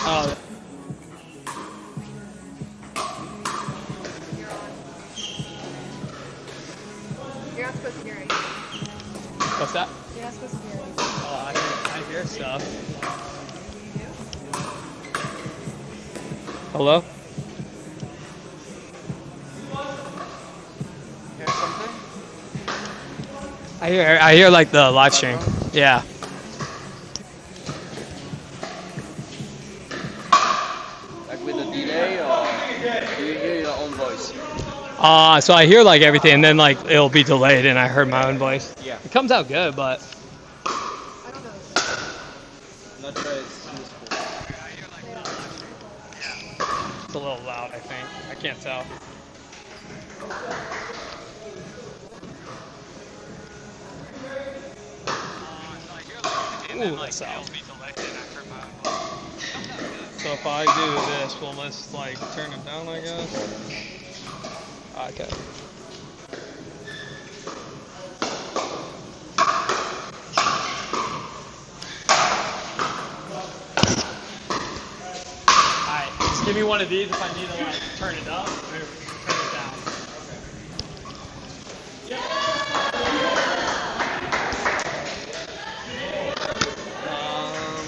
Oh, You're not supposed to hear anything. what's that? You're not supposed to hear anything. Oh, I hear stuff. Hello? Hear something? I hear like the live stream. Yeah. Like with a delay, or do you hear your own voice? So I hear like everything, and then like it'll be delayed, and I heard my own voice. Yeah. It comes out good, but I don't know. Not sure it's useful. it's a little loud. I think I can't tell. Ooh, that's loud. So if I do this, will this like turn it down? I guess. Okay. Alright, just give me one of these if I need to like turn it up or turn it down. Um,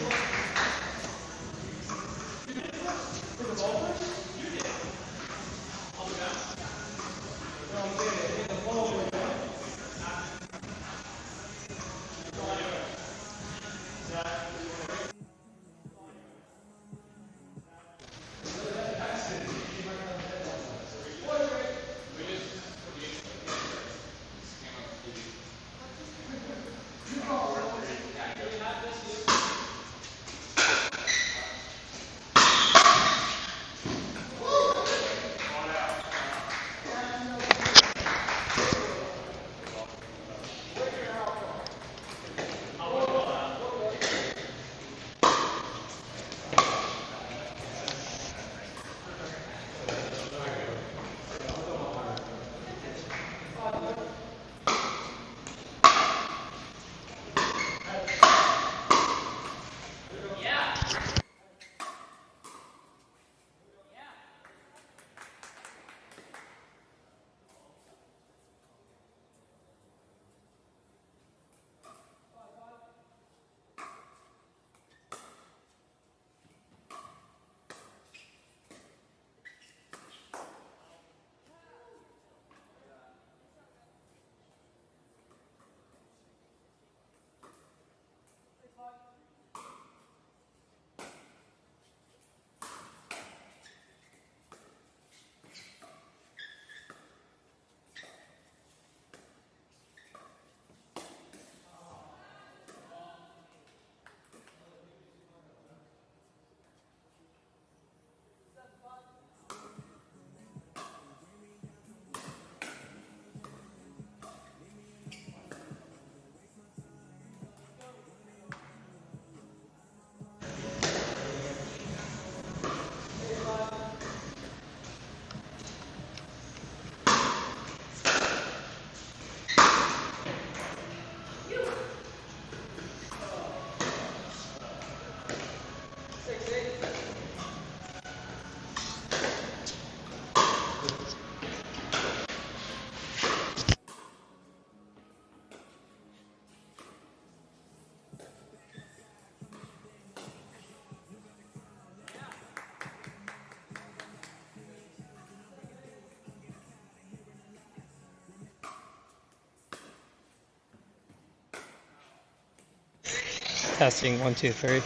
testing 1, 2, 3.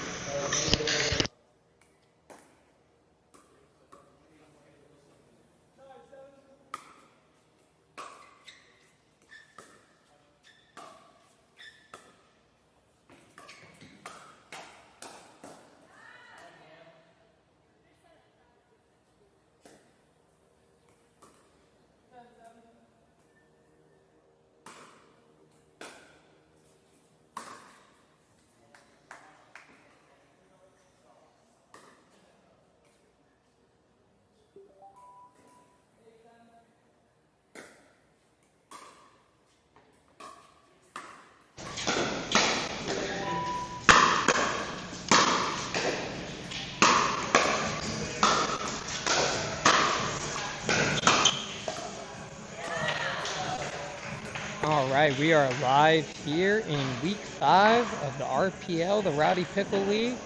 right, we are live here in week 5 of the RPL, the Rowdy Pickle League.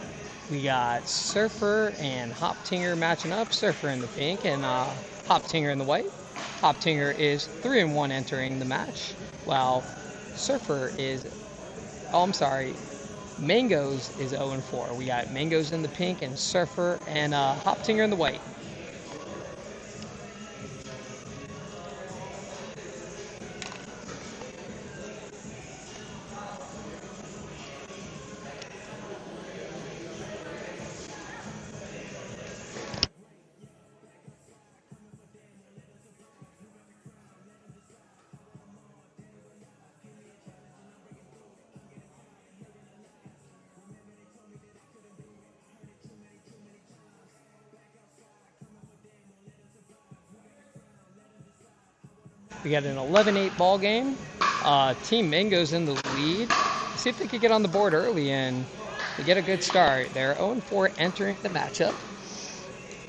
We got Surfer and Hoptinger matching up. Surfer in the pink and Hoptinger in the white. Hoptinger is 3-1 entering the match, while Surfer is, oh, I'm sorry, Mangoes is 0-4. We got Mangoes in the pink and Surfer and Hoptinger in the white. We got an 11-8 ball game. Team Mango's in the lead. See if they could get on the board early and get a good start. They're 0-4 entering the matchup.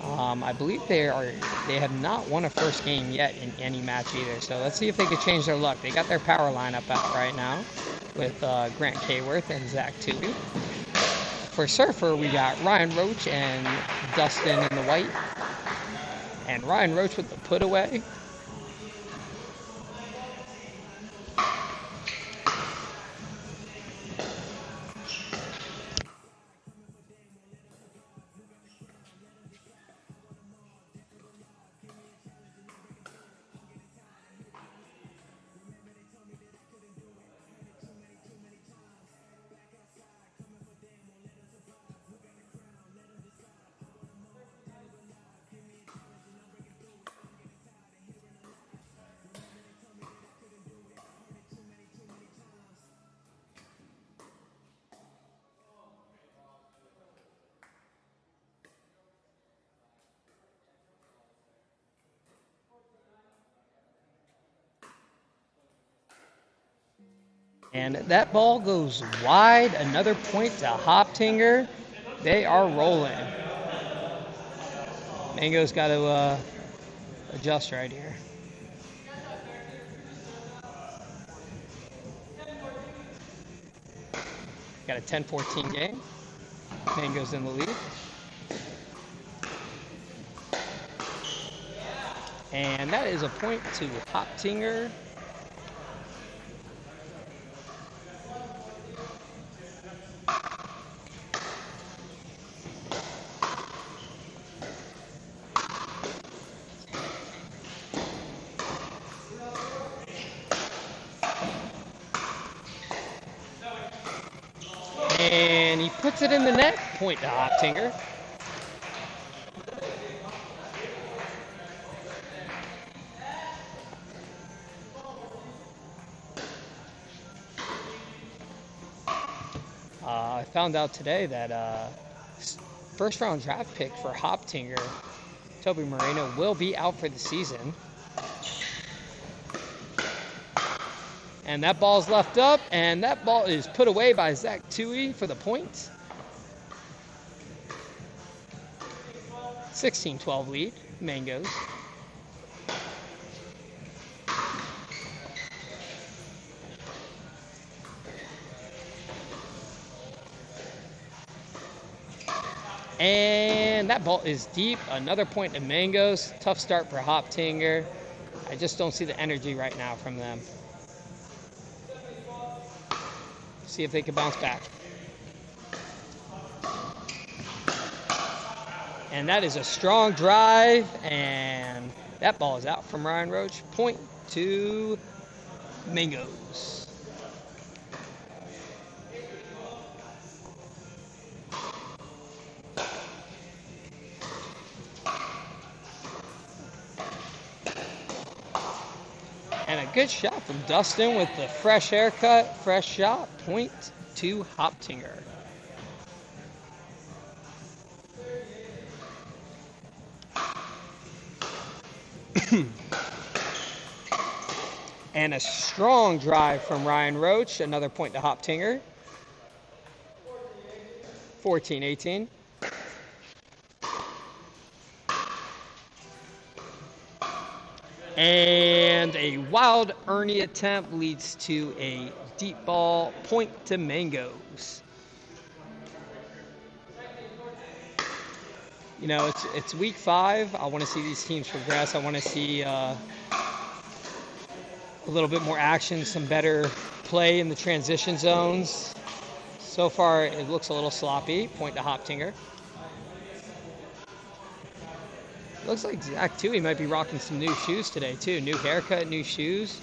I believe they have not won a first game yet in any match either. So let's see if they could change their luck. They got their power lineup out right now with Grant Kayworth and Zach Tooby. For Surfer, we got Ryan Roach and Dustin in the white. And Ryan Roach with the put away. And that ball goes wide. Another point to Hoptinger. They are rolling. Mango's got to adjust right here. Got a 10-14 game. Mango's in the lead. And that is a point to Hoptinger. And he puts it in the net. Point to Hoptinger. I found out today that first round draft pick for Hoptinger, Toby Moreno, will be out for the season. And that ball's left up, and that ball is put away by Zach Toohey for the point. 16-12 lead, Mangoes. And that ball is deep. Another point to Mangoes. Tough start for Hoptinger. I just don't see the energy right now from them. See if they can bounce back. And that is a strong drive, and that ball is out from Ryan Roach. Point to Mangoes. And a good shot from Dustin with the fresh haircut, fresh shot. Point to Hoptinger. And a strong drive from Ryan Roach. Another point to Hoptinger. 14-18. And And a wild Ernie attempt leads to a deep ball, point to Mangoes. You know, it's week 5. I want to see these teams progress. I want to see a little bit more action, some better play in the transition zones. So far, it looks a little sloppy. Point to Hoptinger. Looks like Zach Tui might be rocking some new shoes today too. New haircut, new shoes.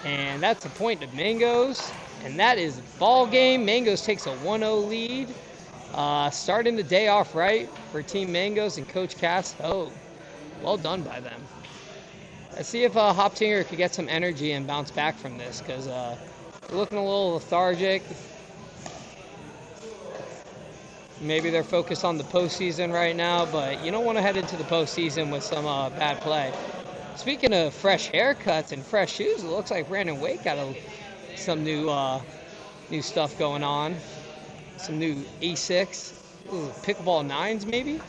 And that's a point to Mangoes. And that is ball game. Mangoes takes a 1-0 lead. Starting the day off right for Team Mangoes and Coach Cass. Oh, well done by them. Let's see if Hoptinger could get some energy and bounce back from this, because they're looking a little lethargic. Maybe they're focused on the postseason right now, but you don't want to head into the postseason with some bad play. Speaking of fresh haircuts and fresh shoes, it looks like Brandon Wake got some new stuff going on. Some new A6, pickleball 9s maybe?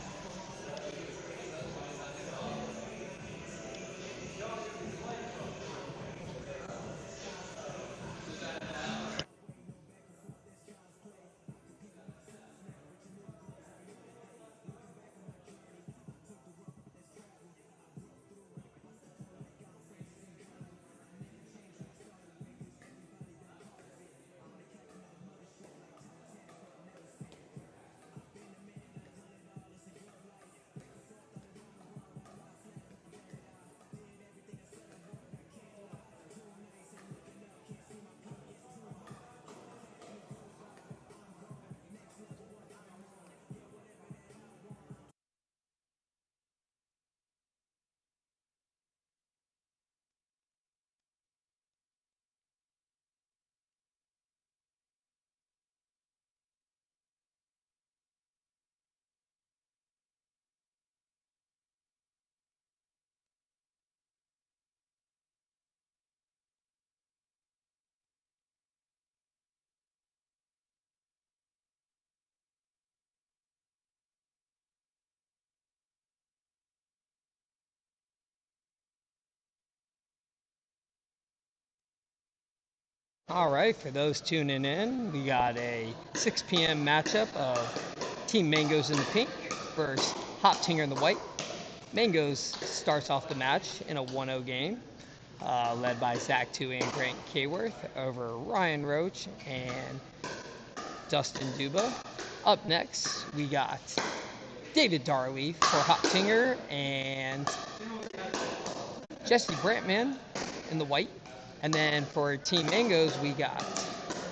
All right, for those tuning in, we got a 6 p.m. matchup of Team Mangoes in the pink versus Hoptinger in the white. Mangoes starts off the match in a 1-0 game, led by Zach Tui and Grant Kayworth over Ryan Roach and Dustin Duba. Up next, we got David Darley for Hoptinger and Jesse Brantman in the white. And then for Team Mangoes, we got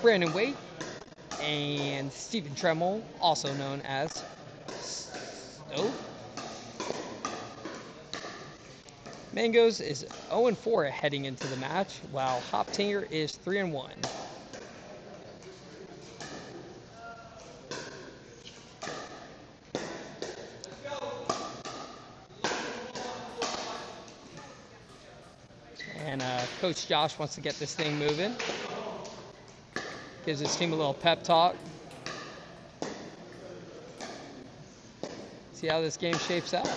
Brandon Waite and Stephen Tremmel, also known as Stove. Mangoes is 0-4 heading into the match, while Hoptinger is 3-1. And Coach Josh wants to get this thing moving. Gives his team a little pep talk. See how this game shapes out.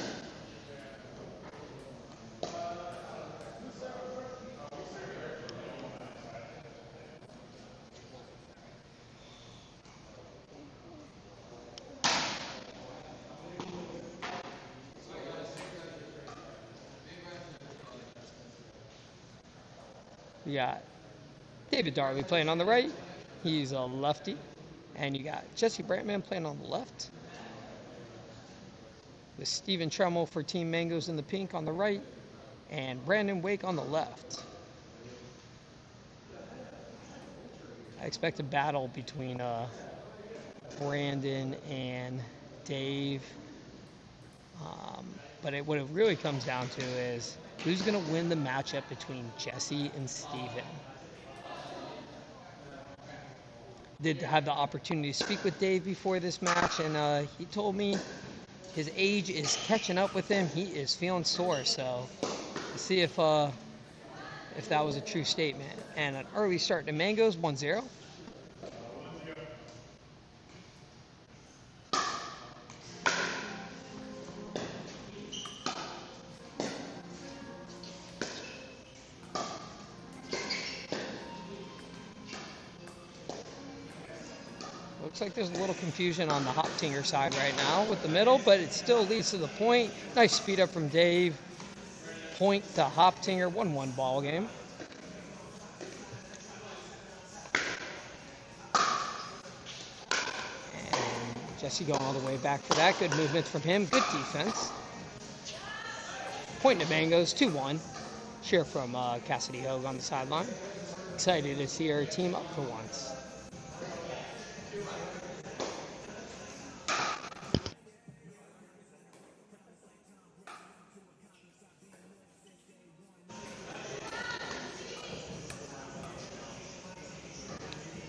You got David Darley playing on the right. He's a lefty. And you got Jesse Brantman playing on the left. With Stephen Tremmel for Team Mangoes in the pink on the right. And Brandon Wake on the left. I expect a battle between Brandon and Dave. But what it really comes down to is who's going to win the matchup between Jesse and Steven. Did have the opportunity to speak with Dave before this match, and he told me his age is catching up with him. He is feeling sore, so let's see if that was a true statement. And an early start to Mangoes, 1-0. Looks like there's a little confusion on the Hoptinger side right now with the middle, but it still leads to the point. Nice speed up from Dave. Point to Hoptinger, 1-1 ball game. And Jesse going all the way back for that. Good movement from him. Good defense. Point to Mangoes, 2-1. Cheer from Cassidy Hogue on the sideline. Excited to see our team up for once.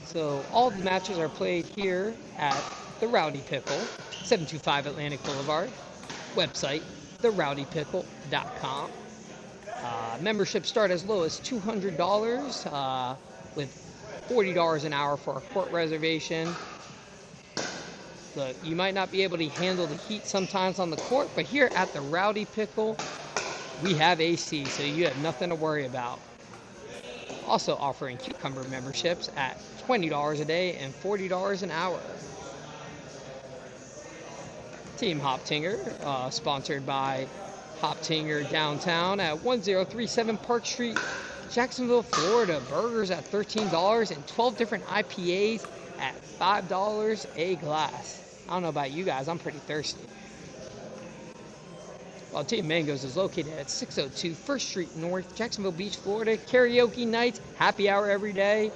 So all the matches are played here at the Rowdy Pickle, 725 Atlantic Boulevard. Website, therowdypickle.com. Memberships start as low as $200 with $40 an hour for a court reservation. Look, you might not be able to handle the heat sometimes on the court, but here at the Rowdy Pickle, we have AC, so you have nothing to worry about. Also offering cucumber memberships at $20 a day and $40 an hour. Team Hoptinger, sponsored by Hoptinger Downtown at 1037 Park Street, Jacksonville, Florida. Burgers at $13 and 12 different IPAs at $5 a glass. I don't know about you guys, I'm pretty thirsty. While Team Mangoes is located at 602 1st Street North, Jacksonville Beach, Florida. Karaoke nights, happy hour every day.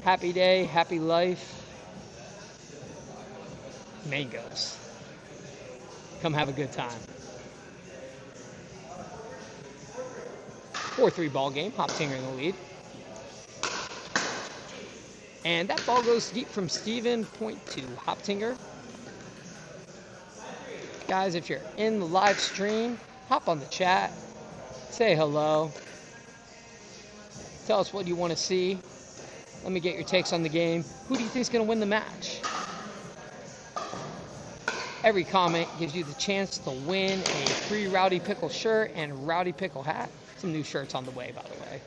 Happy day, happy life. Mangoes. Come have a good time. 4-3 ball game, Hoptinger in the lead. And that ball goes deep from Steven, point to Hoptinger. Guys, if you're in the live stream, hop on the chat, say hello, tell us what you want to see. Let me get your takes on the game. Who do you think is going to win the match? Every comment gives you the chance to win a free Rowdy Pickle shirt and Rowdy Pickle hat. Some new shirts on the way, by the way.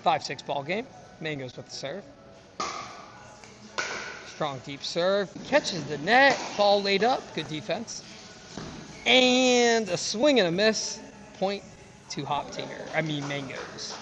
Five-six ball game. Mangoes with the serve. Strong deep serve. Catches the net. Ball laid up. Good defense. And a swing and a miss. Point to Mangoes.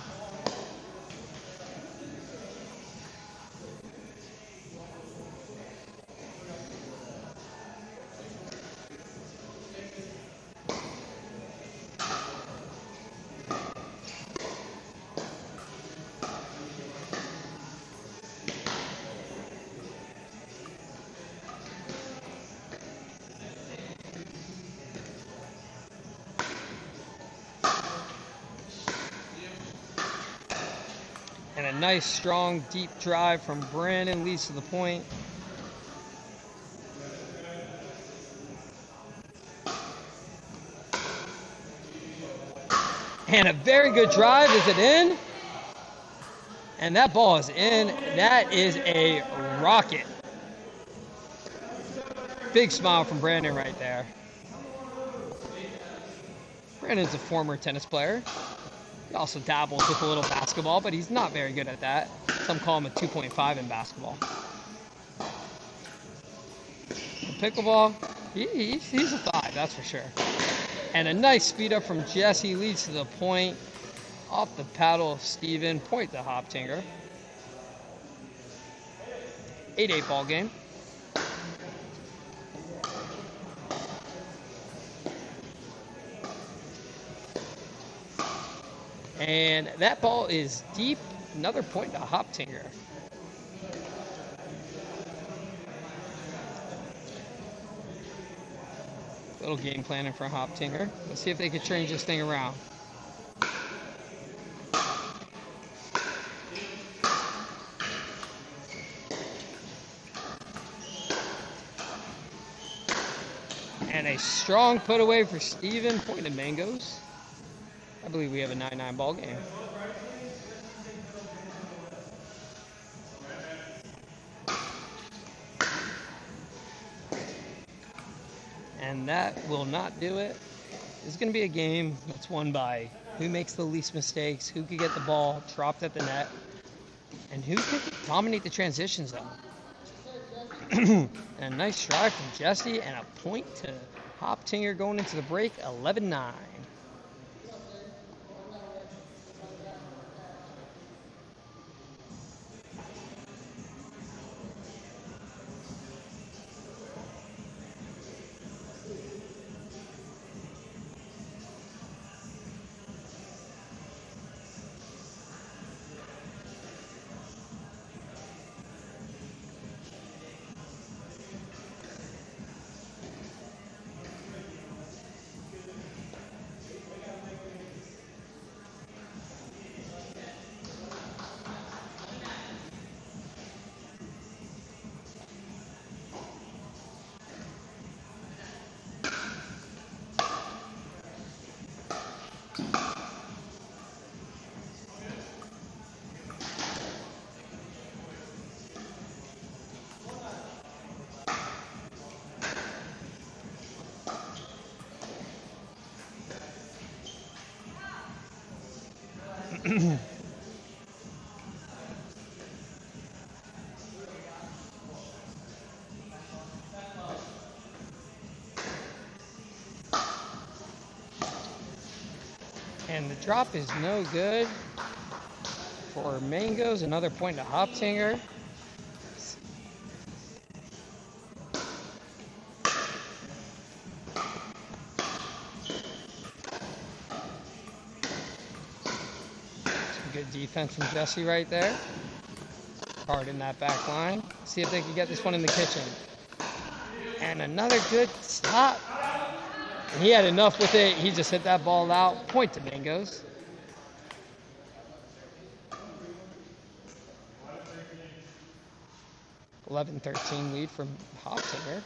And a nice, strong, deep drive from Brandon leads to the point. And a very good drive. Is it in? And that ball is in. That is a rocket. Big smile from Brandon right there. Brandon's a former tennis player. He also dabbles with a little basketball, but he's not very good at that. Some call him a 2.5 in basketball. Pickleball, he's a 5, that's for sure. And a nice speed up from Jesse leads to the point. Off the paddle of Steven, point to Hoptinger. 8-8 ball game. And that ball is deep. Another point to Hoptinger. Little game planning for Hoptinger. Let's see if they can change this thing around. And a strong put away for Steven, point to Mangoes. I believe we have a 9-9 ball game. And that will not do it. It's going to be a game that's won by who makes the least mistakes, who can get the ball dropped at the net, and who can dominate the transition zone. And a nice drive from Jesse, and a point to Hoptinger going into the break, 11-9. And the drop is no good for Mangoes. Another point to Hoptinger. Some good defense from Jesse right there. Hard in that back line. See if they can get this one in the kitchen. And another good stop. And he had enough with it. He just hit that ball out. Point to Mangoes. (11-13) lead from Hoptinger.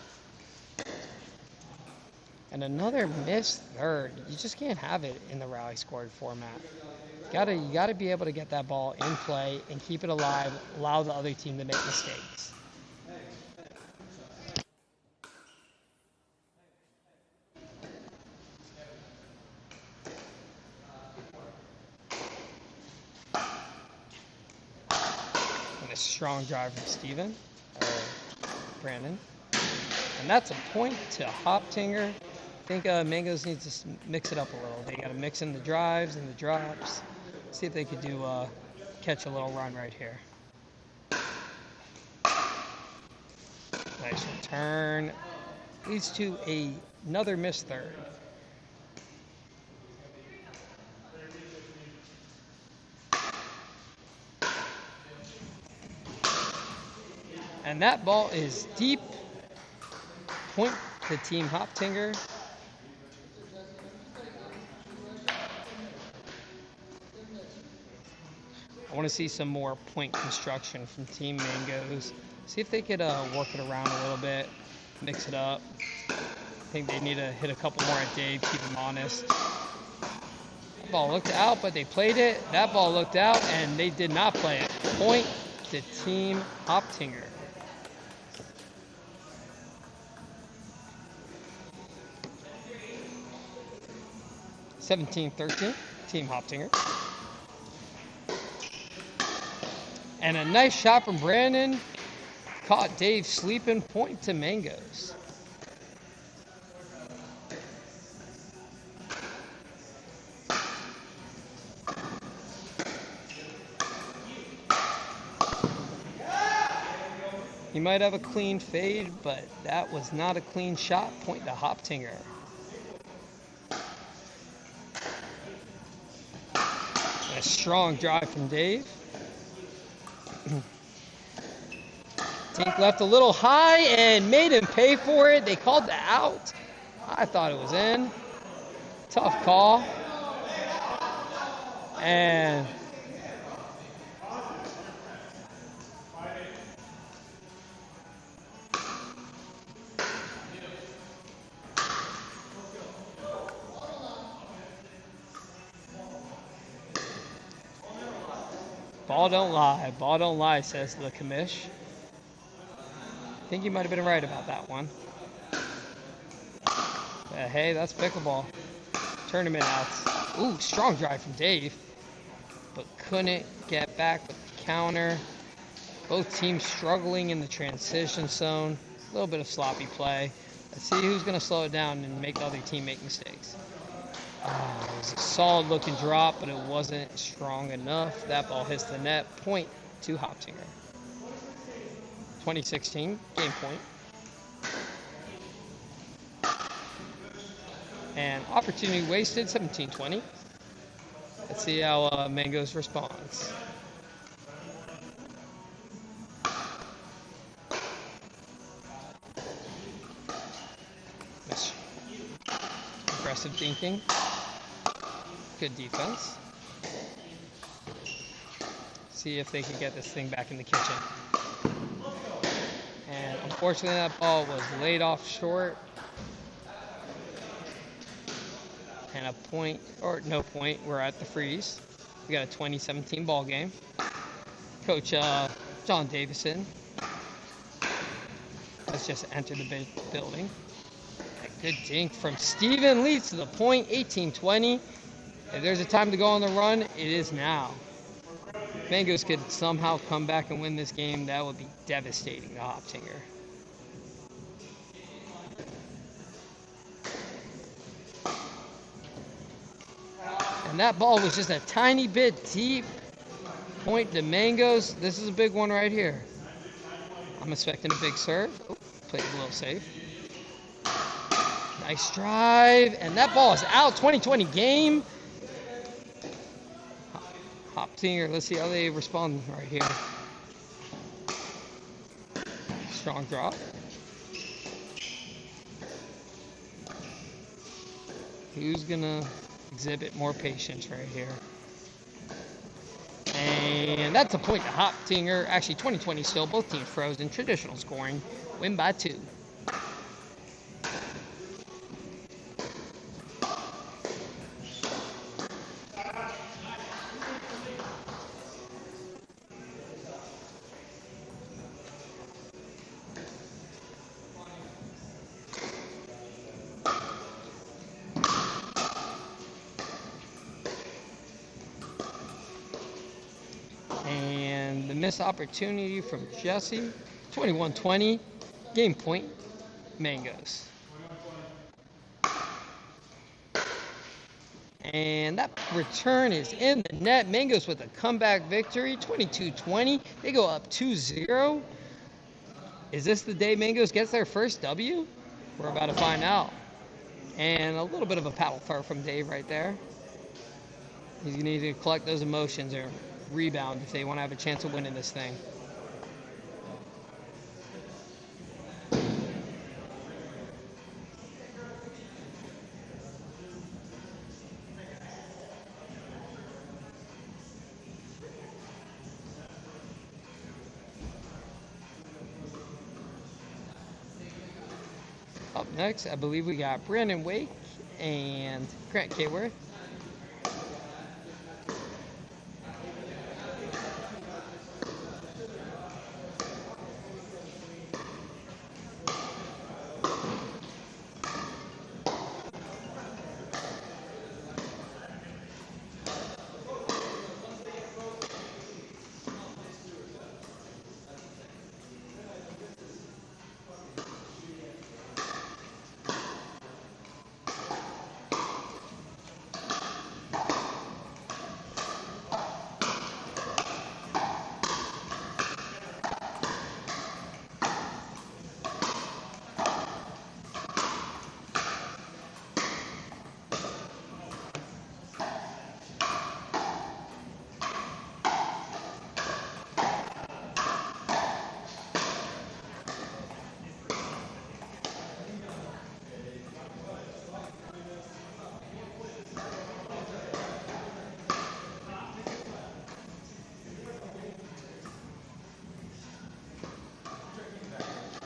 And another missed third. You just can't have it in the rally scored format. You gotta be able to get that ball in play and keep it alive. Allow the other team to make mistakes. And a strong drive from Steven, or Brandon. And that's a point to Hoptinger. I think Mangoes needs to mix it up a little. They got to mix in the drives and the drops. See if they could do catch a little run right here. Nice return. Leads to another missed third. And that ball is deep. Point to Team Hoptinger. I want to see some more point construction from Team Mangoes. See if they could work it around a little bit, mix it up. I think they need to hit a couple more at Dave, keep him honest. That ball looked out, but they played it. That ball looked out, and they did not play it. Point to Team Hoptinger. (17-13), Team Hoptinger. And a nice shot from Brandon. Caught Dave sleeping. Point to Mangoes. He might have a clean fade, but that was not a clean shot. Point to Hoptinger. A strong drive from Dave. Tink left a little high and made him pay for it. They called the out I thought it was in. Tough call. And ball don't lie. Ball don't lie, says the commish. I think you might have been right about that one. But hey, that's pickleball. Tournament outs. Ooh, strong drive from Dave. But couldn't get back with the counter. Both teams struggling in the transition zone. A little bit of sloppy play. Let's see who's going to slow it down and make the other team make mistakes. It was a solid looking drop, but it wasn't strong enough. That ball hits the net. Point to Hoptinger. 2016, game point. And opportunity wasted, 17-20. Let's see how Mangoes responds. Aggressive thinking. Good defense. See if they can get this thing back in the kitchen. And unfortunately that ball was laid off short. And a point, or no point, we're at the freeze. We got a 2017 ball game. Coach John Davison has just entered the building. A good dink from Steven leads to the point, 18-20. If there's a time to go on the run, it is now. Mangoes could somehow come back and win this game. That would be devastating to Hoptinger. And that ball was just a tiny bit deep. Point to Mangoes. This is a big one right here. I'm expecting a big serve. Oh, played a little safe. Nice drive. And that ball is out. 2020 game. Hoptinger, let's see how they respond right here. Strong drop. Who's going to exhibit more patience right here? And that's a point to Hoptinger. Actually, 2020 still. Both teams frozen. Traditional scoring. Win by 2. And the missed opportunity from Jesse. 21-20. Game point. Mangoes. And that return is in the net. Mangoes with a comeback victory. 22-20. They go up 2-0. Is this the day Mangoes gets their first W? We're about to find out. And a little bit of a paddle fart from Dave right there. He's going to need to collect those emotions or rebound if they want to have a chance of winning this thing. Up next, I believe we got Brandon Wake and Grant Kayworth.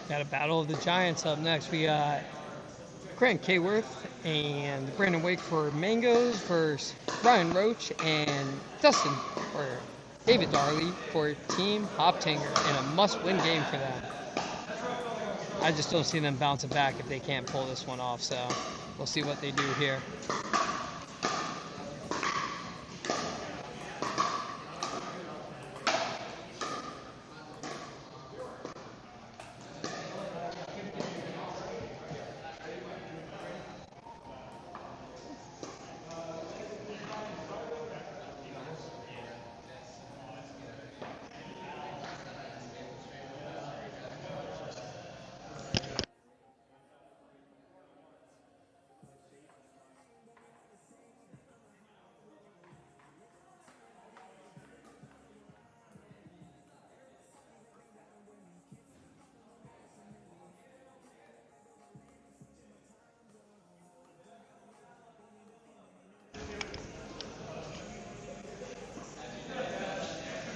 Got a battle of the giants up next. We got Grant Kayworth and Brandon Wake for Mangoes versus Ryan Roach and Dustin or David Darley for Team Hoptinger in a must-win game for them. I just don't see them bouncing back if they can't pull this one off, so we'll see what they do here.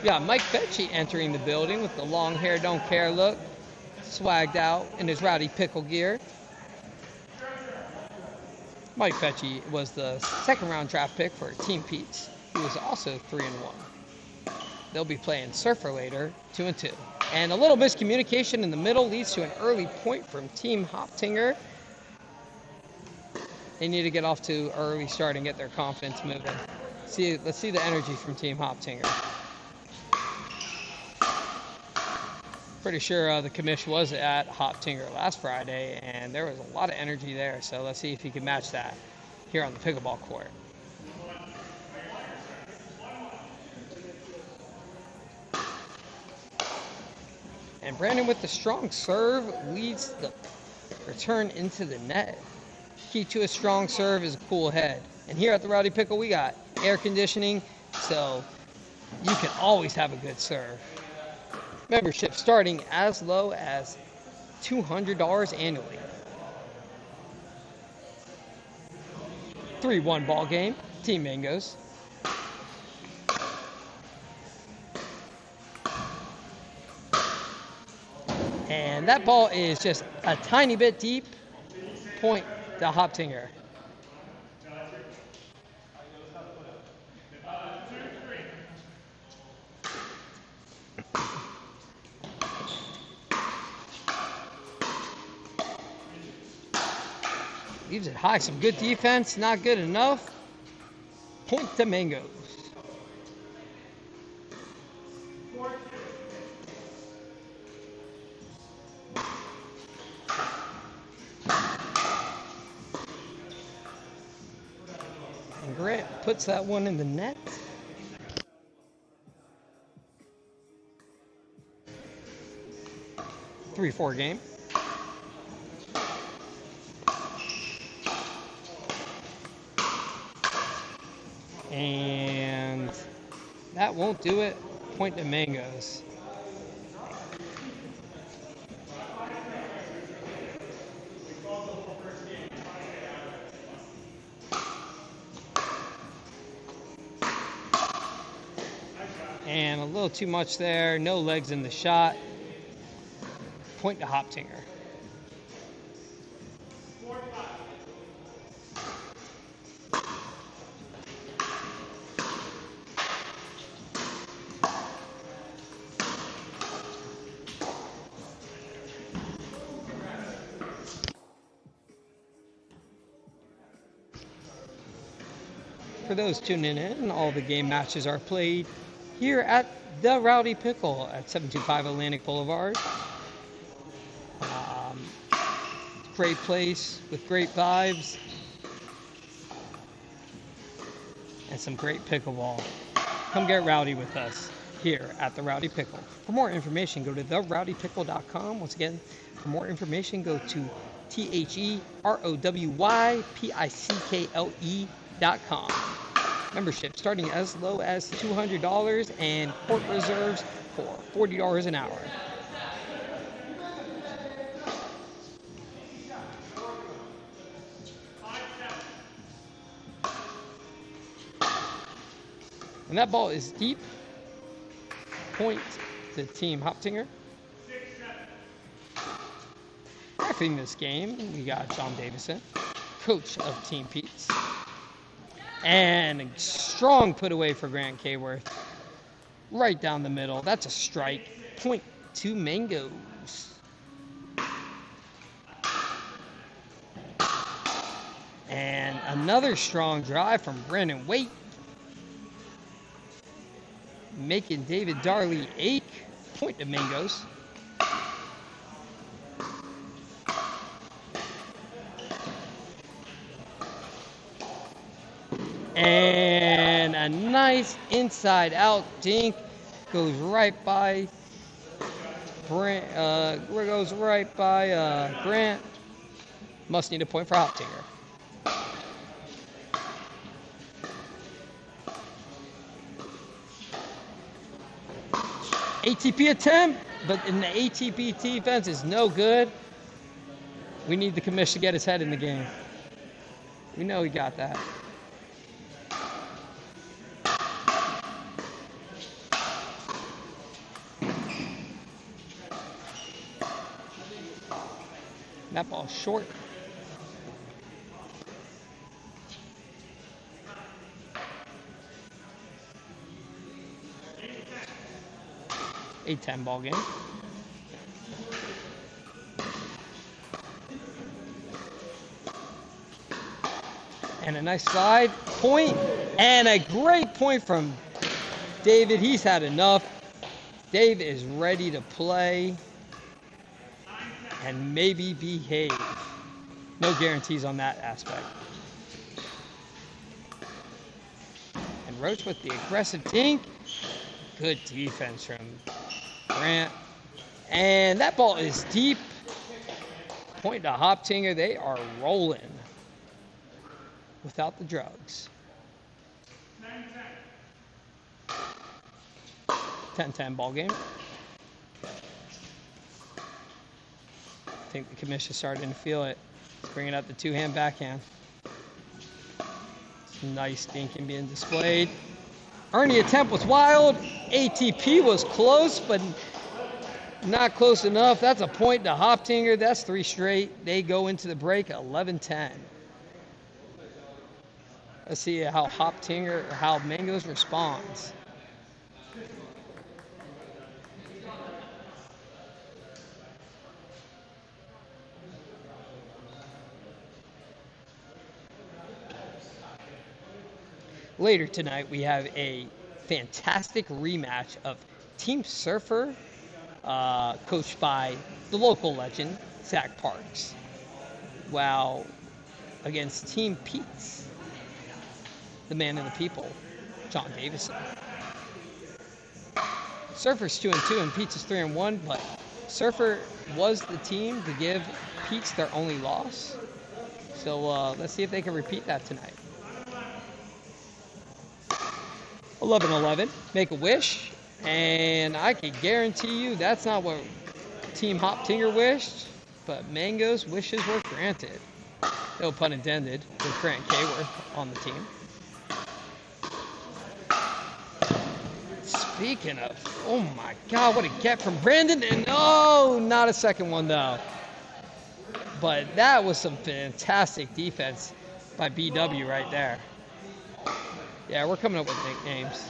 Yeah, Mike Fetchy entering the building with the long hair, don't care look, swagged out in his Rowdy Pickle gear. Mike Fetchy was the second round draft pick for Team Pete's. He was also 3-1. They'll be playing Surfer later, 2-2. And a little miscommunication in the middle leads to an early point from Team Hoptinger. They need to get off to an early start and get their confidence moving. Let's see the energy from Team Hoptinger. Pretty sure the commish was at Hoptinger last Friday, and there was a lot of energy there. So let's see if he can match that here on the pickleball court. And Brandon with the strong serve leads the return into the net. Key to a strong serve is a cool head. And here at the Rowdy Pickle, we got air conditioning, so you can always have a good serve. Membership starting as low as $200 annually. 3-1 ball game, Team Mangoes. And that ball is just a tiny bit deep. Point to Hoptinger. Leaves it high. Some good defense, not good enough. Point to Mangoes. And Grant puts that one in the net. Three-four game. And that won't do it. Point to Mangoes. And a little too much there. No legs in the shot. Point to Hoptinger. For those tuning in, all the game matches are played here at the Rowdy Pickle at 725 Atlantic Boulevard. Great place with great vibes and some great pickleball. Come get rowdy with us here at the Rowdy Pickle. For more information, go to therowdypickle.com. Once again, for more information, go to therowdypickle.com. Membership starting as low as $200 and court reserves for $40 an hour. And that ball is deep. Point to Team Hoptinger. refing this game, we got John Davison, coach of Team Pete's. And a strong put away for Grant Kayworth. Right down the middle. That's a strike. Point to Mangoes. And another strong drive from Brandon Waite. Making David Darley ache. Point to Mangoes. And a nice inside out dink goes right by Grant. Grant. Must need a point for Hoptinger. ATP attempt, but in the ATP defense is no good. We need the commission to get his head in the game. We know he got that. That ball's short. A 10 ball game. And a nice slide point, and a great point from David. He's had enough. Dave is ready to play and maybe behave. No guarantees on that aspect. And Roach with the aggressive dink. Good defense from Grant. And that ball is deep. Point to Hoptinger. They are rolling without the drugs. 10-10 ball game. I think the commission's starting to feel it. Let's bring it up to two-hand backhand. Some nice dinking being displayed. Ernie attempt was wild. ATP was close, but not close enough. That's a point to Hoptinger. That's 3 straight. They go into the break 11-10. Let's see how how Mangoes responds. Later tonight, we have a fantastic rematch of Team Surfer, coached by the local legend, Zach Parks, while against Team Pete's, the man of the people, John Davison. Surfer's 2-2 and Pete's is 3-1, but Surfer was the team to give Pete's their only loss. So let's see if they can repeat that tonight. 11-11, make a wish, and I can guarantee you that's not what Team Hoptinger wished, but Mango's wishes were granted. No pun intended, with Grant Kayworth on the team. Speaking of, oh my God, what a get from Brandon, and oh, not a second one though. But that was some fantastic defense by BW right there. Yeah, we're coming up with nicknames.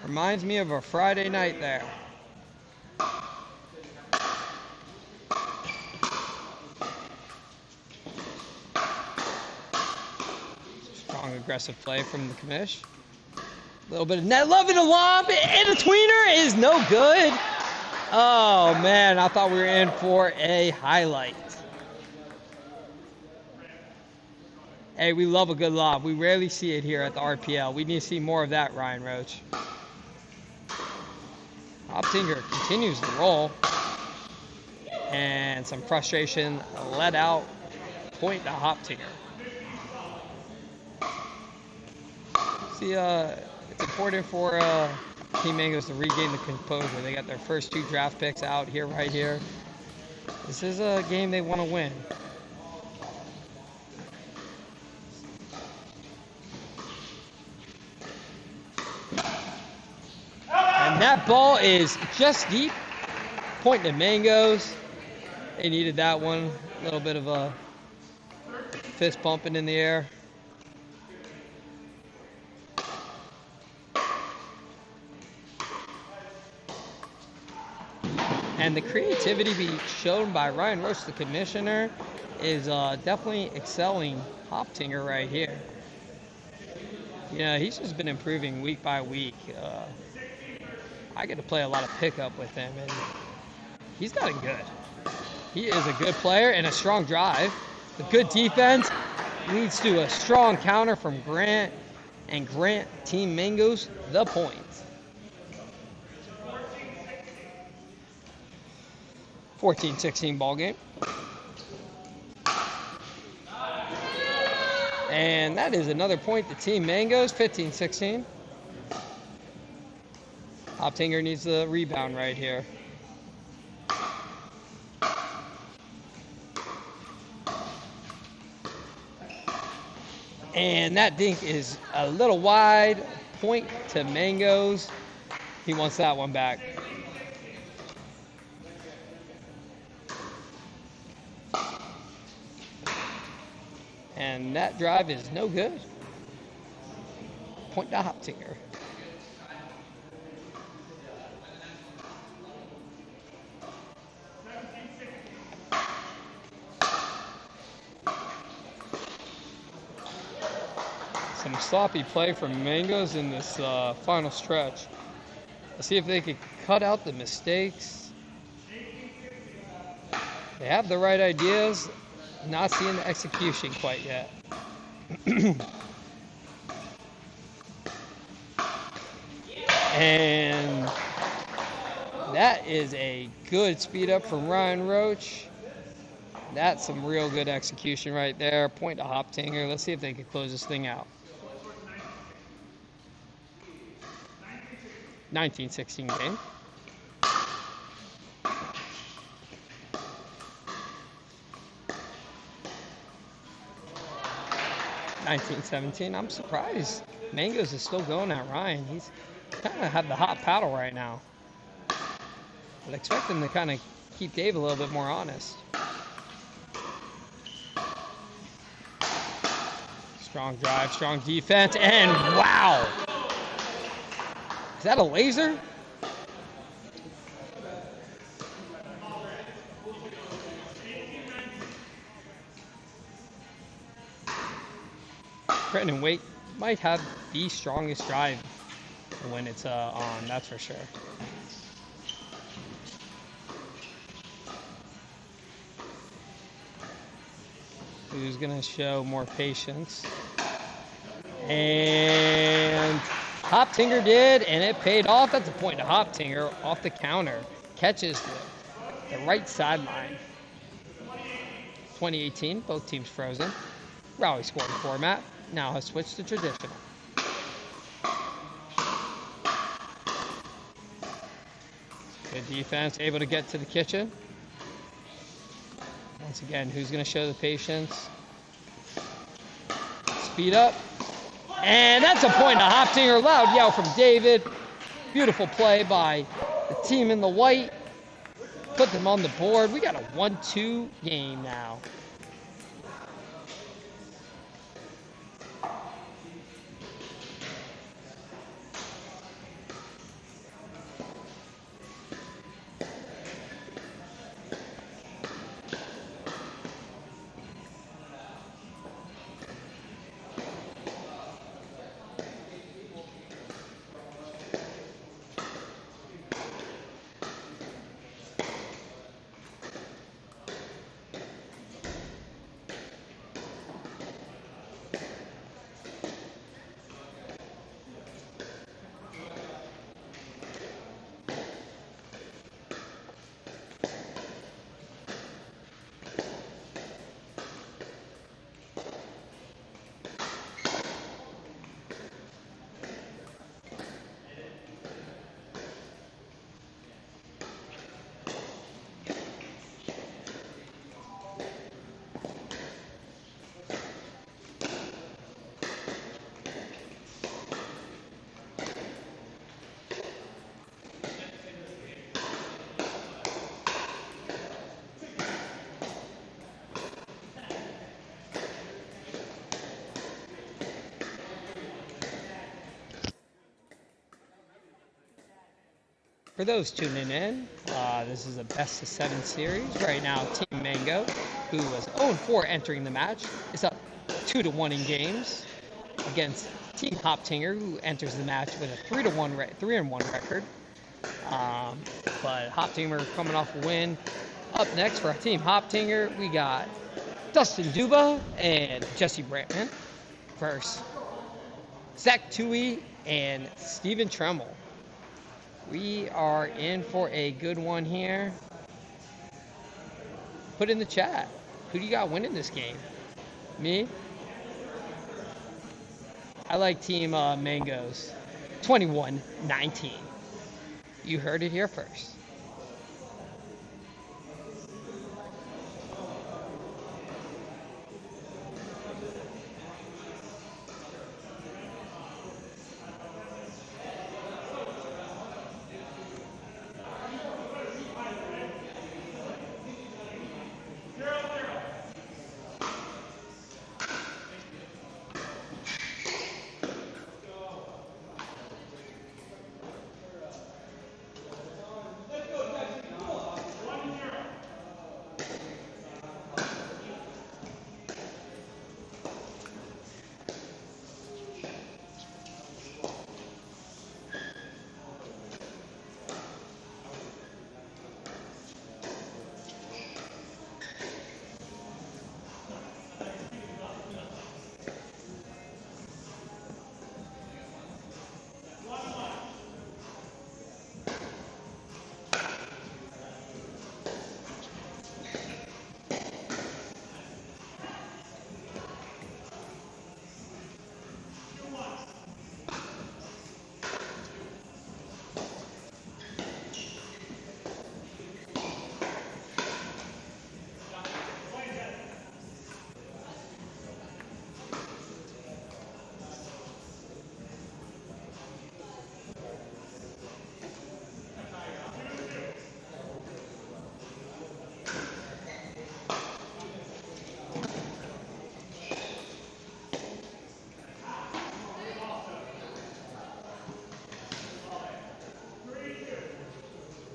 Reminds me of a Friday night there. Strong aggressive play from the commish. A little bit of net love in a lob, and a tweener is no good. Oh man, I thought we were in for a highlight. Hey, we love a good lob. We rarely see it here at the RPL. We need to see more of that, Ryan Roach. Hoptinger continues to roll. And some frustration let out. Point to Hoptinger. See, it's important for Team Mangoes to regain the composure. They got their first 2 draft picks out here, right here. This is a game they want to win. That ball is just deep. Point to Mangoes. They needed that one. A little bit of a fist bumping in the air. And the creativity being shown by Ryan Roach, the commissioner, is definitely excelling Hoptinger right here. Yeah, he's just been improving week by week. I get to play a lot of pickup with him, and he's gotten good. He is a good player and a strong drive. The good defense leads to a strong counter from Grant, and Grant Team Mangoes the point. (14-16) ball game. And that is another point to Team Mangoes, 15-16. Hoptinger needs the rebound right here. And that dink is a little wide. Point to Mangoes. He wants that one back. And that drive is no good. Point to Hoptinger. Some sloppy play from Mangoes in this final stretch. Let's see if they could cut out the mistakes. They have the right ideas, not seeing the execution quite yet. And that is a good speed up from Ryan Roach. That's some real good execution right there. Point to Hoptinger. Let's see if they can close this thing out. 19-16 game. (19-17). I'm surprised Mangoes is still going at Ryan. He's kind of have the hot paddle right now. I'd expect him to kind of keep Dave a little bit more honest. Strong drive, strong defense, and wow! Is that a laser? Brendan Waite might have the strongest drive when it's on, that's for sure. Who's gonna show more patience? And Hoptinger did, and it paid off. That's a point to Hoptinger off the counter. Catches the right sideline. 2018, both teams frozen. Rowdy scoring format now has switched to traditional. Good defense, able to get to the kitchen. Once again, who's going to show the patience? Speed up. And that's a point to Hoptinger. Loud yell from David. Beautiful play by the team in the white. Put them on the board. We got a 1-2 game now. For those tuning in, this is a best of 7 series. Right now, Team Mango, who was 0-4 entering the match, is up 2-1 in games against Team Hoptinger, who enters the match with a 3-1 record. But Hoptinger coming off a win. Up next for Team Hoptinger, we got Dustin Duba and Jesse Brantman versus Zach Tui and Steven Tremmel. We are in for a good one here. Put in the chat. Who do you got winning this game? Me? I like Team Mangoes. 21-19. You heard it here first.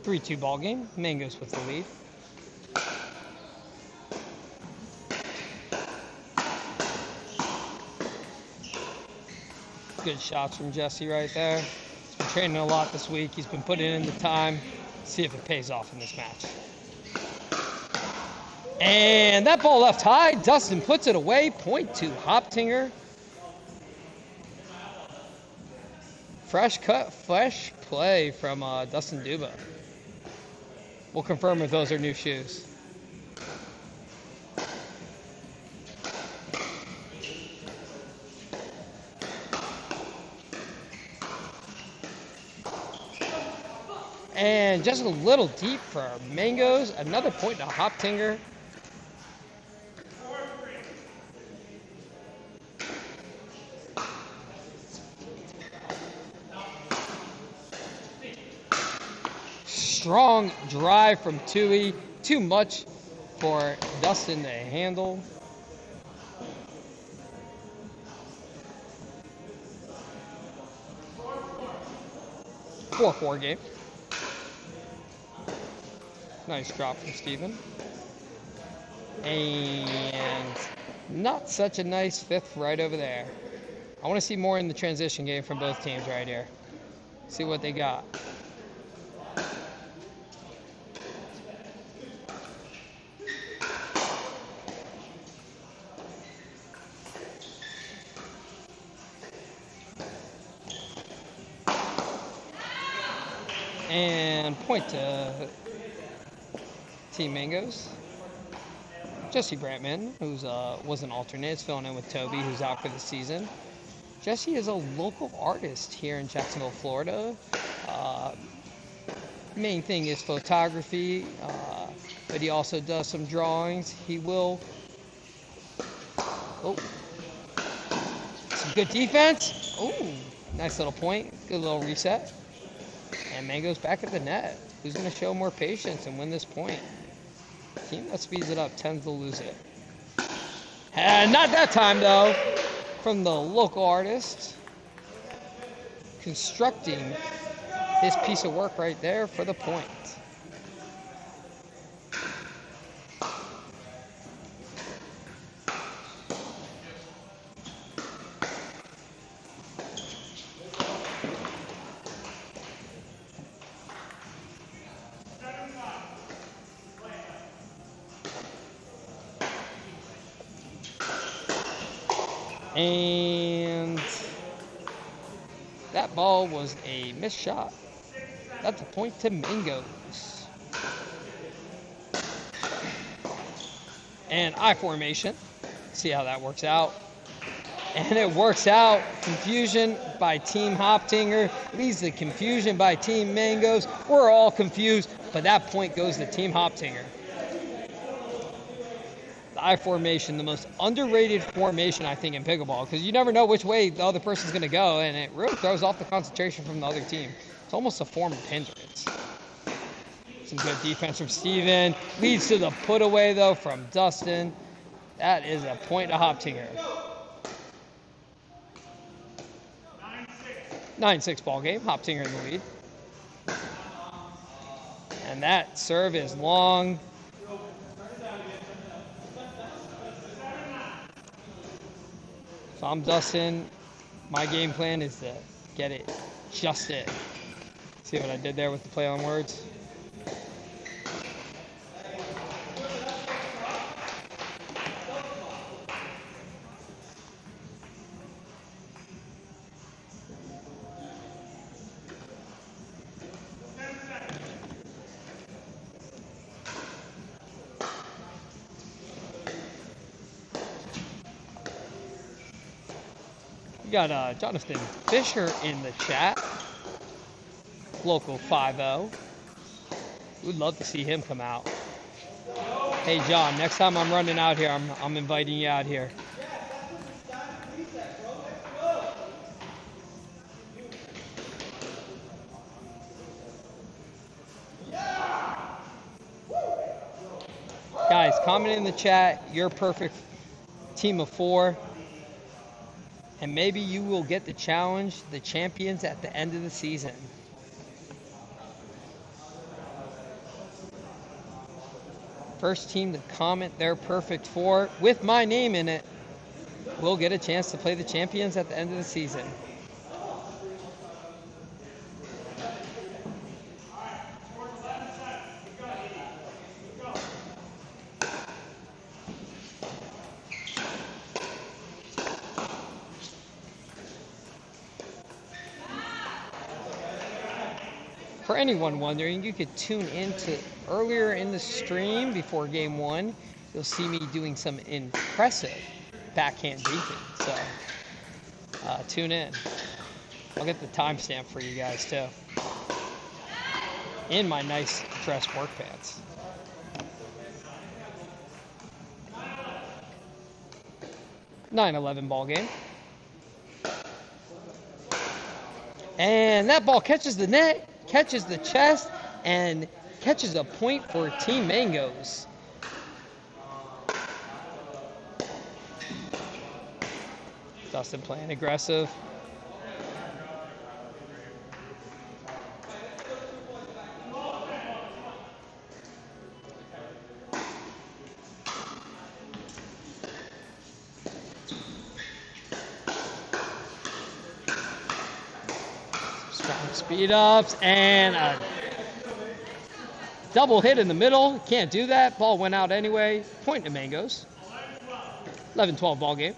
Three-two ball game. Mangoes with the lead. Good shots from Jesse right there. He's been training a lot this week. He's been putting in the time. See if it pays off in this match. And that ball left high. Dustin puts it away. Point to Hoptinger. Fresh cut, fresh play from Dustin Duba. We'll confirm if those are new shoes. And just a little deep for Mangoes. Another point to Hoptinger. Strong drive from Tui. Too much for Dustin to handle. Four game. Nice drop from Steven. And not such a nice fifth right over there. I want to see more in the transition game from both teams right here. See what they got. And point to Team Mangoes. Jesse Brantman, who's was an alternate, is filling in with Toby, who's out for the season. Jesse is a local artist here in Jacksonville, Florida. Main thing is photography, but he also does some drawings. He will. Oh, some good defense. Oh, nice little point. Good little reset. And Mango's back at the net. Who's going to show more patience and win this point? Team that speeds it up tends to lose it. And not that time, though. From the local artist. Constructing his piece of work right there for the point. And that ball was a missed shot. That's a point to Mangoes. And I formation. See how that works out. And it works out. Confusion by Team Hoptinger leads to confusion by Team Mangoes. We're all confused, but that point goes to Team Hoptinger. The I formation, the most underrated formation, I think, in pickleball, because you never know which way the other person's going to go, and it really throws off the concentration from the other team. It's almost a form of hindrance. Some good defense from Steven. Leads to the put away, though, from Dustin. That is a point to Hoptinger. 9-6 ball game. Hoptinger in the lead. And that serve is long. So I'm Dustin. My game plan is to get it just in. See what I did there with the play on words? We got Jonathan Fisher in the chat. Local 5-0. We'd love to see him come out. Hey John, next time I'm running out here, I'm inviting you out here. Guys, comment in the chat your perfect team of 4. And maybe you will get to challenge the champions at the end of the season. First team to comment their perfect 4 with my name in it will get a chance to play the champions at the end of the season. For anyone wondering, you could tune into earlier in the stream before game 1. You'll see me doing some impressive backhand beating. So tune in. I'll get the timestamp for you guys too. In my nice dress work pants. (9-11) ball game. And that ball catches the net, catches the chest, and catches a point for Team Mangoes. Dustin playing aggressive. Strong speed ups and a double hit in the middle. Can't do that. Ball went out anyway. Point to Mangoes. 11-12 ball game.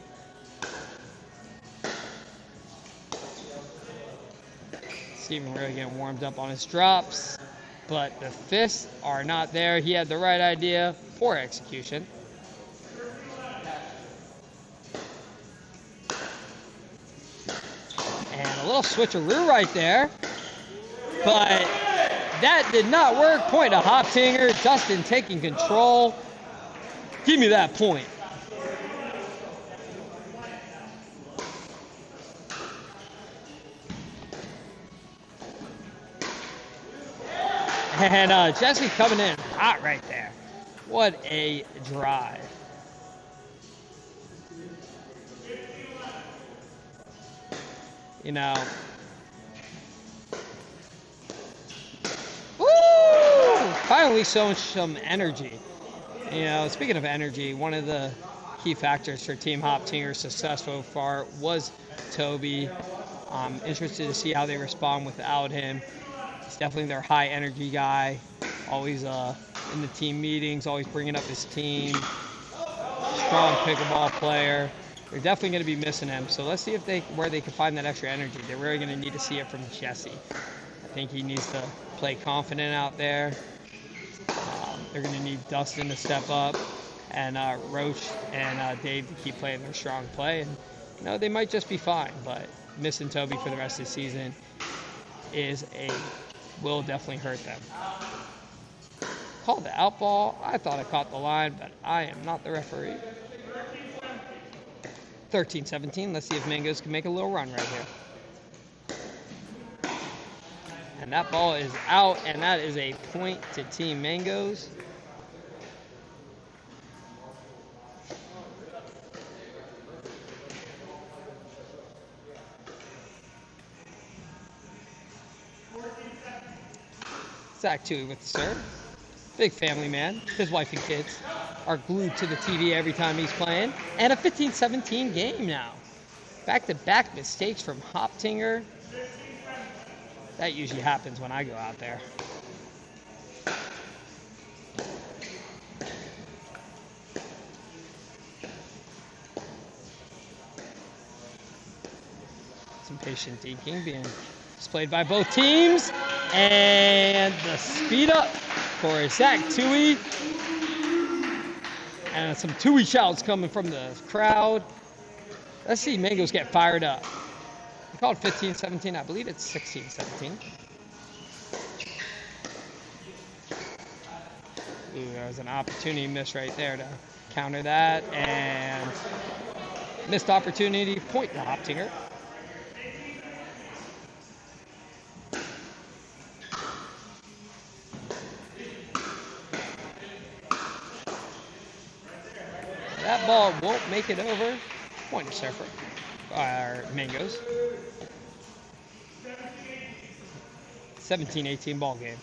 Steven really getting warmed up on his drops, but the fists are not there. He had the right idea for execution. And a little switcheroo right there, but that did not work. Point to Hoptinger. Dustin taking control. Give me that point. And Jesse coming in hot right there. What a drive. You know, finally showing some energy. You know, speaking of energy, one of the key factors for Team Hoptinger's success so far was Toby. I'm interested to see how they respond without him. He's definitely their high energy guy, always in the team meetings, always bringing up his team. Strong pickleball player. They're definitely going to be missing him. So let's see if where they can find that extra energy. They're really going to need to see it from Jesse. I think he needs to play confident out there. They're going to need Dustin to step up, and Roach and Dave to keep playing their strong play. And you know, they might just be fine, but missing Toby for the rest of the season will definitely hurt them. Called the out ball. I thought I caught the line, but I am not the referee. 13-17. Let's see if Mangoes can make a little run right here. And that ball is out, and that is a point to Team Mangoes. Zach Tui with the serve. Big family man. His wife and kids are glued to the TV every time he's playing. And a 15-17 game now. Back-to-back mistakes from Hoptinger. That usually happens when I go out there. Some patient dinking being displayed by both teams. And the speed up for Zach Tui. And some Tui shouts coming from the crowd. Let's see Mangoes get fired up. We called 15-17. I believe it's 16-17. Ooh, there was an opportunity miss right there to counter that. And missed opportunity. Point to Hoptinger. That ball won't make it over. Point to Surfer. Mangoes. 17-18 ball game.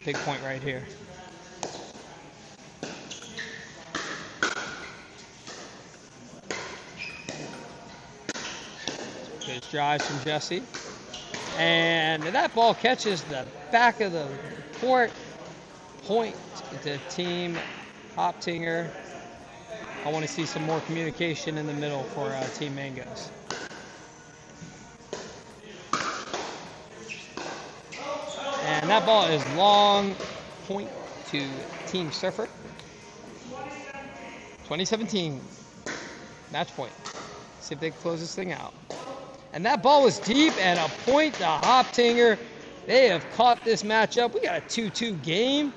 Big point right here. Good drives from Jesse. And that ball catches the back of the court. Point to Team Hoptinger. I want to see some more communication in the middle for Team Mangoes. And that ball is long. Point to Team Surfer. 2017 match point. See if they can close this thing out. And that ball was deep and a point to Hoptinger. They have caught this matchup. We got a 2-2 game.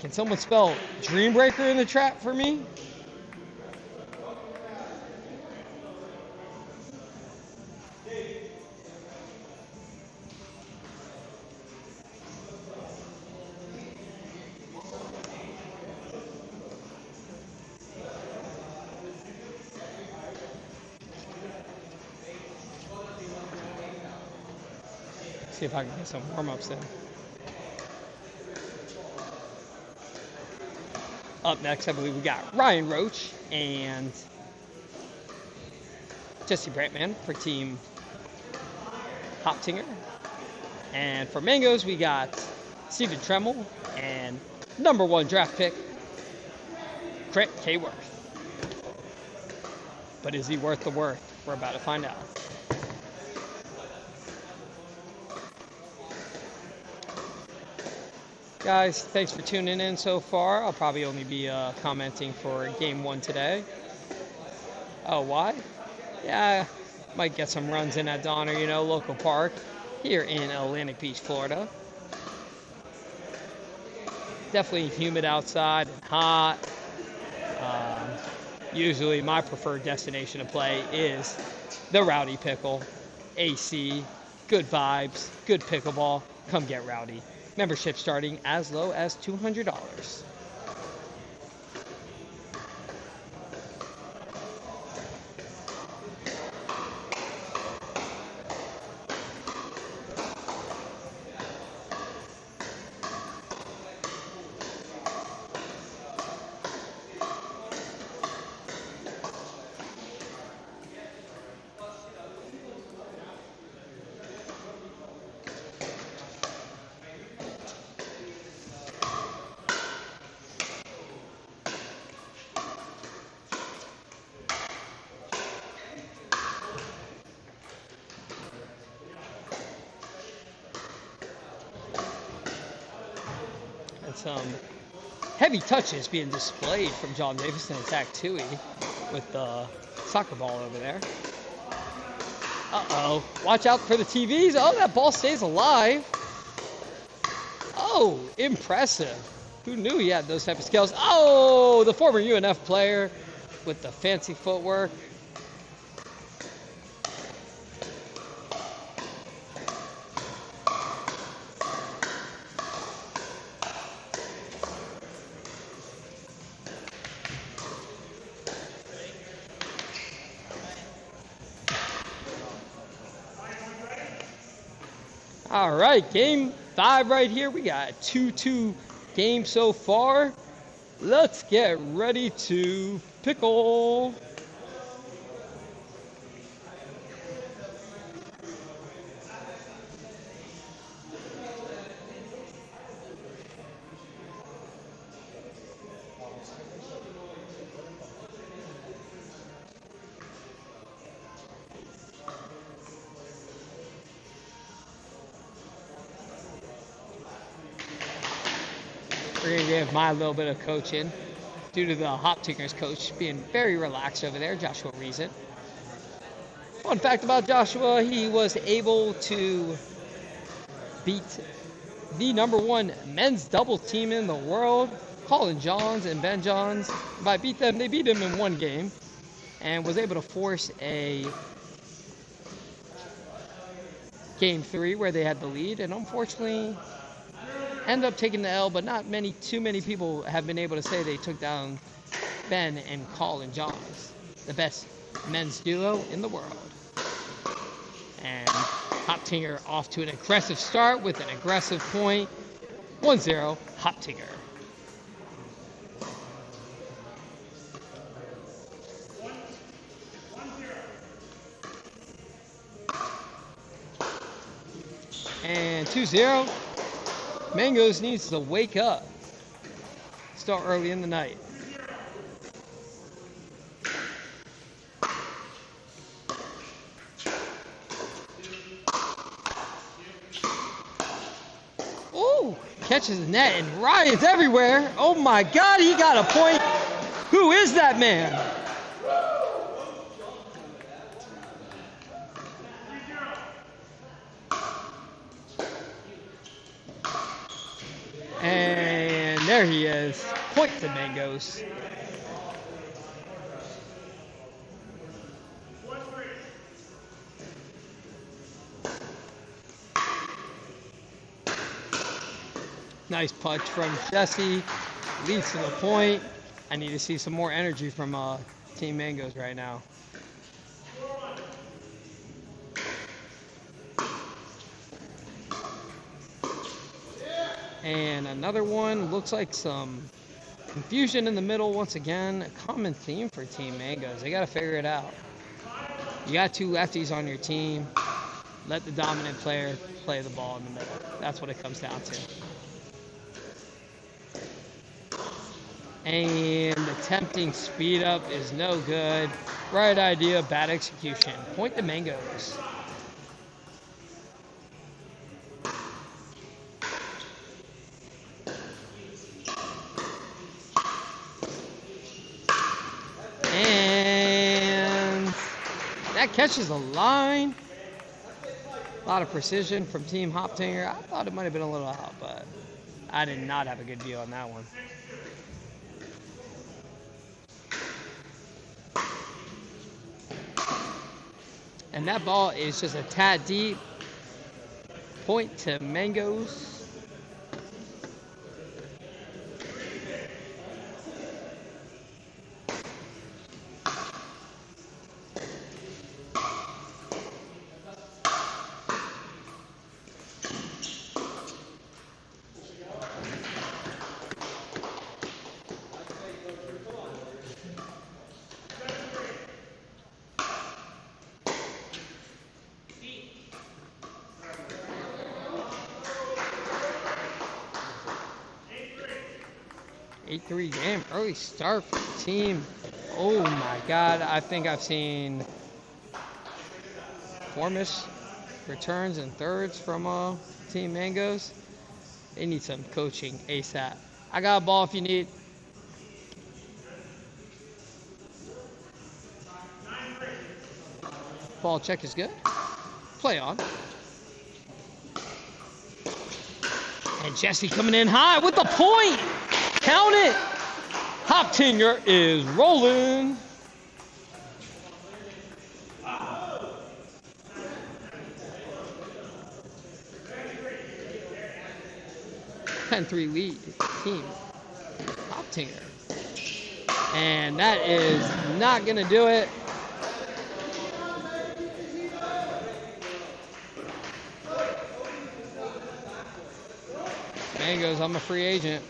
Can someone spell Dreambreaker in the chat for me? See if I can get some warm-ups in. Up next, I believe we got Ryan Roach and Jesse Brantman for Team Hoptinger. And for Mangoes, we got Steven Tremmel and #1 draft pick, Trent Kayworth. But is he worth the worth? We're about to find out. Guys, thanks for tuning in so far. I'll probably only be commenting for Game 1 today. Oh, why? Yeah, might get some runs in at Donner, local park here in Atlantic Beach, Florida. Definitely humid outside and hot. Usually my preferred destination to play is the Rowdy Pickle. AC, good vibes, good pickleball. Come get rowdy. Membership starting as low as $200. some heavy touches being displayed from John Davison and Zach Tui with the soccer ball over there. Uh-oh. Watch out for the TVs. Oh, that ball stays alive. Oh, impressive. Who knew he had those type of skills? Oh, the former UNF player with the fancy footwork. All right, game 5 right here. We got a 2-2 game so far. Let's get ready to pickle. We're going to give my little bit of coaching due to the Hop Tinkers coach being very relaxed over there, Joshua Reason. Fun fact about Joshua, he was able to beat the #1 men's doubles team in the world, Colin Johns and Ben Johns. By beat them, they beat him in one game and was able to force a game 3 where they had the lead, and unfortunately end up taking the L, but not too many people have been able to say they took down Ben and Colin Johns, the best men's duo in the world. And Hop Tinker off to an aggressive start with an aggressive point. 1-0, Hop Tinker. And 2-0. Mangoes needs to wake up. Start early in the night. Ooh, catches the net and Ryan's everywhere. Oh my God, he got a point. Who is that man? And there he is. Point to Mangoes. Nice punch from Jesse. Leads to the point. I need to see some more energy from Team Mangoes right now. And another one, looks like some confusion in the middle once again. A common theme for Team Mangoes. They got to figure it out. You got 2 lefties on your team. Let the dominant player play the ball in the middle. That's what it comes down to. And attempting speed up is no good. Right idea, bad execution. Point to Mangoes. And that catches the line. A lot of precision from Team Hop Tinker. I thought it might have been a little out, but I did not have a good view on that one. And that ball is just a tad deep. Point to Mangoes. Eight-3 game, early start for the team. Oh my God, I think I've seen 4 missed returns and thirds from Team Mangoes. They need some coaching ASAP. I got a ball if you need. Ball check is good. Play on. And Jesse coming in high with the point. Count it. Hoptinger is rolling. (10-3) lead team Hoptinger. And that is not going to do it. Mangoes, I'm a free agent.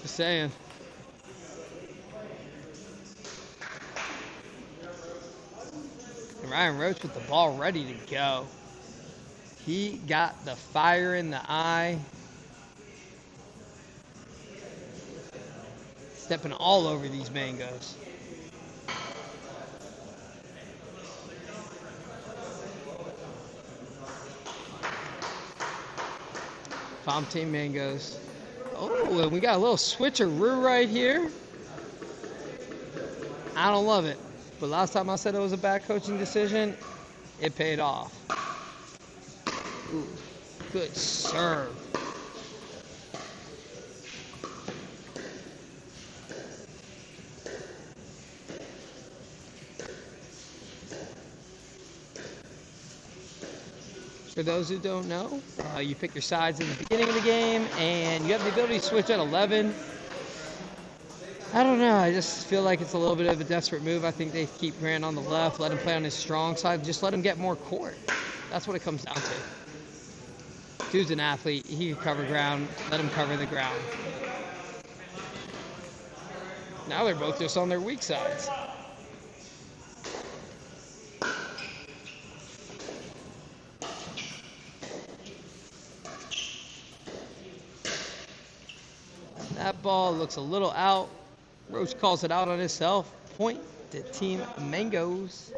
Just saying. And Ryan Roach with the ball ready to go. He got the fire in the eye. Stepping all over these Mangoes. Farm team Mangoes. Oh, and we got a little switcheroo right here. I don't love it. But last time I said it was a bad coaching decision, it paid off. Ooh, good serve. For those who don't know, you pick your sides in the beginning of the game, and you have the ability to switch at 11. I don't know. I just feel like it's a little bit of a desperate move. I think they keep Grant on the left, let him play on his strong side, just let him get more court. That's what it comes down to. Dude's an athlete. He can cover ground. Let him cover the ground. Now they're both just on their weak sides. That ball looks a little out. Roach calls it out on himself. Point to Team Mangoes.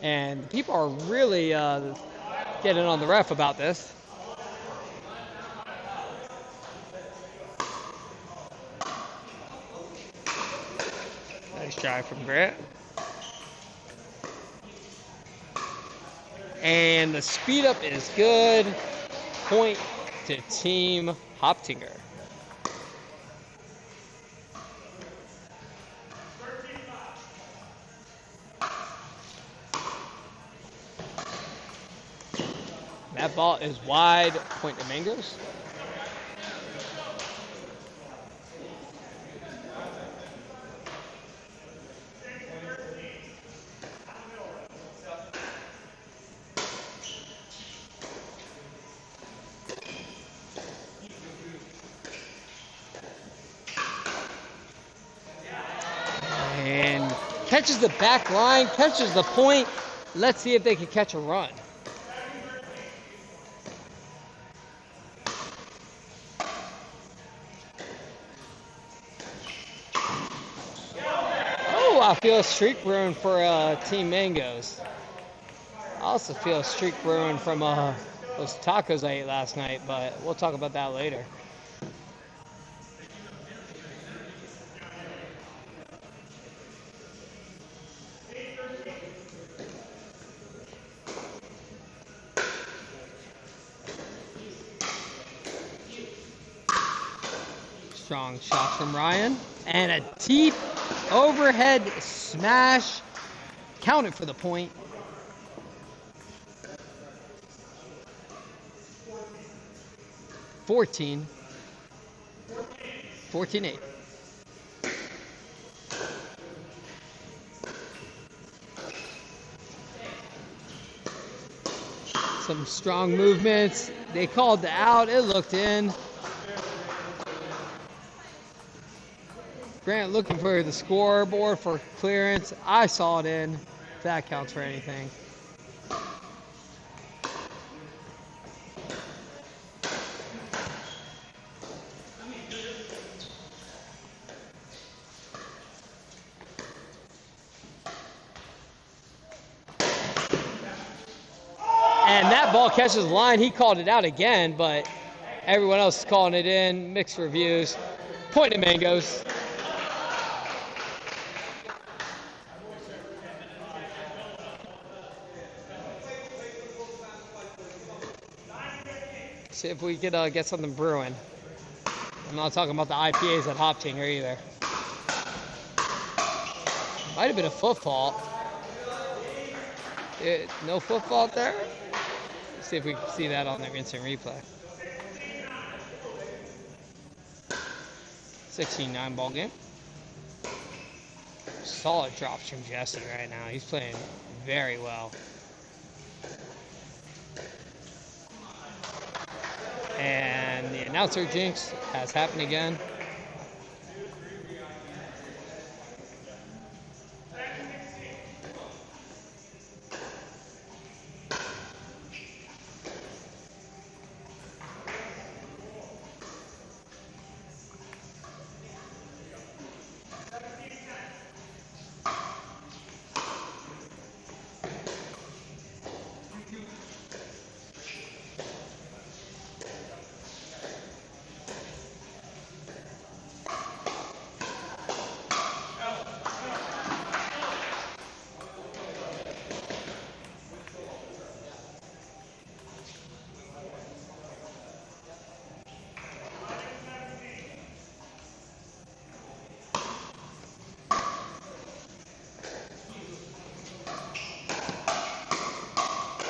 And people are really getting on the ref about this. Nice try from Grant. And the speed up is good. Point to Team Hoptinger. That ball is wide. Point to Mangoes. And catches the back line, catches the point. Let's see if they can catch a run. Oh, I feel a streak brewing for Team Mangoes. I also feel a streak brewing from those tacos I ate last night, but we'll talk about that later. Strong shot from Ryan. And a deep overhead smash. Counted for the point. (14). 14-8. Some strong movements. They called the out. It looked in. Grant looking for the scoreboard for clearance. I saw it in. If that counts for anything. that ball catches the line. He called it out again, but everyone else is calling it in. Mixed reviews. Point to Mangoes. See if we could get something brewing. I'm not talking about the IPAs at Hoptinger either. Might have been a foot fault. No foot fault there? Let's see if we can see that on the instant replay. 16-9 ball game. Solid drops from Jesse right now. He's playing very well. And the announcer jinx has happened again.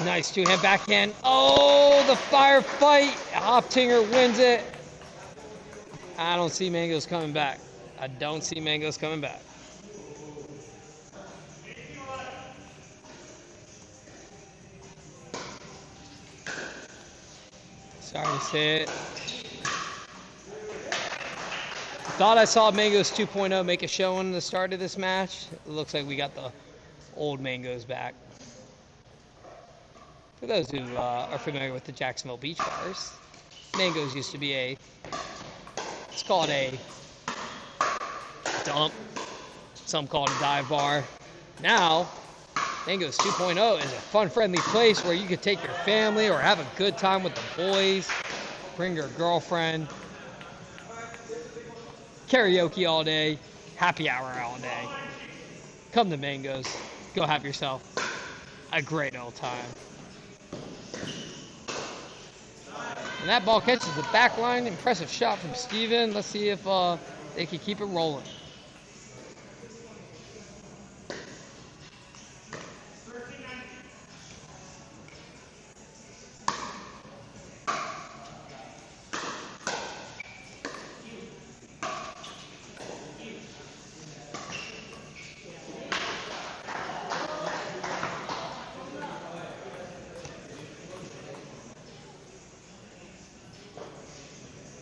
Nice two-hand backhand. Oh, the firefight. Hoptinger wins it. I don't see Mangoes coming back. I don't see Mangoes coming back. Sorry to say it. Thought I saw Mangoes 2.0 make a show in the start of this match. It looks like we got the old Mangoes back. For those who are familiar with the Jacksonville Beach Bars, Mangoes used to be it's called a dump. Some call it a dive bar. Now, Mangoes 2.0 is a fun, friendly place where you could take your family or have a good time with the boys, bring your girlfriend, karaoke all day, happy hour all day. Come to Mangoes. Go have yourself a great old time. And that ball catches the back line. Impressive shot from Steven. Let's see if they can keep it rolling.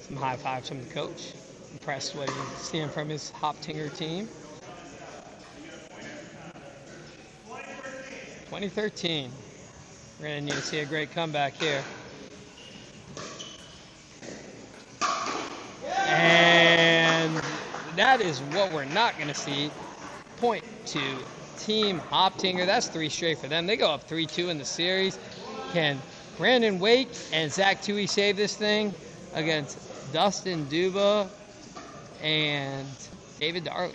Some high fives from the coach. Impressed what he's seeing from his Hoptinger team. 2013. We're going to need to see a great comeback here. And that is what we're not going to see. Point to Team Hoptinger. That's 3 straight for them. They go up 3-2 in the series. Can Brandon Wake and Zach Tui save this thing against Dustin Duba and David Darley?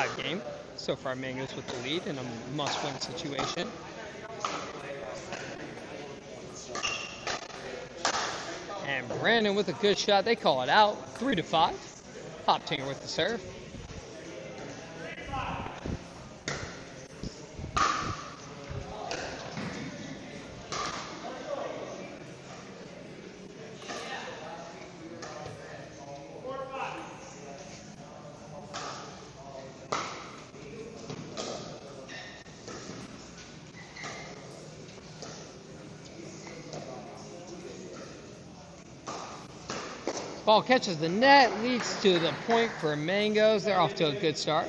5 game. So far, Mangoes with the lead in a must-win situation. And Brandon with a good shot. They call it out. 3-5. Hoptinger with the serve. Ball catches the net, leads to the point for Mangoes. They're off to a good start.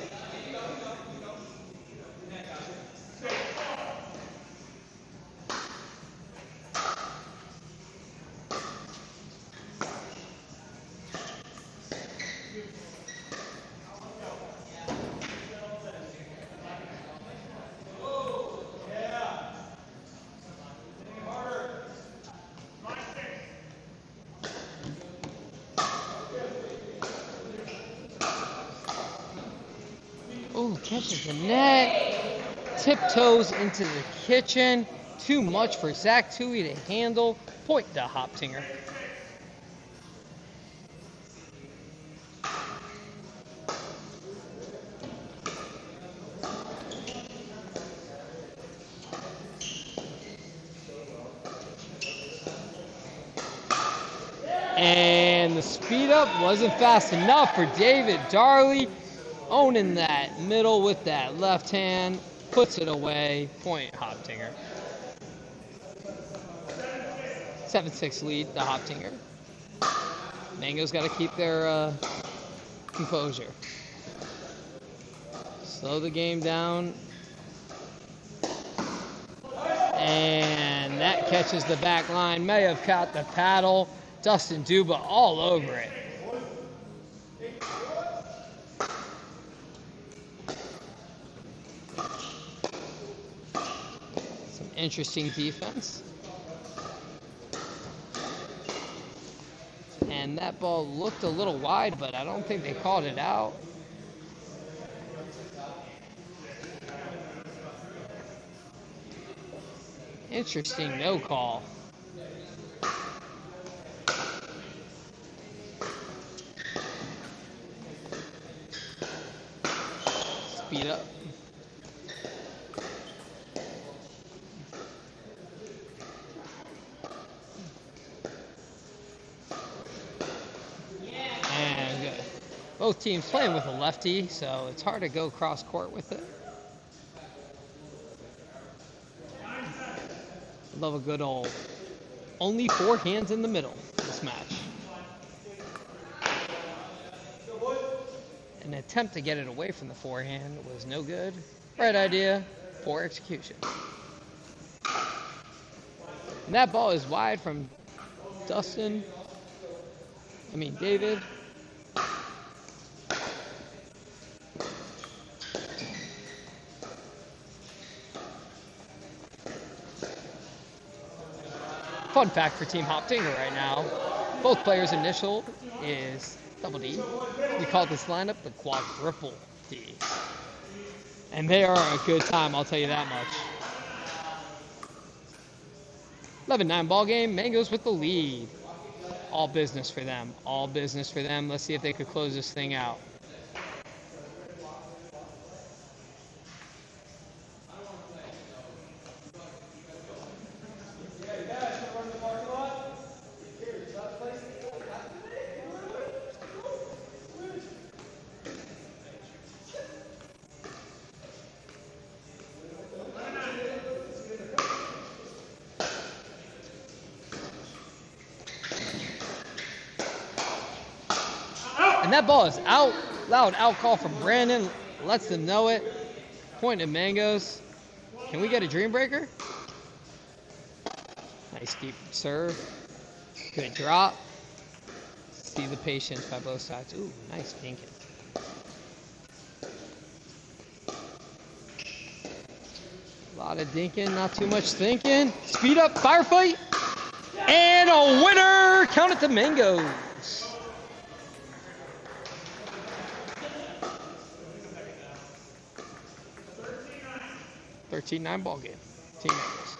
Ooh, catches the net. Tiptoes into the kitchen. Too much for Zach Tui to handle. Point to Hoptinger. And the speed up wasn't fast enough for David Darley. Owning that middle with that left hand. Puts it away. Point Hoptinger. 7-6 lead to Hoptinger. Mango's got to keep their composure. Slow the game down. And that catches the back line. May have caught the paddle. Dustin Duba all over it. Some interesting defense. And that ball looked a little wide, but I don't think they called it out. Interesting no call. Speed up. And good. Both teams playing with a lefty, so it's hard to go cross court with it. Love a good old only 4 hands in the middle this match. An attempt to get it away from the forehand was no good. Right idea, poor execution. And that ball is wide from David. Fun fact for Team Hoptinger right now, both players' initial is double D. We call this lineup the quadruple D. And they are a good time, I'll tell you that much. 11-9 ball game, Mangoes with the lead. All business for them, all business for them. Let's see if they could close this thing out. And that ball is out. Loud out call from Brandon. Lets them know it. Point to Mangoes. Can we get a dream breaker? Nice deep serve. Good drop. See the patience by both sides. Ooh, nice dinking. A lot of dinking, not too much thinking. Speed up, firefight. And a winner. Count it to Mangoes. 13-9 ball game. Team Mangoes.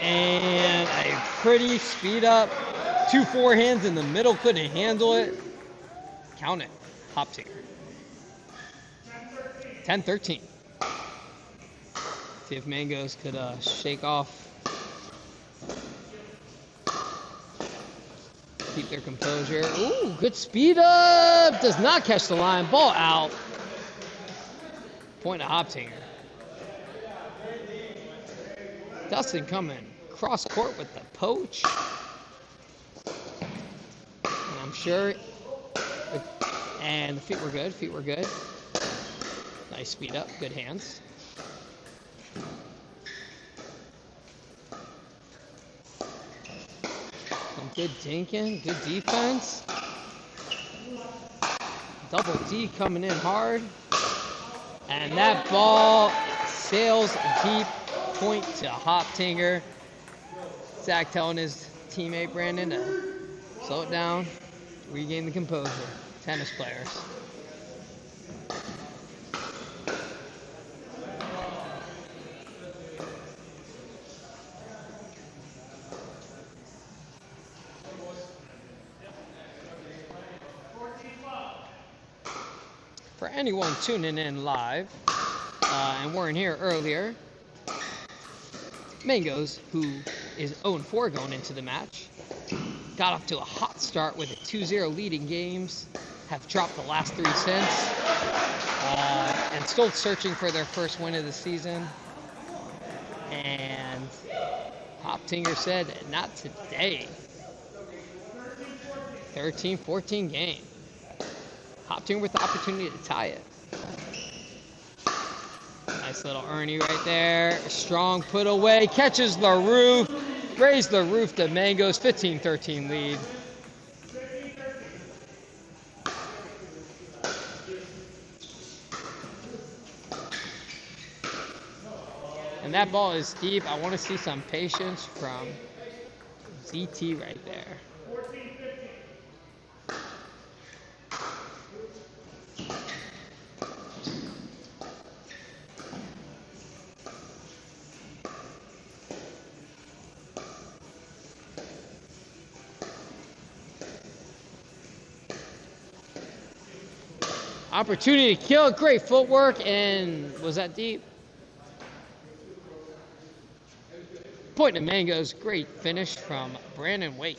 And a pretty speed up. 2 forehands in the middle, couldn't handle it. Count it. Hoptinger. 10-13. See if Mangoes could shake off. Keep their composure. Ooh, good speed up. Does not catch the line. Ball out. Point to Hoptinger. Dustin coming cross court with the poach. And I'm sure. And the feet were good. Feet were good. Nice speed up. Good hands. Some good dinking. Good defense. Double D coming in hard. And that ball sails deep. Point to Hoptinger. Zach telling his teammate Brandon to slow it down, regain the composure. Tennis players. For anyone tuning in live and weren't here earlier, Mangoes, who is 0-4 going into the match, got off to a hot start with a 2-0 lead in games, have dropped the last 3 since, and still searching for their first win of the season. And Hoptinger said, not today. 13-14 game. Hoptinger with the opportunity to tie it. Nice little Ernie right there. Strong put away. Catches the roof. Raised the roof to Mangoes. 15-13 lead. And that ball is deep. I want to see some patience from ZT right there. Opportunity to kill, great footwork, and was that deep? Point to Mangoes, great finish from Brandon Waite.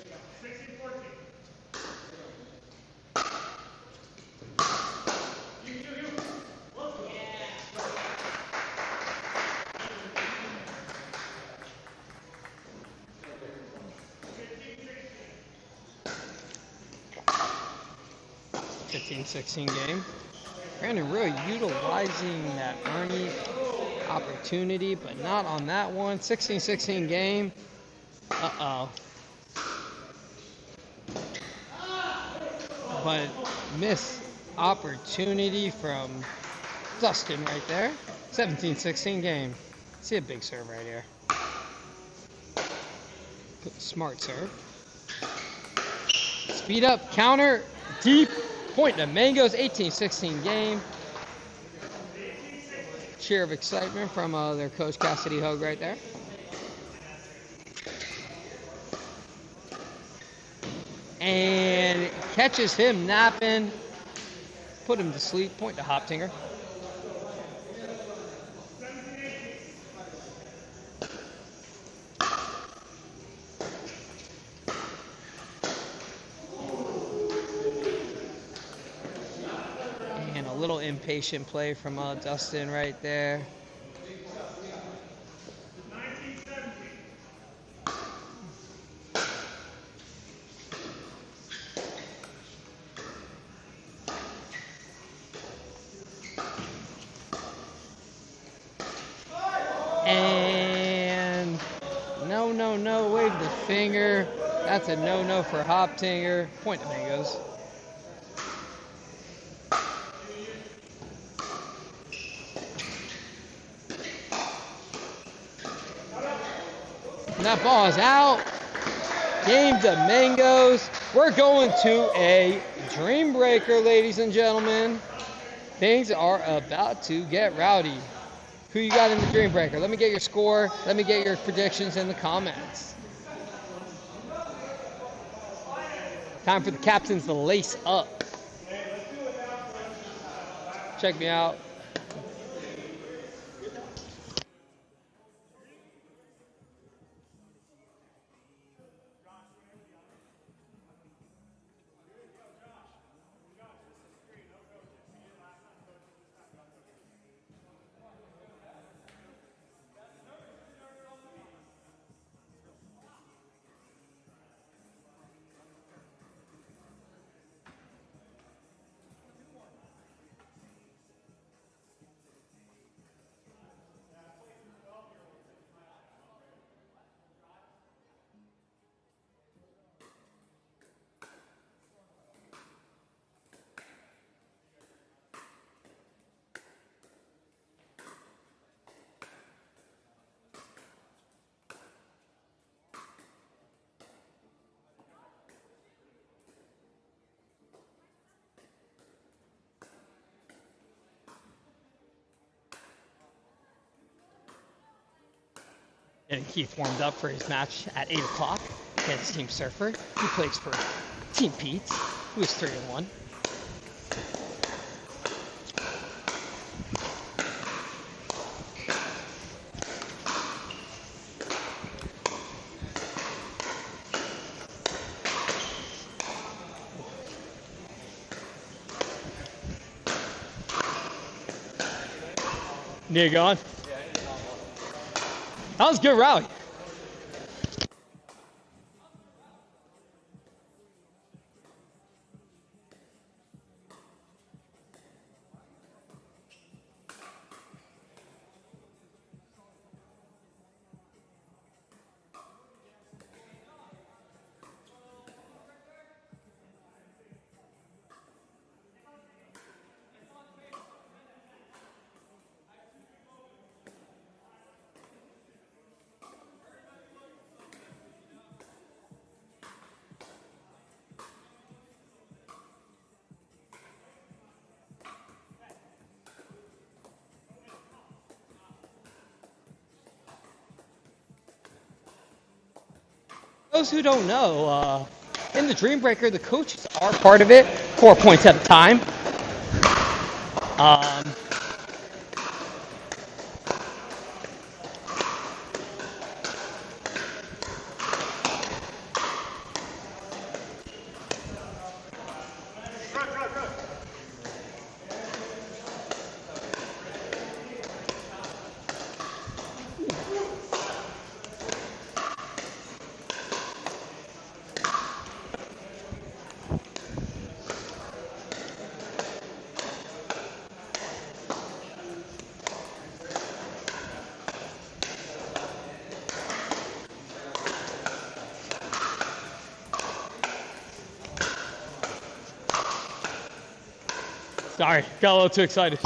(15-16) game. Brandon really utilizing that Ernie opportunity, but not on that one. 16-16 game. Uh-oh. But missed opportunity from Dustin right there. 17-16 game. See a big serve right here. Smart serve. Speed up, counter, deep. Point to Mangoes, 18-16 game. Cheer of excitement from their coach Cassidy Hogue right there. And catches him napping. Put him to sleep. Point to Hoptinger. Little impatient play from Dustin right there. And no, wave the finger. That's a no for Hoptinger. Point to Mangoes. And that ball is out. Game to Mangoes. We're going to a dream breaker, ladies and gentlemen. Things are about to get rowdy. Who you got in the dream breaker? Let me get your score. Let me get your predictions in the comments. Time for the captains to lace up. Check me out. Getting Keith warmed up for his match at 8 o'clock against Team Surfer, who plays for Team Pete, who is 3-1. Near gone. That was a good rally. Those who don't know, in the Dream Breaker, the coaches are part of it, 4 points at a time. Sorry, got a little too excited.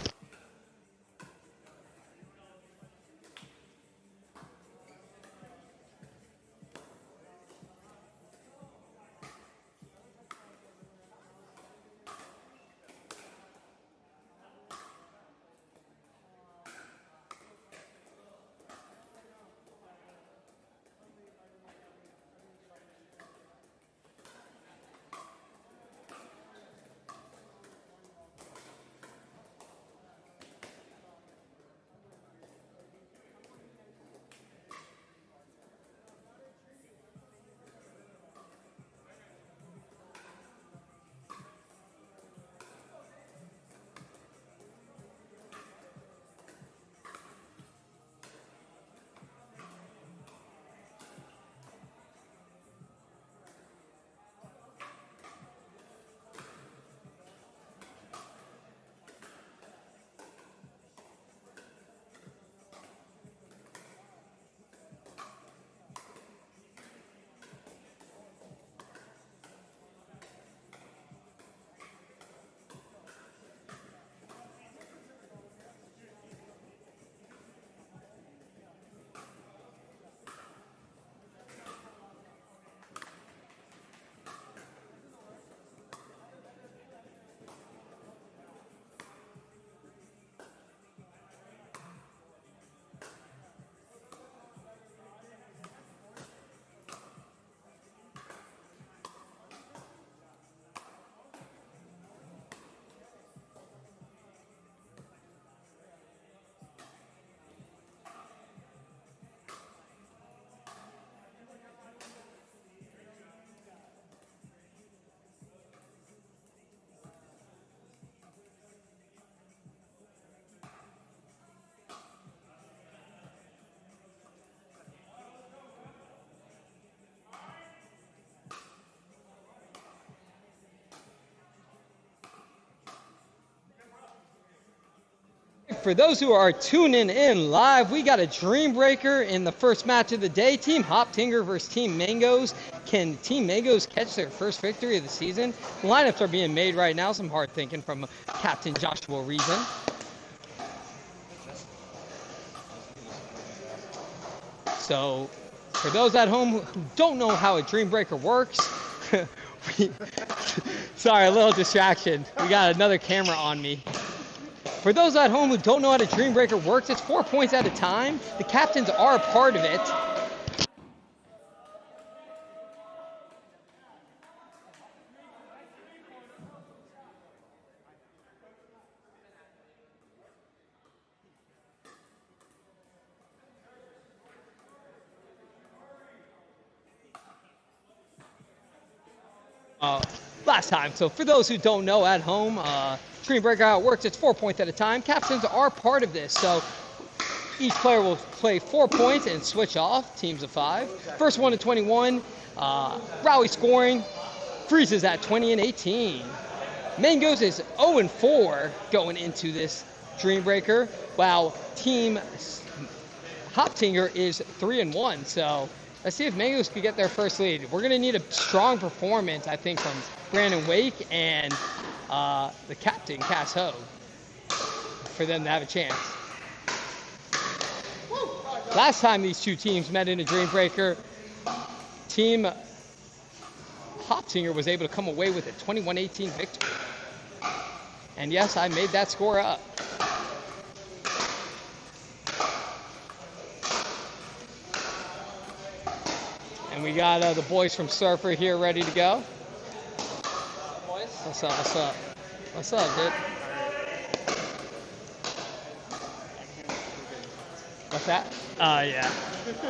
for those who are tuning in live, we got a dream breaker in the first match of the day. Team Hoptinger versus Team Mangoes. Can Team Mangoes catch their first victory of the season? Lineups are being made right now. Some hard thinking from Captain Joshua Reason. So, for those at home who don't know how a dream breaker works, sorry, a little distraction. We got another camera on me. For those at home who don't know how the dream breaker works, it's 4 points at a time. The captains are a part of it. Last time. So for those who don't know at home, Dream Breaker, how it works, it's 4 points at a time. Captains are part of this. So each player will play 4 points and switch off, teams of 5. First one to 21, Rowdy scoring, freezes at 20 and 18. Mangoes is 0 and 4 going into this Dream Breaker, while Team Hoptinger is 3 and 1. So let's see if Mangoes can get their first lead. We're going to need a strong performance, I think, from Brandon Wake and the captain, Cass Ho, for them to have a chance. Last time these two teams met in a Dream Breaker, Team Hoptinger was able to come away with a 21-18 victory. And yes, I made that score up. And we got the boys from Surfer here ready to go. What's up, what's up? What's up, dude? What's that? Yeah.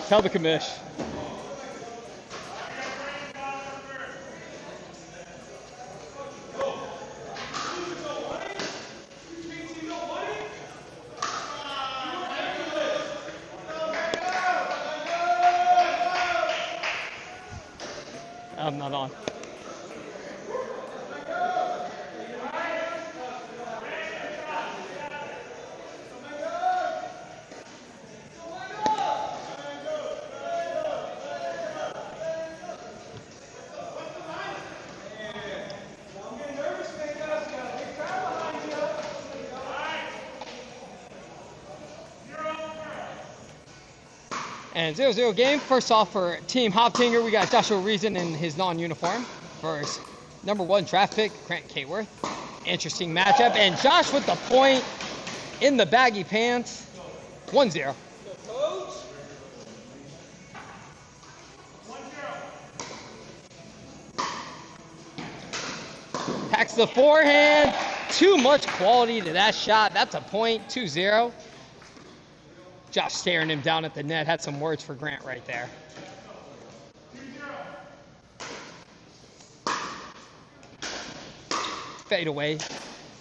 Tell the commish. I'm not on. And 0-0 game. First off for Team Hoptinger, we got Joshua Reason in his non-uniform versus #1 draft pick, Grant Kayworth. Interesting matchup. And Josh with the point in the baggy pants. 1-0. Packs the forehand. Too much quality to that shot. That's a point. 2-0. Josh staring him down at the net. Had some words for Grant right there. Fade away.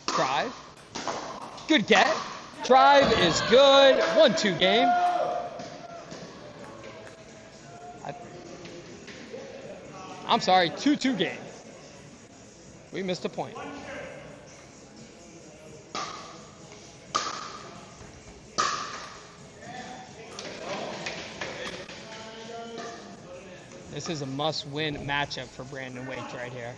Drive. Good get. Drive is good. 1-2 game. I'm sorry, 2-2 game. We missed a point. This is a must-win matchup for Brandon Wake right here.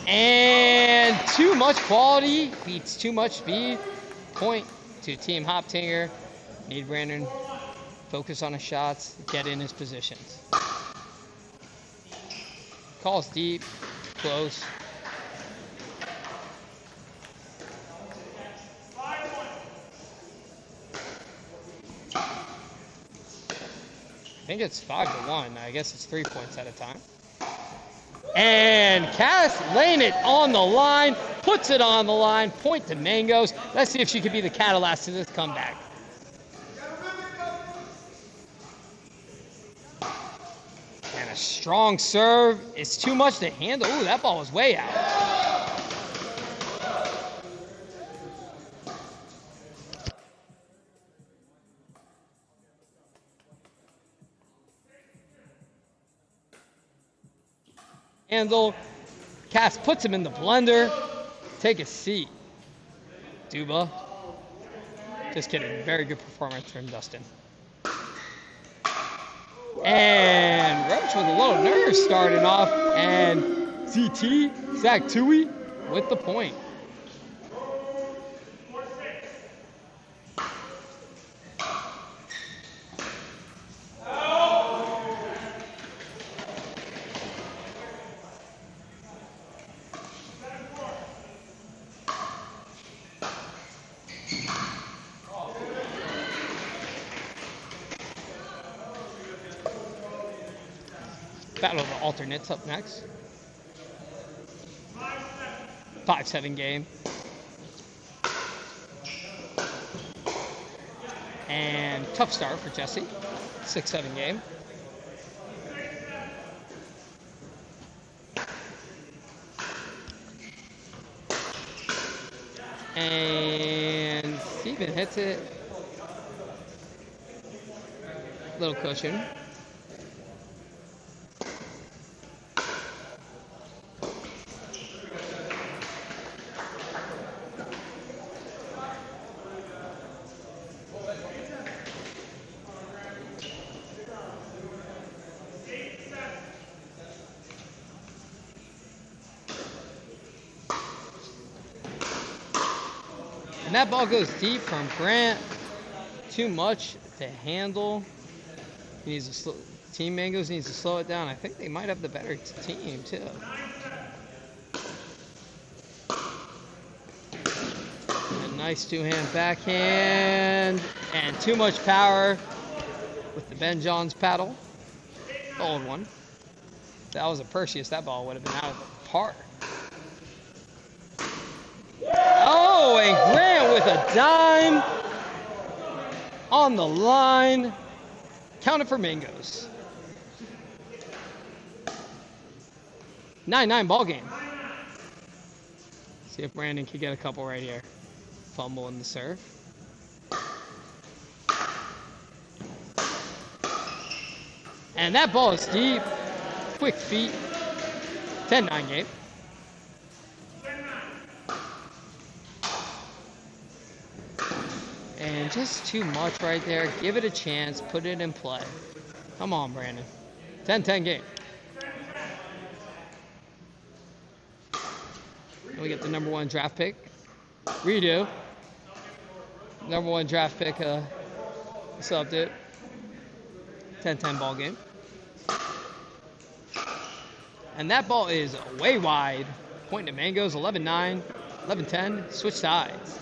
And too much quality beats too much speed. Point to Team Hoptinger. Need Brandon focus on his shots, get in his positions. Calls deep, close. I think it's 5-1. I guess it's 3 points at a time. And Cass laying it on the line, puts it on the line, point to Mangoes. Let's see if she can be the catalyst to this comeback. And a strong serve. It's too much to handle. Ooh, that ball was way out. handle. Cass puts him in the blender. Take a seat. Duba. Just kidding. Very good performance from Dustin. And Roach with a little nerve starting off. And ZT, Zach Tui with the point. Battle of the alternates up next. 5-7 game. And tough start for Jesse. 6-7 game. And Steven hits it. Little cushion. And that ball goes deep from Grant. Too much to handle. He needs to slow, Team Mangoes needs to slow it down. I think they might have the better team too. A nice two-hand backhand. And too much power with the Ben Johns paddle. The old one. If that was a Perseus, that ball would have been out of the park. Oh, and Grant with a dime on the line. Counted for Mangoes. 9-9 ball game. See if Brandon can get a couple right here. Fumble in the serve. And that ball is deep. Quick feet. 10-9 game. And just too much right there. Give it a chance. Put it in play. Come on, Brandon. 10-10 game. And we get the #1 draft pick. Redo. #1 draft pick subbed it. 10-10 ball game. And that ball is way wide. Point to Mangoes. 11-9. 11-10. Switch sides.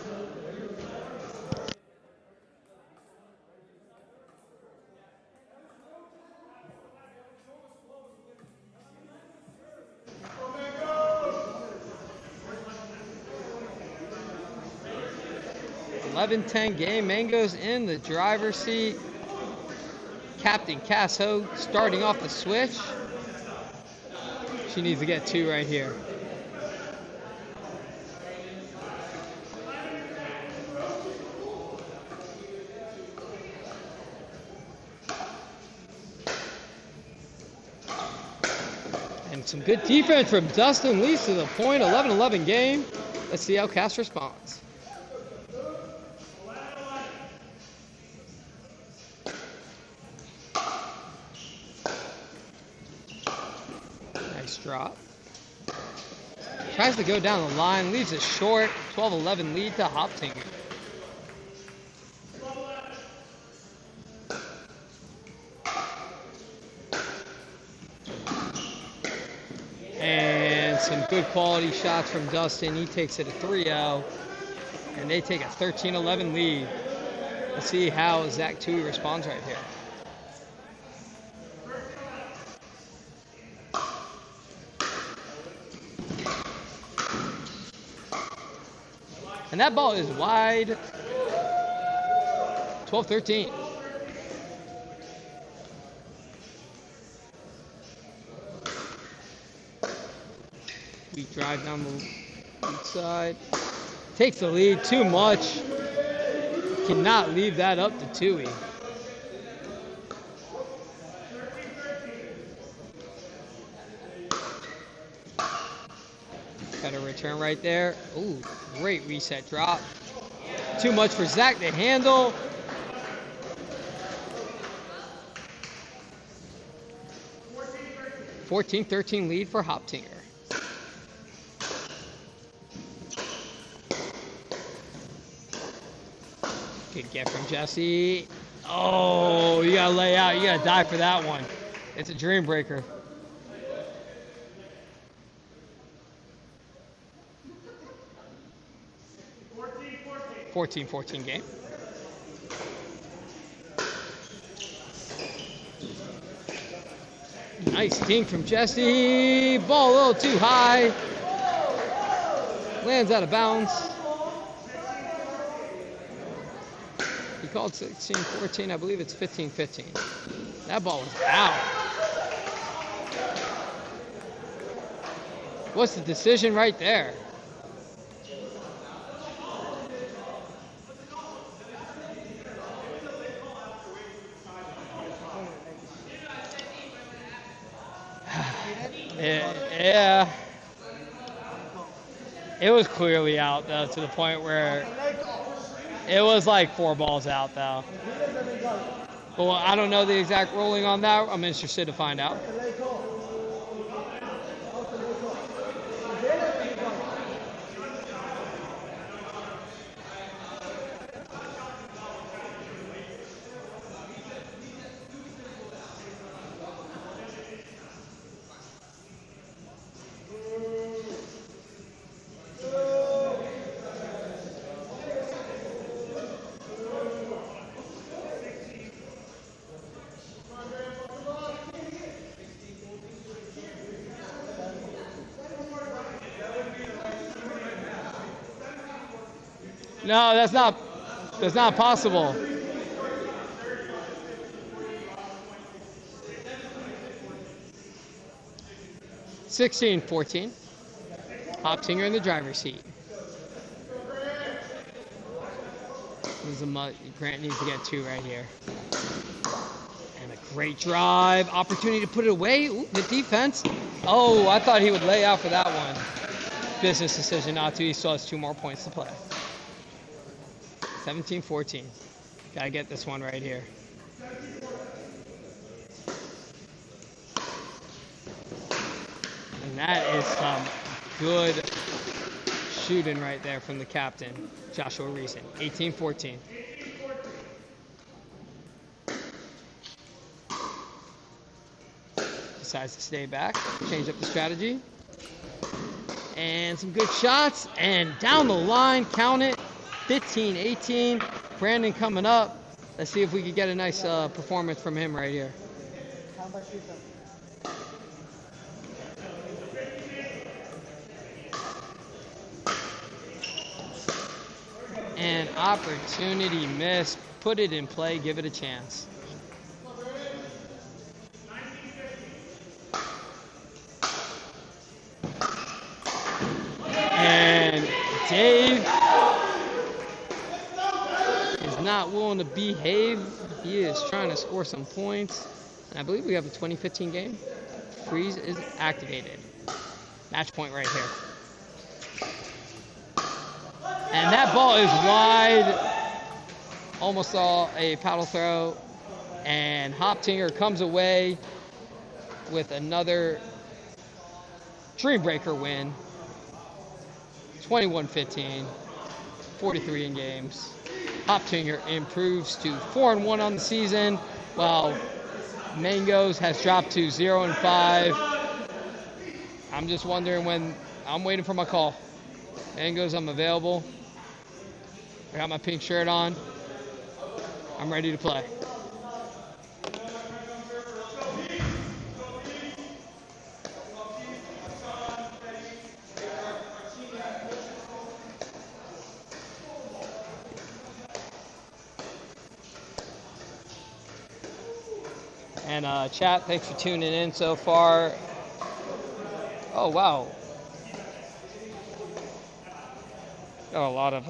.11-10 game. Mangoes in the driver's seat. Captain Casso starting off the switch. She needs to get 2 right here. And some good defense from Dustin leads to the point. 11-11 game. Let's see how Cass responds. Drop. Tries to go down the line, leaves it short. 12-11 lead to Hoptinger. And some good quality shots from Dustin. He takes it a 3-0. And they take a 13-11 lead. Let's see how Zach Tui responds right here. And that ball is wide. 12-13. We drive down the lead side. Takes the lead too much. Cannot leave that up to Tui. return right there. Ooh, great reset drop. Too much for Zach to handle. (14-13) lead for Hoptinger. Good get from Jesse. Oh, you gotta lay out. You gotta die for that one. It's a dream breaker. (14-14) game. Nice dink from Jesse. Ball a little too high. Lands out of bounds. He called 16-14. I believe it's 15-15. That ball was out. What's the decision right there? Yeah. It was clearly out, though, to the point where it was like 4 balls out, though. But well, I don't know the exact ruling on that. I'm interested to find out. No, that's not possible. (16-14). Hoptinger in the driver's seat. Grant needs to get 2 right here. And a great drive. Opportunity to put it away. Ooh, the defense. Oh, I thought he would lay out for that one. Business decision not to. He still has 2 more points to play. 17-14. Gotta get this one right here. And that is some good shooting right there from the captain, Joshua Reason. 18-14. Decides to stay back, change up the strategy. And some good shots. And down the line, count it. 15-18. Brandon coming up. Let's see if we can get a nice performance from him right here. And opportunity missed. Put it in play. Give it a chance. And Dave is not willing to behave. He is trying to score some points. And I believe we have a 20-15 game. Freeze is activated. Match point right here. And that ball is wide. Almost saw a paddle throw. And Hoptinger comes away with another Dream Breaker win. 21-15. 43 in games. Hoptinger improves to 4-1 on the season, while Mangoes has dropped to 0-5. I'm just wondering when. I'm waiting for my call. Mangoes, I'm available. I got my pink shirt on. I'm ready to play. And chat, thanks for tuning in so far. Oh, wow. Got a lot of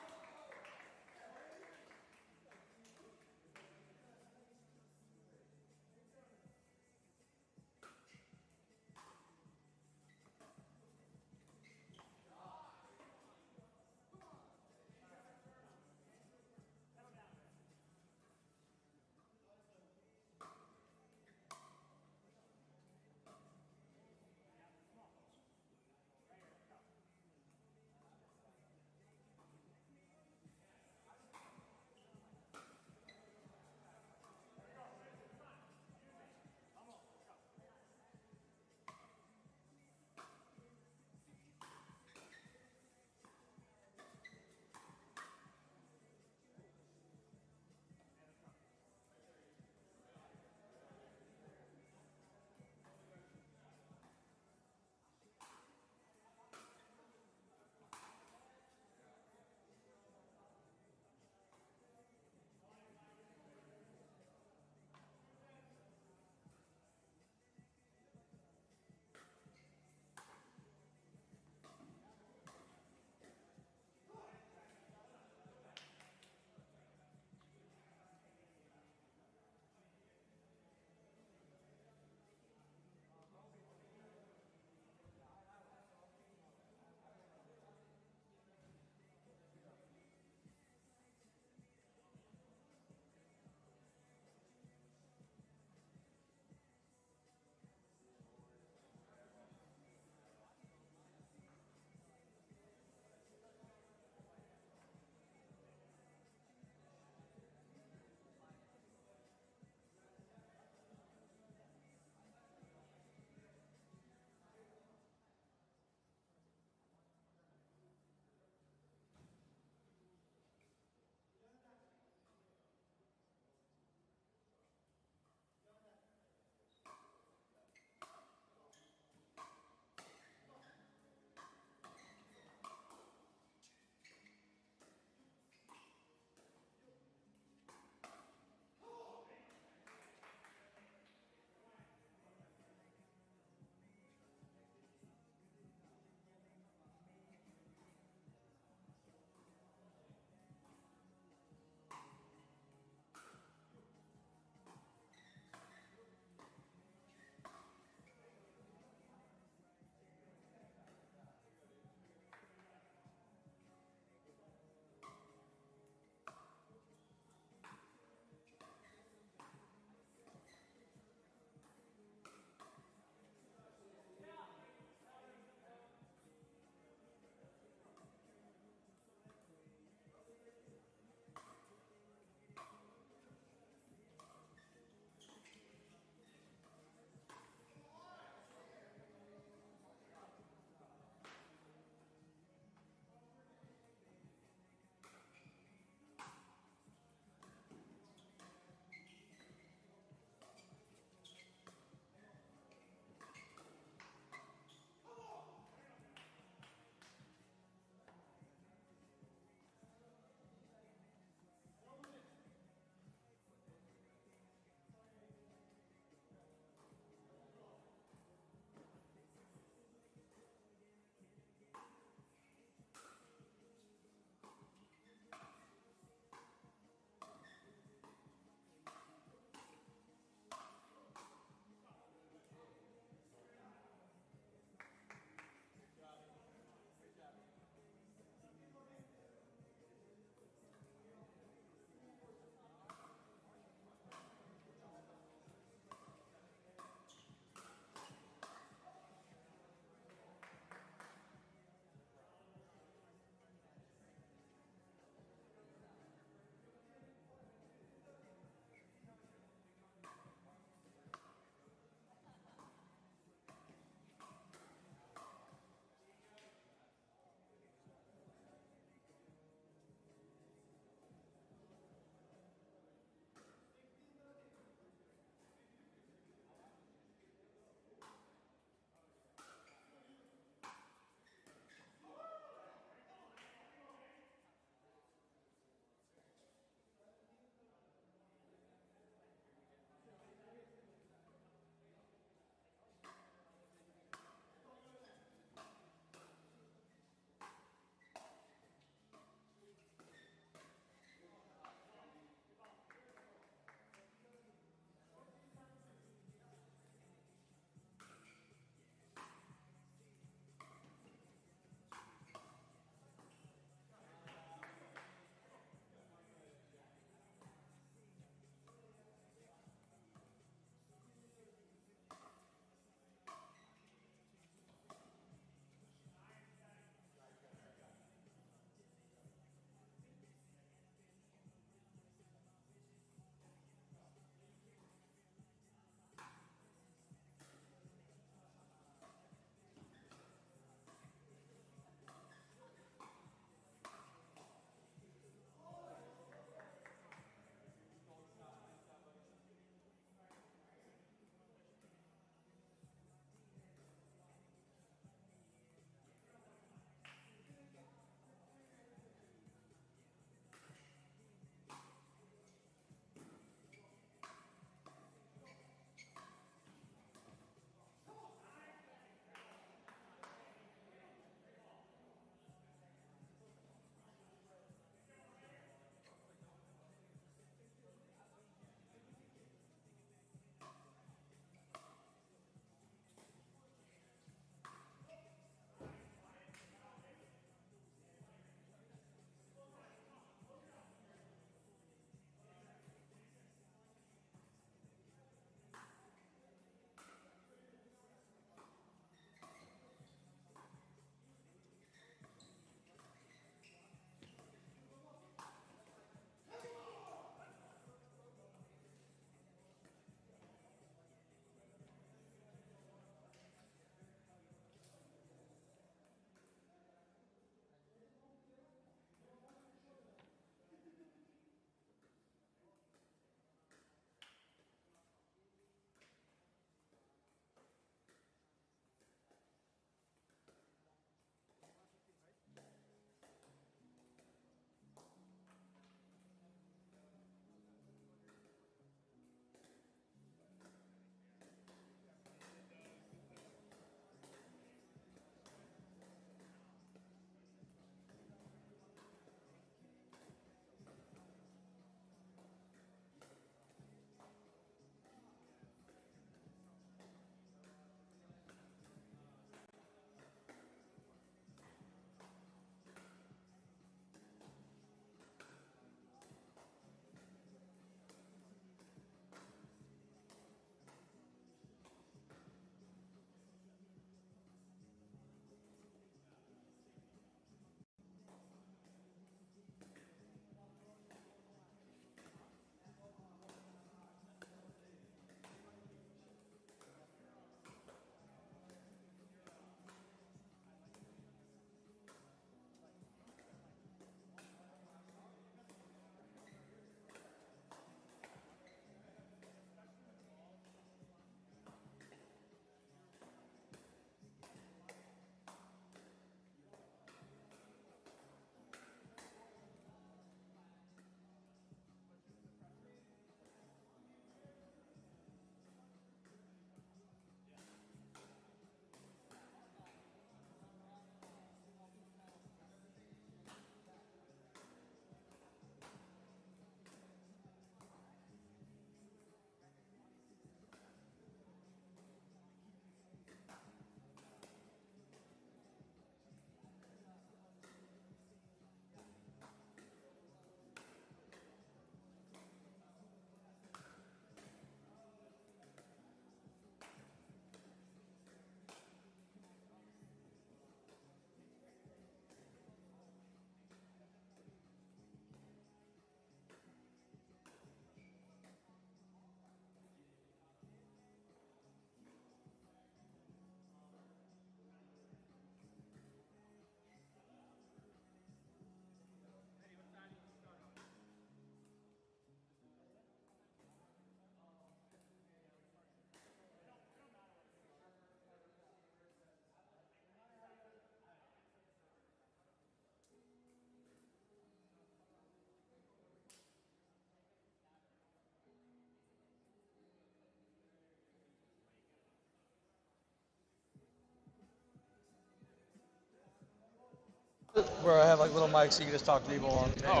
Where I have like little mics so you can just talk to people on. Oh.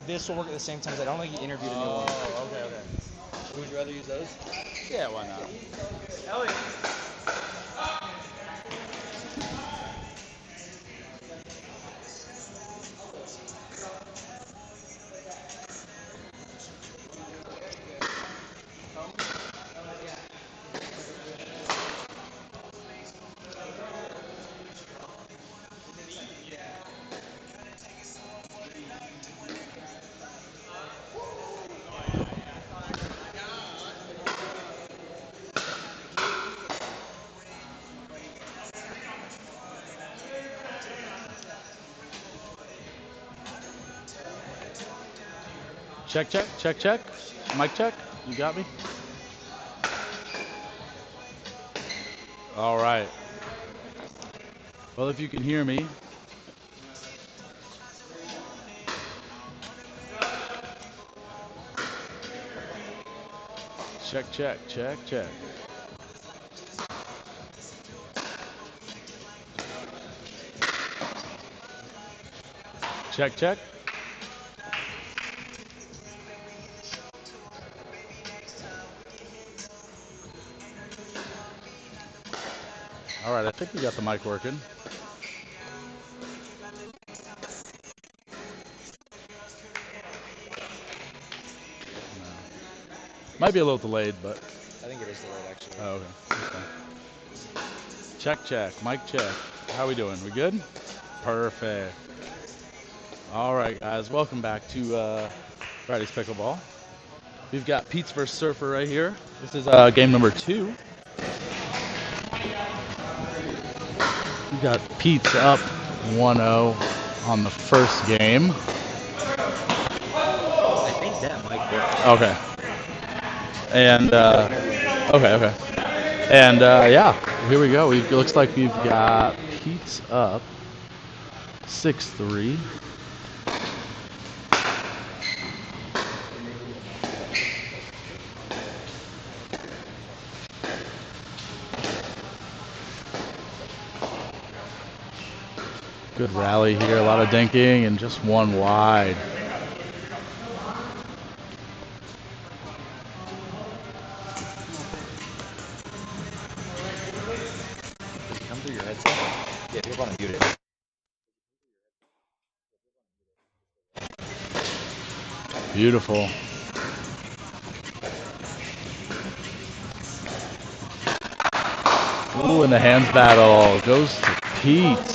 This will work at the same time as I don't think you interviewed a new one. Oh, okay, okay. Would you rather use those? Yeah, why not? Check, check, check, check. Mic check. You got me? All right. Well, if you can hear me. Check, check, check, check. Check, check. All right, I think we got the mic working. Might be a little delayed, but. I think it is delayed actually. Oh, okay. That's fine. Check, check. Mic check. How we doing? We good? Perfect. All right, guys. Welcome back to Rowdy's Pickleball. We've got Pete's versus Surfer right here. This is game number 2. We got Pete's up 1-0 on the first game. I think that might work. Okay. And okay. And yeah, here we go. It looks like we've got Pete's up 6-3. Good rally here, a lot of dinking, and just one wide. Come through your headset. Yeah, you're going to mute it. Beautiful. Ooh, and the hands battle goes to Pete.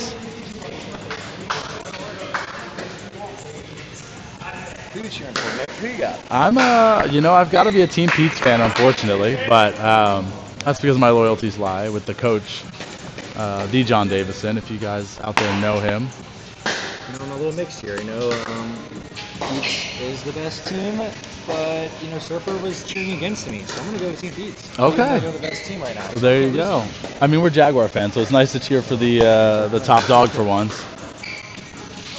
Who you cheering for, Nick? Who you got? I'm I've got to be a Team Pete's fan, unfortunately, but that's because my loyalties lie with the coach, D. John Davison, if you guys out there know him. You know, I'm a little mixed here. Pete's is the best team, but Surfer was cheering against me, so I'm gonna go with Team Pete's. Okay. They're the best team right now. Well, there you go. I mean, we're Jaguar fans, so it's nice to cheer for the top dog for once.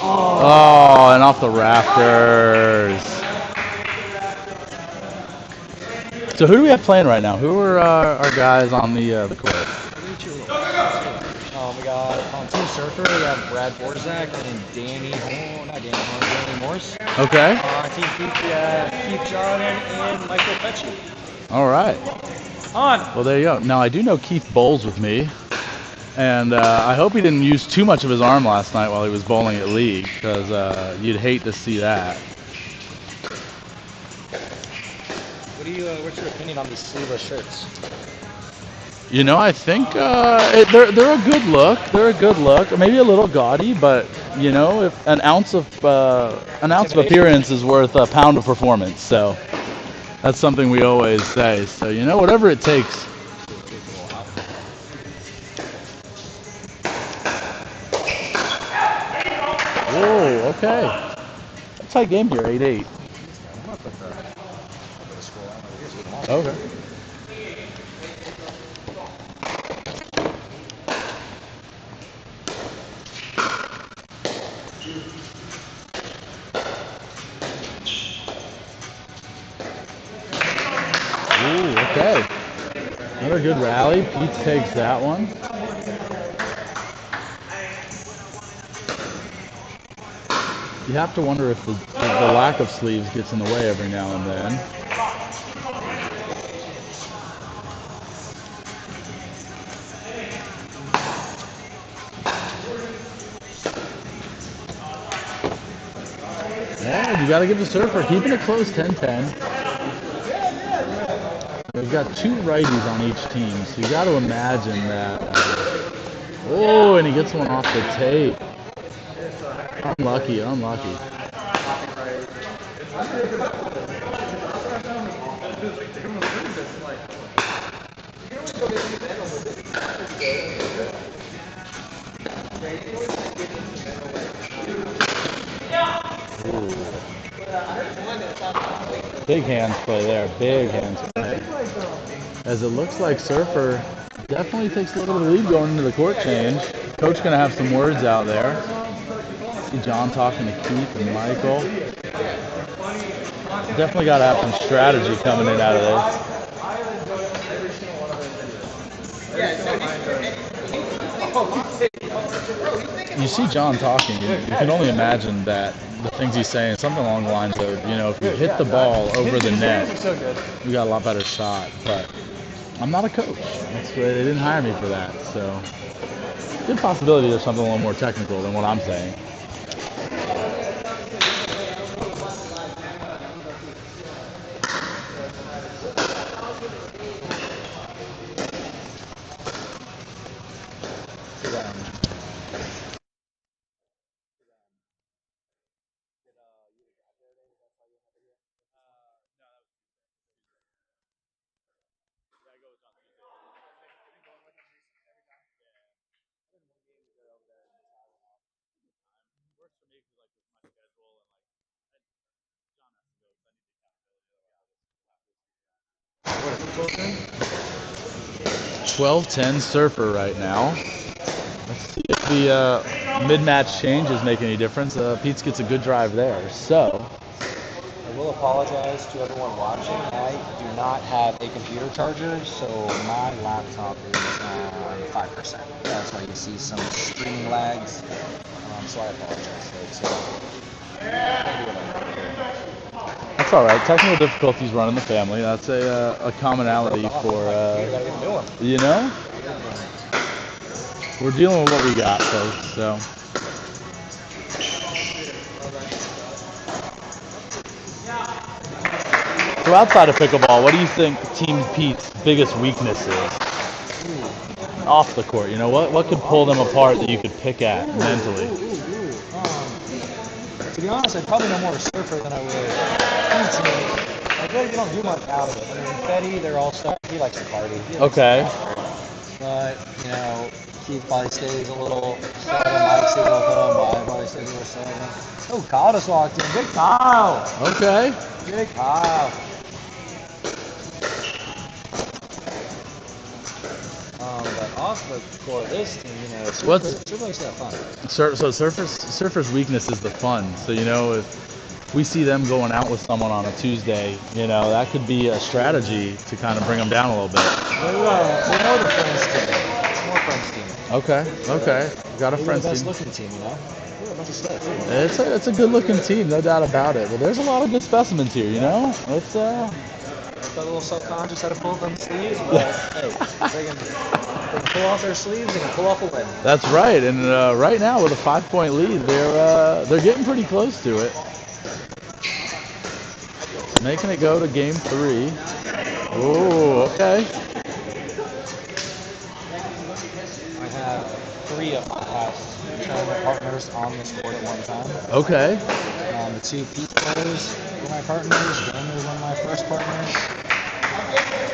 Oh, and off the rafters. So who do we have playing right now? Who are our guys on the court? We got on Team Surfer, we have Brad Borzak and Danny Morse. Okay. On Team Pete, we have Keith Jordan and Michael Pecci. All right. On. Well, there you go. Now, I do know Keith bowls with me, and I hope he didn't use too much of his arm last night while he was bowling at league, because you'd hate to see that. What's your opinion on these sleeveless shirts? I think they're a good look. They're a good look. Maybe a little gaudy, but if an ounce of appearance is worth a pound of performance. So that's something we always say. So whatever it takes. Whoa. Okay. Tight game here. 8-8. Okay. Okay. Another good rally. Pete takes that one. You have to wonder if the lack of sleeves gets in the way every now and then. Yeah, you got to give the surfer keeping it close, 10-10. We've got 2 righties on each team, so you got to imagine that. Oh, and he gets one off the tape. Unlucky, unlucky. Ooh. Big hands play there, big hands play. As it looks like Surfer definitely takes a little bit of lead going into the court change. Coach gonna have some words out there. See John talking to Keith and Michael. Definitely gotta have some strategy coming in out of this. You see John talking, you can only imagine that the things he's saying, something along the lines of, you know, if you hit the ball over the net, you got a lot better shot. But I'm not a coach. They didn't hire me for that. So, good possibility there's something a little more technical than what I'm saying. Works for me because like with my schedule and like John has to go because I need the accountability. 12-10 Surfer right now. Let's see if the mid-match changes make any difference. Pete's gets a good drive there. So I will apologize to everyone watching. I do not have a computer charger, so my laptop is on 5%. That's why you see some streaming lags. So I apologize, folks. that's all right. Technical difficulties run in the family. That's a commonality for you know. We're dealing with what we got, folks. So. So outside of pickleball, what do you think Team Pete's biggest weakness is? Off the court, you know, what could pull them apart that you could pick at mentally? To be honest, I'd probably know more Surfer than I would Pete. I feel like you don't do much out of it. I mean, Betty, they're all stuff. He likes to party. Okay. But, you know, Keith probably stays a little 7. Mike stays a little home. I probably stays a little 7. Oh, Kyle just walked in. Big Kyle. Okay. Big Kyle. But off the court, this team, you know, Surfer likes to have fun. So Surfer's weakness is the fun. So, you know, if we see them going out with someone on a Tuesday, you know, that could be a strategy to kind of bring them down a little bit. They know the friends team. It's more friends team. Okay. Got a friends team. Best looking team, you know. We're a bunch of studs. It's a good looking team, no doubt about it. But there's a lot of good specimens here, you know. It's a little subconscious how to pull them sleeves, but hey, they can pull off their sleeves, they can pull off a win. That's right, and right now with a 5-point lead, they're getting pretty close to it. Making it go to game 3. Oh, okay. I have 3 of my past tournament partners on this court at one time. Okay. The 2 Pete players were my partners. Dan was one of my first partners.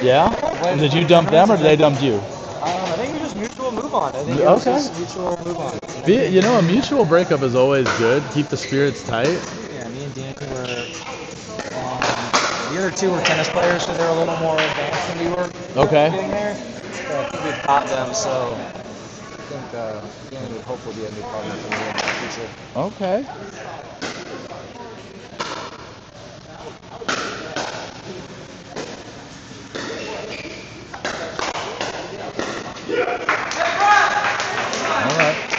Yeah? Did you dump them or did they dump you? I think we just mutual move on. I think it was just mutual move on. You know, a mutual breakup is always good. Keep the spirits tight. Yeah, me and Danny were. The other 2 were tennis players, so they're a little more advanced than we were. Okay. Getting there. But I think we got them, so I think Danny would hopefully be a new partner for me in the future. Okay.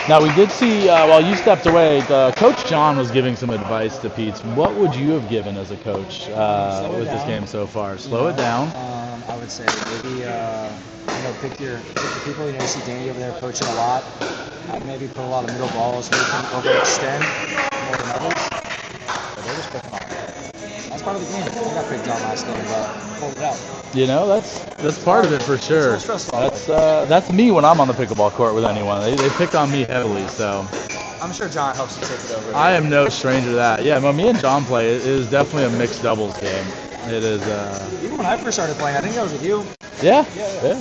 Now we did see while you stepped away, Coach John was giving some advice to Pete. What would you have given as a coach with this game so far? Slow it down. I would say maybe pick your people. You see Danny over there coaching a lot. Maybe put a lot of middle balls. Maybe can overextend more than others. But they're just picking off. That's part of the game. I got picked on last game, but pulled it out. That's part of it for sure. That's me when I'm on the pickleball court with anyone. They pick on me heavily, so. I'm sure John helps you take it over. I am no stranger to that. Yeah, me and John play. It is definitely a mixed doubles game. It is. Even when I first started playing, I think that was with you. Yeah. Yeah.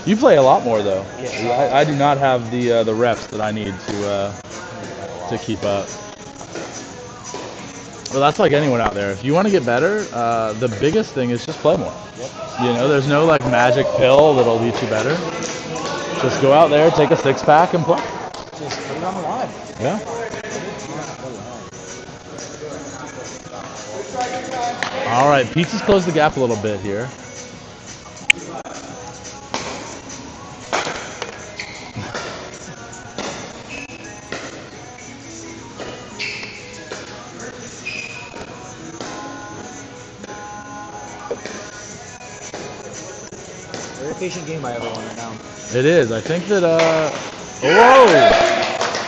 You play a lot more though. Yeah. I do not have the reps that I need to keep up. Well, that's like anyone out there. If you want to get better, the biggest thing is just play more. Yep. There's no like magic pill that'll lead you better. Just go out there, take a 6-pack, and play. Just put it on the line. Yeah. All right, Pizza's closed the gap a little bit here. Very patient game by everyone right now. It is. I think that.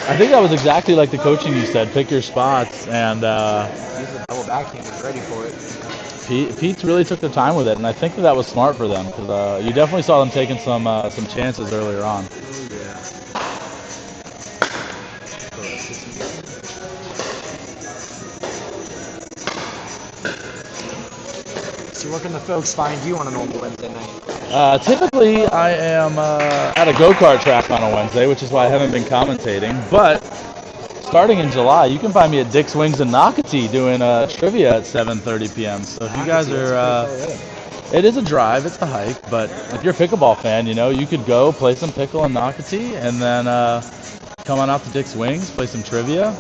I think that was exactly like the coaching you said. Pick your spots, and Use the double backhand. Is ready for it. Pete really took their time with it, and I think that was smart for them because you definitely saw them taking some chances earlier on. So where can the folks find you on a normal Wednesday night? Typically, I am at a go-kart track on a Wednesday, which is why I haven't been commentating. But starting in July, you can find me at Dick's Wings in Nocatee doing trivia at 7:30 p.m. So if you guys are, it is a drive, it's a hike, but if you're a pickleball fan, you could go play some pickle in Nocatee and then come on out to Dick's Wings, play some trivia.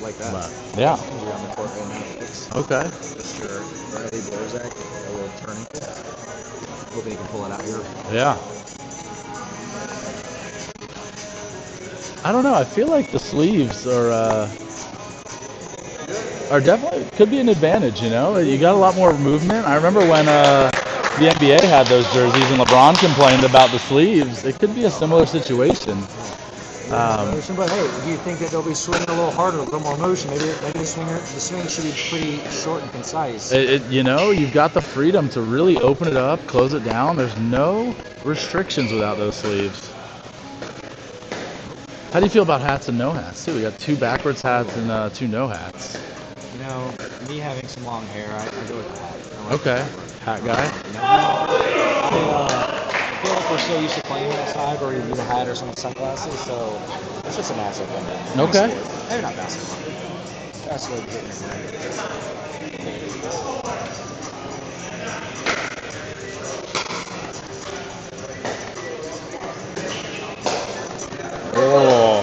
Like that. But, yeah. You're on the court right now. Okay. Mr. Riley Borzak, a little turning. Hoping he can pull it out here. Yeah. I don't know. I feel like the sleeves are definitely could be an advantage. You got a lot more movement. I remember when the NBA had those jerseys and LeBron complained about the sleeves. It could be a similar situation. But hey, do you think that they'll be swinging a little harder, a little more motion? Maybe the swing should be pretty short and concise. You've got the freedom to really open it up, close it down. There's no restrictions without those sleeves. How do you feel about hats and no hats too? We got 2 backwards hats and 2 no hats. Me having some long hair, I go with the hat. Okay, hat guy. I feel like we're so used to playing outside where you need a hat or some sunglasses, so it's just a natural thing. Okay. Maybe not basketball. Basketball is getting Oh.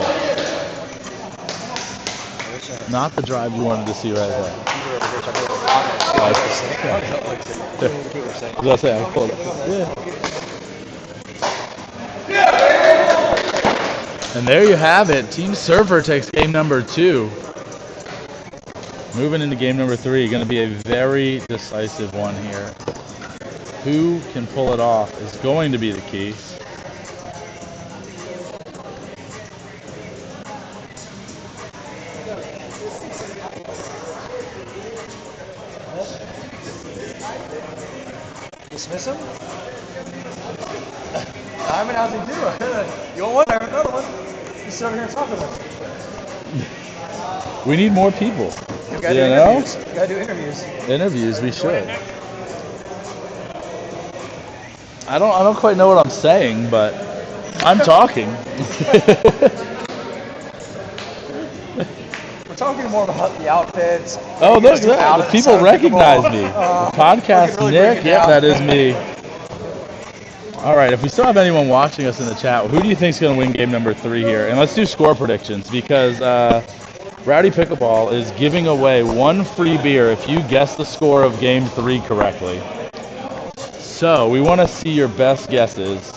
Not the drive you wanted to see right there. I was gonna say, I pulled it. Yeah. And there you have it. Team Surfer takes game number 2. Moving into game number 3. Going to be a very decisive one here. Who can pull it off is going to be the key. Dismiss him? How's he doing? You want one? I have another one. Just sit over here and talk with him. We need more people. You gotta do interviews. You gotta do interviews. Interviews, we should. I don't quite know what I'm saying, but I'm talking. We're talking more about the outfits. Oh, look, the people recognize me. Podcast really Nick, yeah, that is me. All right, if we still have anyone watching us in the chat, who do you think is going to win game number 3 here? And let's do score predictions because Rowdy Pickleball is giving away 1 free beer if you guess the score of game 3 correctly. So we want to see your best guesses.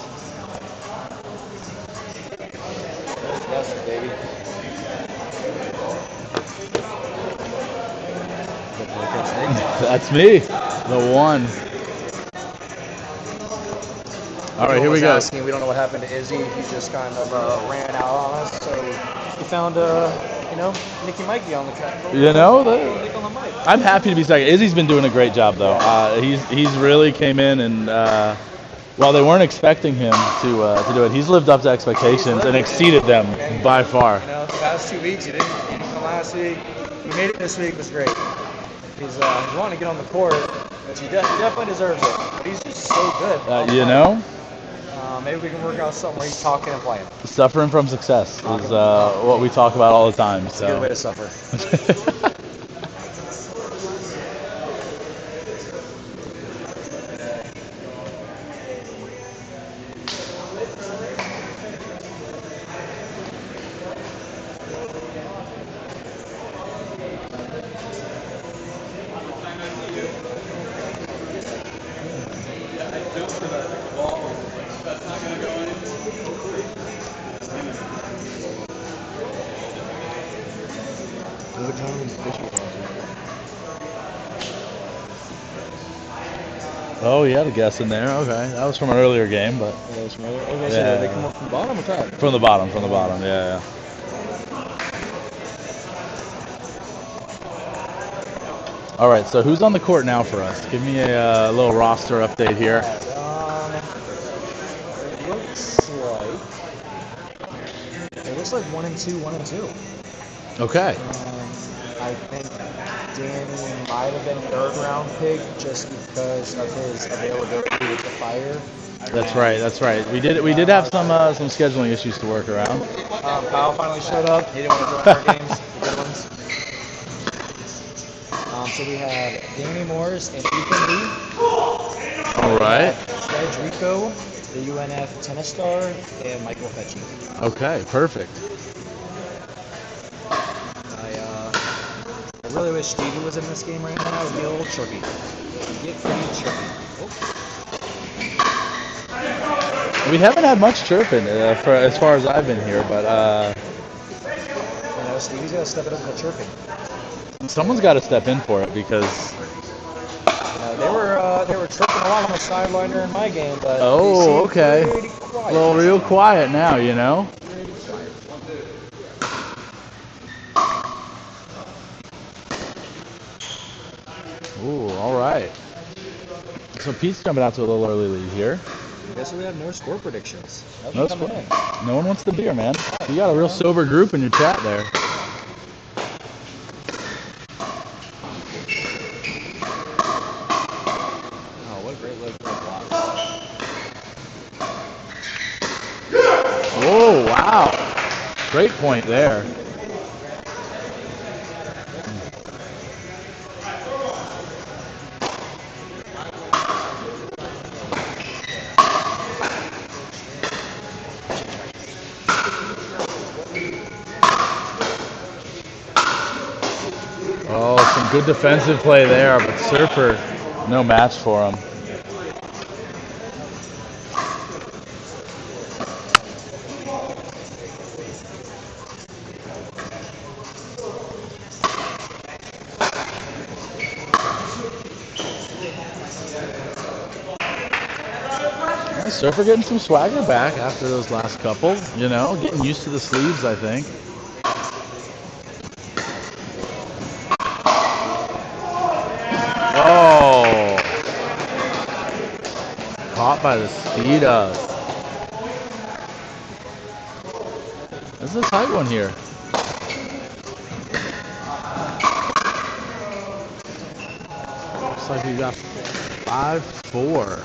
That's me, the one. All right, here we go. Asking, we don't know what happened to Izzy. He just kind of ran out on us. So we found, Nicky Mikey on the track. You know, Nick on the mic. I'm happy to be second. Izzy's been doing a great job, though. He's really came in and while they weren't expecting him to do it, he's lived up to expectations and exceeded them by far. The past 2 weeks, he didn't come last week. He made it this week. It was great. He's wanting to get on the court, which he definitely deserves it. But he's just so good. Maybe we can work out something where he's talking and playing. Suffering from success is what we talk about all the time. It's a good way to suffer. Oh, you had a guess in there. Okay, that was from an earlier game, but Okay, so they come up from the bottom or top? from the bottom. Yeah. All right, so who's on the court now for us? Give me a little roster update here. It looks like 1 and 2, 1 and 2. Okay. I think Danny might have been third round pick just because of his availability with the Fire. That's right. We did have some scheduling issues to work around. Kyle finally showed up. He didn't want to join our games, the good ones. So we have Danny Morris and Ethan Lee. All right. Fred Rico, the UNF tennis star, and Michael Fetchy. Okay, perfect. I really wish Stevie was in this game right now. It would be a little tricky. Get pretty tricky. We haven't had much chirping for as far as I've been here, but Stevie's got to step it up with chirping. Someone's got to step in for it because they were chirping a lot on the sideline during my game, but okay, a little real quiet now, you know. Ooh, all right. So Pete's coming out to a little early lead here. I guess we have no score predictions. No one wants the beer, man. You got a real sober group in your chat there. Oh, what a great leg block. Oh, wow. Great point there. Oh, some good defensive play there, but Surfer, no match for him. Surfer getting some swagger back after those last couple, you know, getting used to the sleeves, I think. Oh, caught by the speed up. This is a tight one here. Looks like we got 5-4.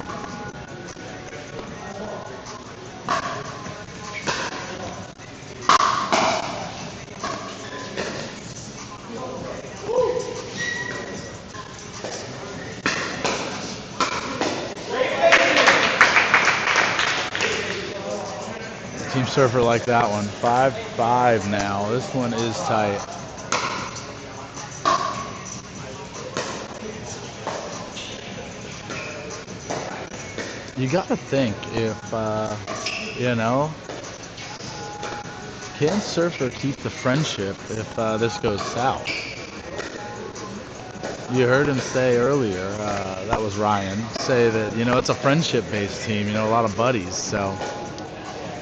Team Surfer like that one. 5-5 now. This one is tight. You gotta think if, you know, can Surfer keep the friendship if this goes south? you heard him say earlier, that was Ryan, say that, it's a friendship-based team, a lot of buddies. So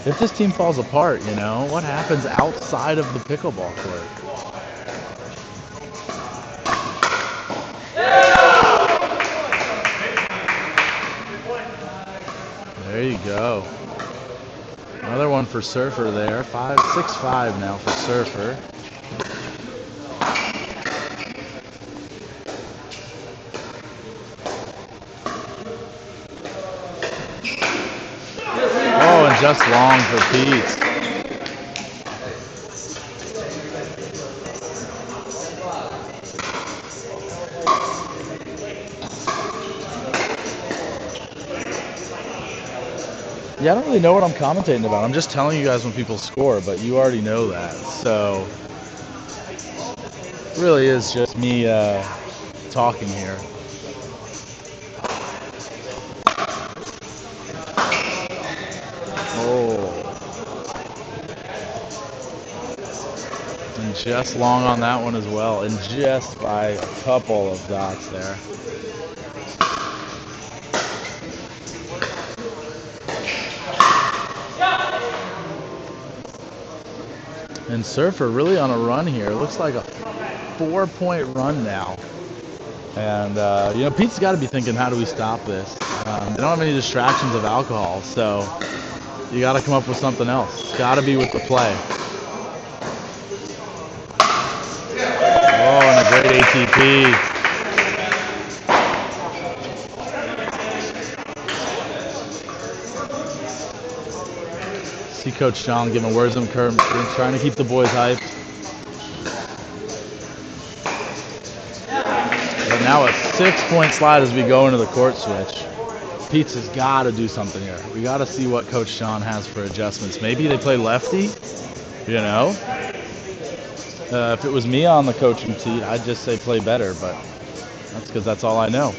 if this team falls apart, what happens outside of the pickleball court? There you go. Another one for Surfer there. 6-5 now for Surfer. Oh, and just long for Pete. Yeah, I don't really know what I'm commentating about. I'm just telling you guys when people score, but you already know that. So it really is just me talking here. Oh. And just long on that one as well. And just by a couple of dots there. And Surfer really on a run here. It looks like a 4-point run now. And, Pete's got to be thinking, how do we stop this? They don't have any distractions of alcohol, so you got to come up with something else. It's got to be with the play. Oh, and a great ATP. See Coach John giving words of encouragement, trying to keep the boys hyped. But now a 6-point slide as we go into the court switch. Pete's has got to do something here. We got to see what Coach John has for adjustments. Maybe they play lefty, If it was me on the coaching seat, I'd just say play better, but that's because that's all I know.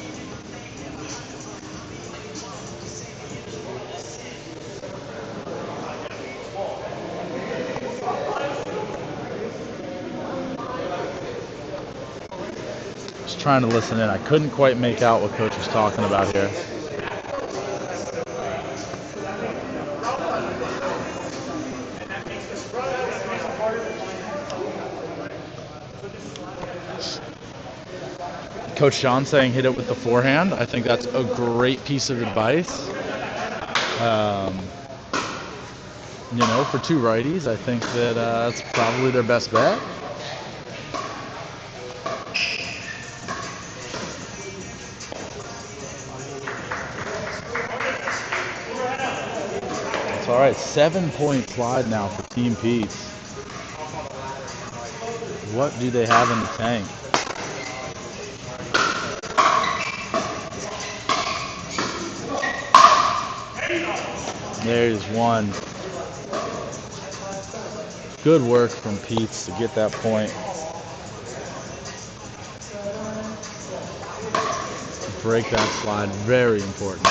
Trying to listen in. I couldn't quite make out what Coach was talking about here. Coach John saying hit it with the forehand. I think that's a great piece of advice. For two righties, I think that that's probably their best bet. All right, 7-point slide now for Team Pete's. What do they have in the tank? There's one. Good work from Pete's to get that point. Break that slide, very important.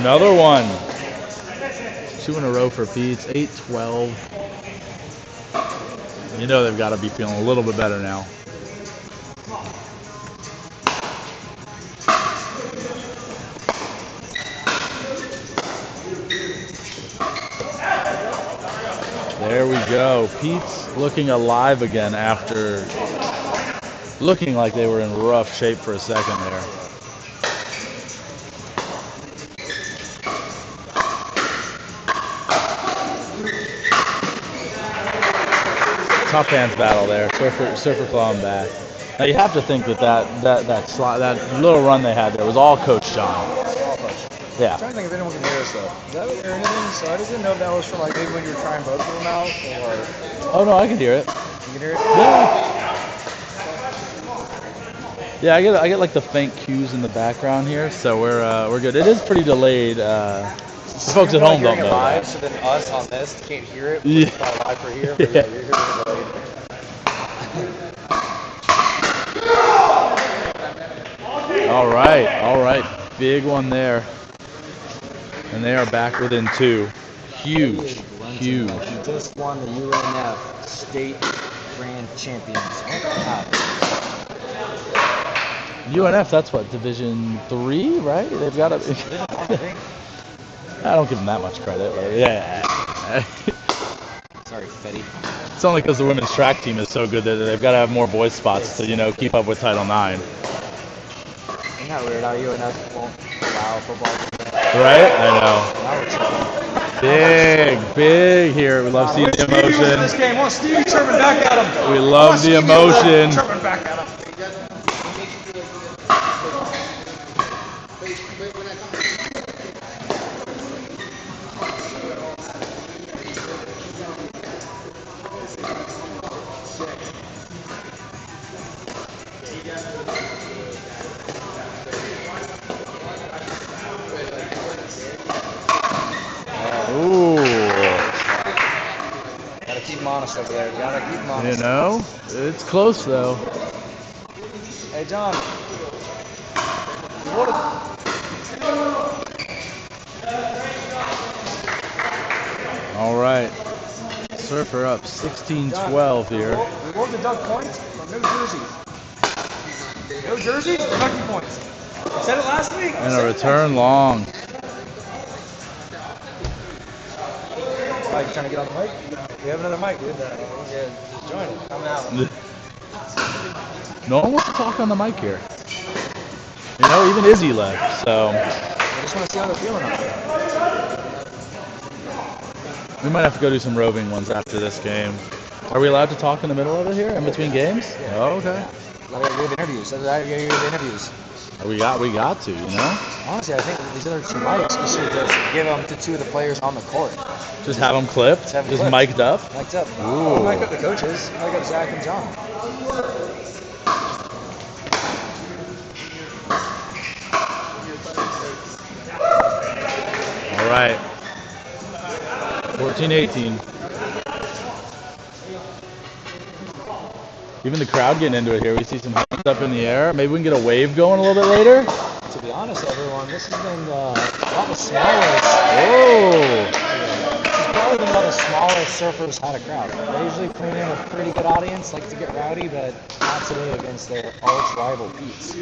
Another one. 2 in a row for Pete's. 8-12. They've got to be feeling a little bit better now. There we go. Pete's looking alive again after looking like they were in rough shape for a second there. Tough hands battle there. Surfer clawing back. Now you have to think that little run they had there was all Coach John. Yeah. I'm trying to think if anyone can hear us though. Is that or anything? So I didn't know if that was from like maybe when you were trying both of them out or. Oh no, I can hear it. You can hear it? Yeah. Yeah, I get like the faint cues in the background here, so we're good. It is pretty delayed. The folks at home don't know live, that. so then us on this can't hear it. Yeah. It's not live for here, but yeah, you're hearing it. All right. Big one there. And they are back within 2. Huge. He just won the UNF State Grand Champions. UNF, that's what, Division 3, right? They've got to. I don't give them that much credit, but yeah. Sorry, Fetty. It's only because the women's track team is so good that they've got to have more boys spots to, keep up with Title IX. Isn't that weird how UNF won't allow football? Right? I know. Now we're tripping. Big here. We love seeing the emotion. This game. Want Stevie Sherman back at him. We love the emotion. Sherman back at him. Ooh. Gotta keep him honest over there. Gotta keep him honest. It's close though. Hey, John. What All right. Surfer up 16-12 here. We won't deduct points, but no jerseys. No jerseys, deducting points. I said it last week. And a return long. Oh, you trying to get on the mic? We have another mic, dude. Yeah, just join it. Come out. No one wants to talk on the mic here. Even Izzy left, so. I just want to see how they're feeling out there. We might have to go do some roving ones after this game. Are we allowed to talk in the middle of it here, in between games? Yeah. Oh, okay. I gotta give interviews. I gotta give the interviews. We got to, Honestly, I think these other 2 mics, we should just give them to 2 of the players on the court. Just have them clipped? Just have them Just clipped. mic'd up? Mic'd up. Ooh. Mic up the coaches. Mic up Zach and John. All right. 14-18. Even the crowd getting into it here. We see some hands up in the air. Maybe we can get a wave going a little bit later. To be honest, everyone, this has been about the smallest. Oh. This has probably been about the smallest Surfers had a crowd. They usually bring in a pretty good audience, like to get rowdy, but not today against their arch rival Pete's.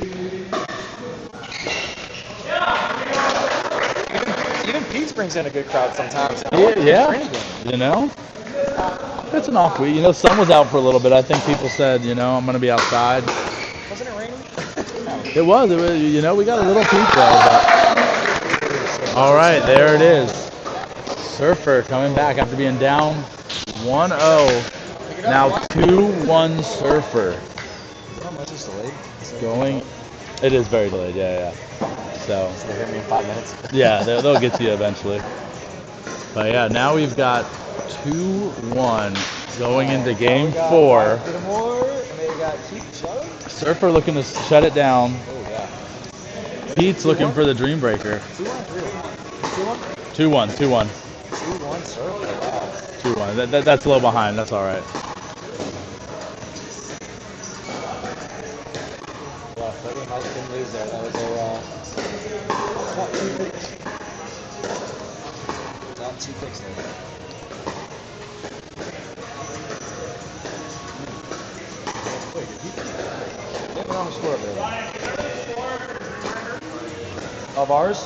Even Pete's brings in a good crowd sometimes. Yeah. It's an off week. Sun was out for a little bit. I think people said, I'm going to be outside. Wasn't it raining? It was. We got a little peek though. But... All right, there it is. Surfer coming back after being down 1-0. Now 2-1 Surfer. How much is delayed? Going. It is very delayed. Yeah. So. They hear me in 5 minutes. Yeah, they'll get to you eventually. But yeah, now we've got 2-1 going into game 4. Surfer looking to shut it down. Oh, yeah. Pete's looking for the Dream Breaker. 2-1. 2-1 Surfer. Wow. 2-1. That's a little behind. That's all right. Yeah, Freddie Mike didn't lose there. That was top 2 picks there. Get me on the score, baby. Of ours?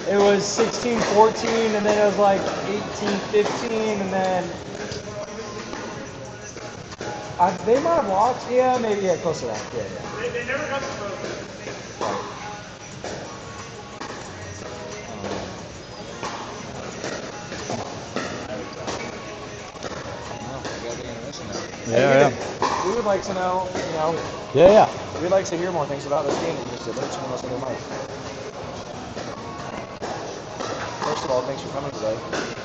It was 16-14, and then it was like 18-15, and then they might have lost. Yeah, maybe. Yeah, close to that. Yeah. They never got the trophy. Yeah. We would like to know, Yeah. we'd like to hear more things about this game. Just let someone else know Mike. First of all, thanks for coming today.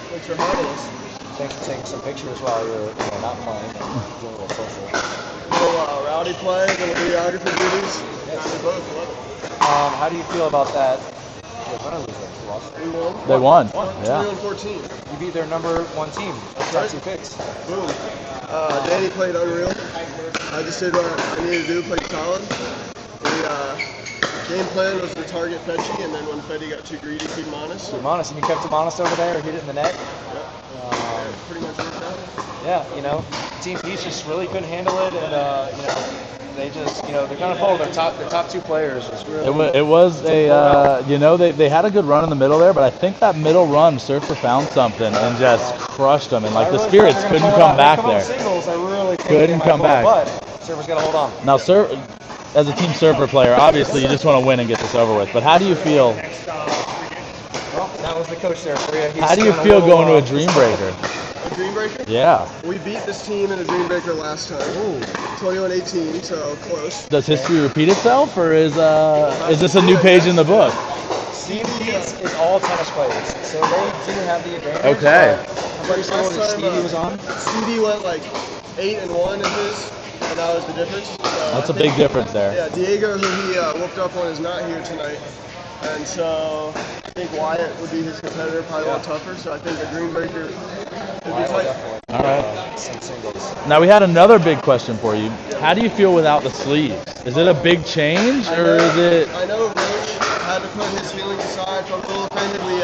Thanks for having us. Thanks for taking some pictures while you're not playing and doing a little social. Little Rowdy play, little videography duties. Yes. We both love it. How do you feel about that Win or lose there? You lost? We won. They won. 21-14. You beat their number 1 team. That's got 2 picks. Boom. Danny played unreal. I just did what I needed to do, played solid. Game plan was to target Fetchy, and then when Fetty got too greedy, keep him honest. Keep him honest, and you kept him honest over there, or hit it in the net. Yep. Pretty much worked out. Yeah, you know, Team East just really couldn't handle it, and you know, they just, you know, they're kind of full. Their top 2 players was really. It was a, you know, they had a good run in the middle there, but I think that middle run, Surfer found something and just crushed them, and like the Spirits couldn't come back there. Singles, I really Couldn't come back. But Surfer's got to hold on. Now, as a Team Surfer player, obviously you just want to win and get this over with. But how do you feel? Well, that was the coach there for you. How do you feel going to a Dream Breaker? A Dream Breaker? Yeah. We beat this team in a Dream Breaker last time. 21-18, so close. Does history repeat itself, or is this a new page in the book? Team East is all tennis players, so they do have the advantage. Okay. I'm pretty sure what Stevie was on. Stevie went like 8-1 in his, and that was the difference. So That's a big difference there. Yeah, Diego, who he whooped up on, is not here tonight. And so I think Wyatt would be his competitor, probably a lot tougher. So I think a Dream Breaker could be tight. All right. Now we had another big question for you. How do you feel without the sleeves? Is it a big change, or is it? I know Roach had to put his feelings aside. Felt a little offended. We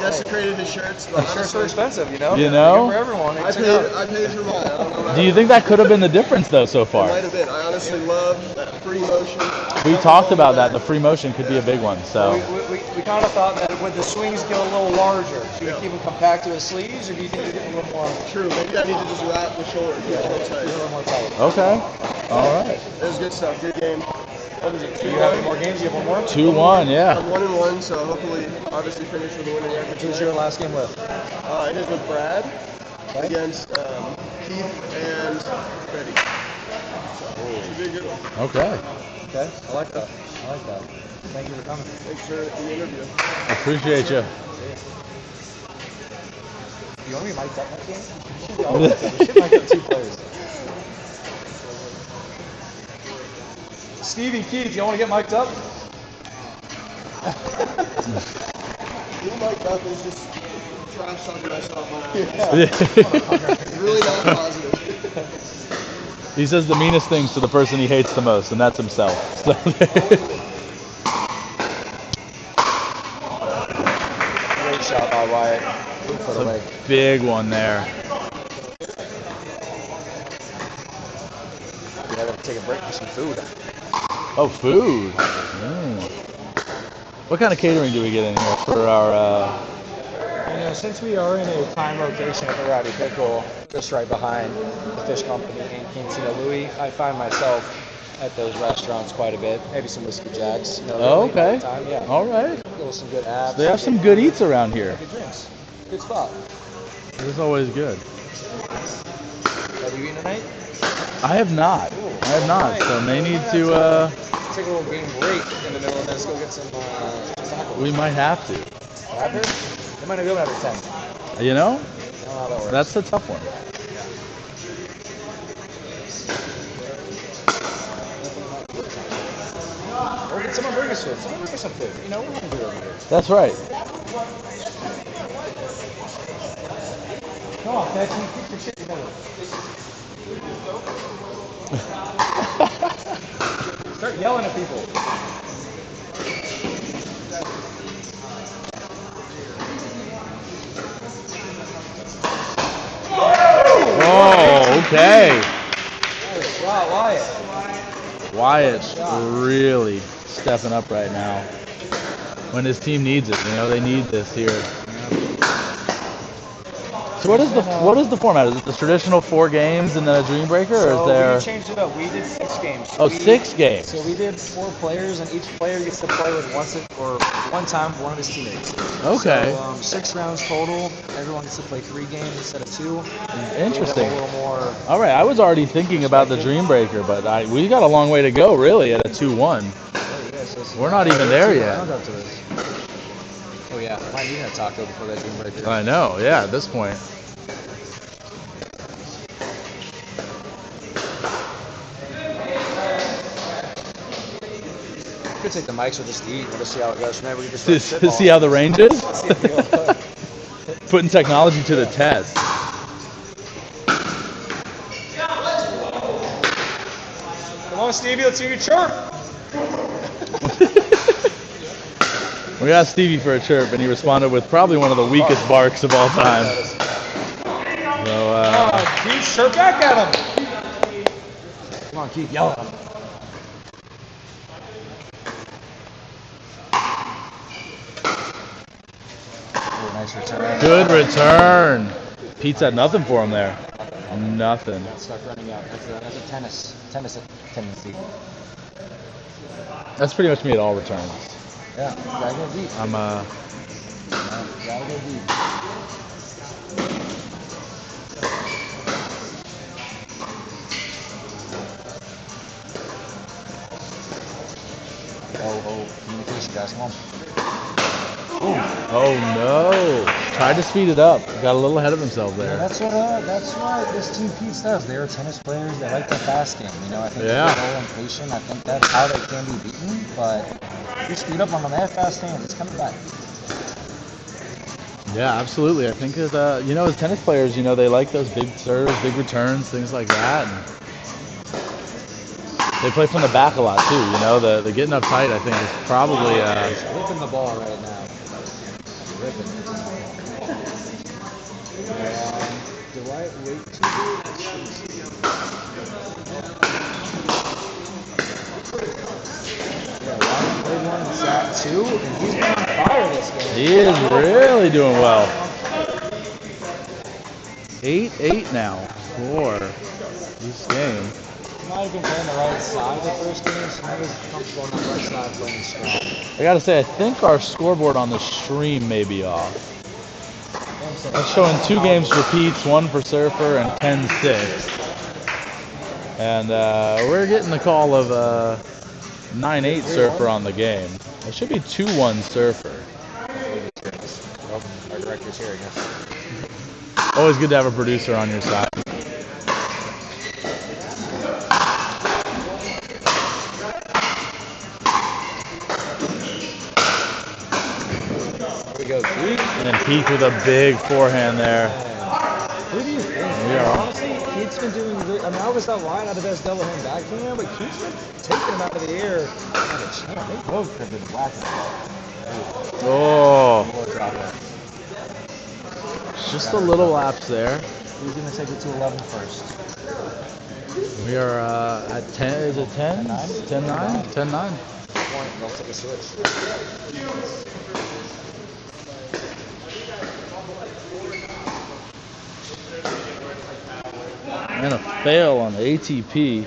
desecrated his shirts. But Shirts are expensive, you know. You know? For everyone. I paid for mine. I don't know. Do you think that could have been the difference though so It far? might have been. I honestly love that free motion. We talked about that. The free motion could be a big one. So. We kind of thought that would the swings get a little larger? Should you keep them compact to his sleeves, or do you think you get a little more? True. Maybe I need to just wrap the shoulder. A little more tight. Okay. All right. It was good stuff. Good game. What is it? Do you have any more games? You have one more? 2-1. Yeah. I'm 1-1, so hopefully, obviously, finish with a winning record. Who's your last game with? It is with Brad against Keith and Freddie. So, it should be a good one. Okay. Okay. I like that. Thank you for coming. Thanks for the interview. Appreciate you. You want me to mic up that game? We should mic up 2 players. Stevie, Keith, y'all want to get mic'd up? Being mic'd up is just trash talking myself on It's really not positive. He says the meanest things to the person he hates the most, and that's himself. So. Great shot by Wyatt. It's a big one there. We gotta take a break for some food. Oh, food. What kind of catering do we get in here for our? You know, since we are in a prime location at the Rowdy Pickle, just right behind the fish company in Cantina Louie, I find myself at those restaurants quite a bit. Maybe some whiskey jacks. You know, Oh, okay. Time, yeah. All right. Some good apps. They have some good eats around here. Good drinks. Good spot. It's always good. Have you eaten tonight? I have not. So may need to. Take a little game break in the middle and then let's go get some tacos. We might have to. They might not be open after 10. You know? I don't know how that works. That's the tough one. Or did someone bring us food? Someone bring us some food. You know, we're hungry over here. That's right. Come on, Patrick. Keep your shit together. Start yelling at people. Oh, okay. Nice shot, Wyatt. Wyatt's really stepping up right now. When his team needs it, you know, they need this here. So what is the format? Is it the traditional 4 games and then a Dream Breaker, or is there? We changed it up. We did 6 games. Oh, 6 games. So we did 4 players, and each player gets to play with one time with one of his teammates. Okay. So 6 rounds total. Everyone gets to play 3 games instead of 2. Interesting. A little more. All right, I was already thinking about the Dream Breaker, but we got a long way to go, really, at a 2-1. We're not even there yet. Oh yeah, might need a taco before that Dream Breaker. I know, yeah, at this point. could take the mics or just eat. We'll just see how it goes from there. We can just To spitball. see how the range is? See if you go. Putting technology to the test. Come on, Stevie, let's hear you chirp. We asked Stevie for a chirp, and he responded with probably one of the weakest barks of all time. So, Keith, chirp back at him. Come on, Keith, yell at him. Oh, nice return. good return. Pete's had nothing for him there. Nothing. Start running out. That's a tennis tendency. That's pretty much me at all returns. Yeah, gotta go deep. I'm Gotta go deep. Oh, communication, guys, come on. Oh no! Tried to speed it up. Got a little ahead of himself Yeah, there. that's what this team Pete does. They're tennis players. They like the fast game. You know, I think Yeah. they're all impatient. I think that's how they can be beaten. But if you speed up on them, they have fast hands. It's coming back. Yeah, absolutely. I think as as tennis players, they like those big serves, big returns, things like that. And they play from the back a lot too. The getting up tight, I think, is probably. He's whipping the ball right now. Ripping. Do I wait to do it? Yeah, Ryan played one, sat two, and he's been on fire this game. He is really doing well. 8-8 now for this game. He might have been playing the right side the first game, so he was comfortable on the right side playing strong. I gotta say, I think our scoreboard on the stream may be off. It's showing 2 games for Pete's, 1 for Surfer, and 10-6. And we're getting the call of 9-8 Surfer on the game. It should be 2-1 Surfer. Oh, our director's here, I guess. Always good to have a producer on your side. Here we go, Pete. And then Pete with a big forehand there. Who do you think? Yeah. Honestly, Keith's been doing good. I mean, I always thought Ryan had the best double hand backhand, but Keith's been taking him out of the air. They both have been whacking. Oh, More drop there. just a little lapse there. Who's going to take it to 11 first? We are at 10. Is it 10? 10-9? 10-9. Point, they'll take a switch. And a fail on the ATP.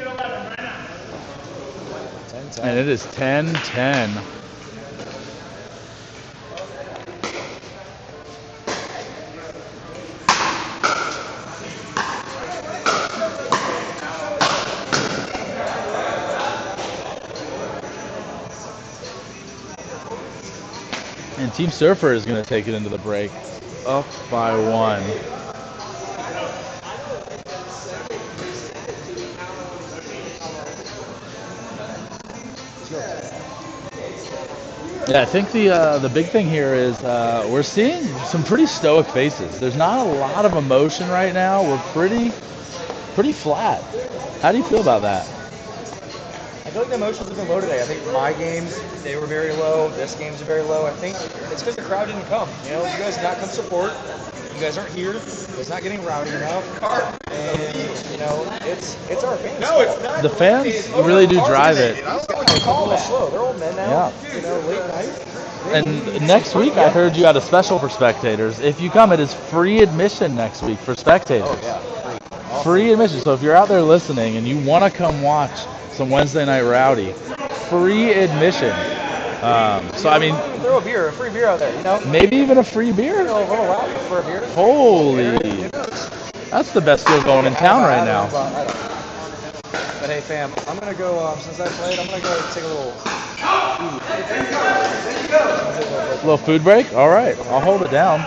10-10. And it is 10-10. And Team Surfer is going to take it into the break. Up by 1. Yeah, I think the big thing here is we're seeing some pretty stoic faces. There's not a lot of emotion right now. We're pretty flat. How do you feel about that? I feel like the emotions have been low today. I think my games, they were very low. This game's very low. I think it's because the crowd didn't come. You guys did not come support. You guys aren't here. It's not getting rowdy enough. And, it's our fans. No, it's not. The fans really do drive it. These guys are a little slow. They're old men now. Yeah. Late night. And next week, I heard you had a special for spectators. If you come, it is free admission next week for spectators. Oh, yeah. Free admission. So if you're out there listening and you want to come watch some Wednesday Night Rowdy, free admission. So I mean, throw a free beer out there. Maybe even a free beer. A little raffle for a beer. Holy, that's the best deal going in town right now. But hey, fam, I'm gonna go. Since I played, I'm gonna go take a Little food break. All right, I'll hold it down.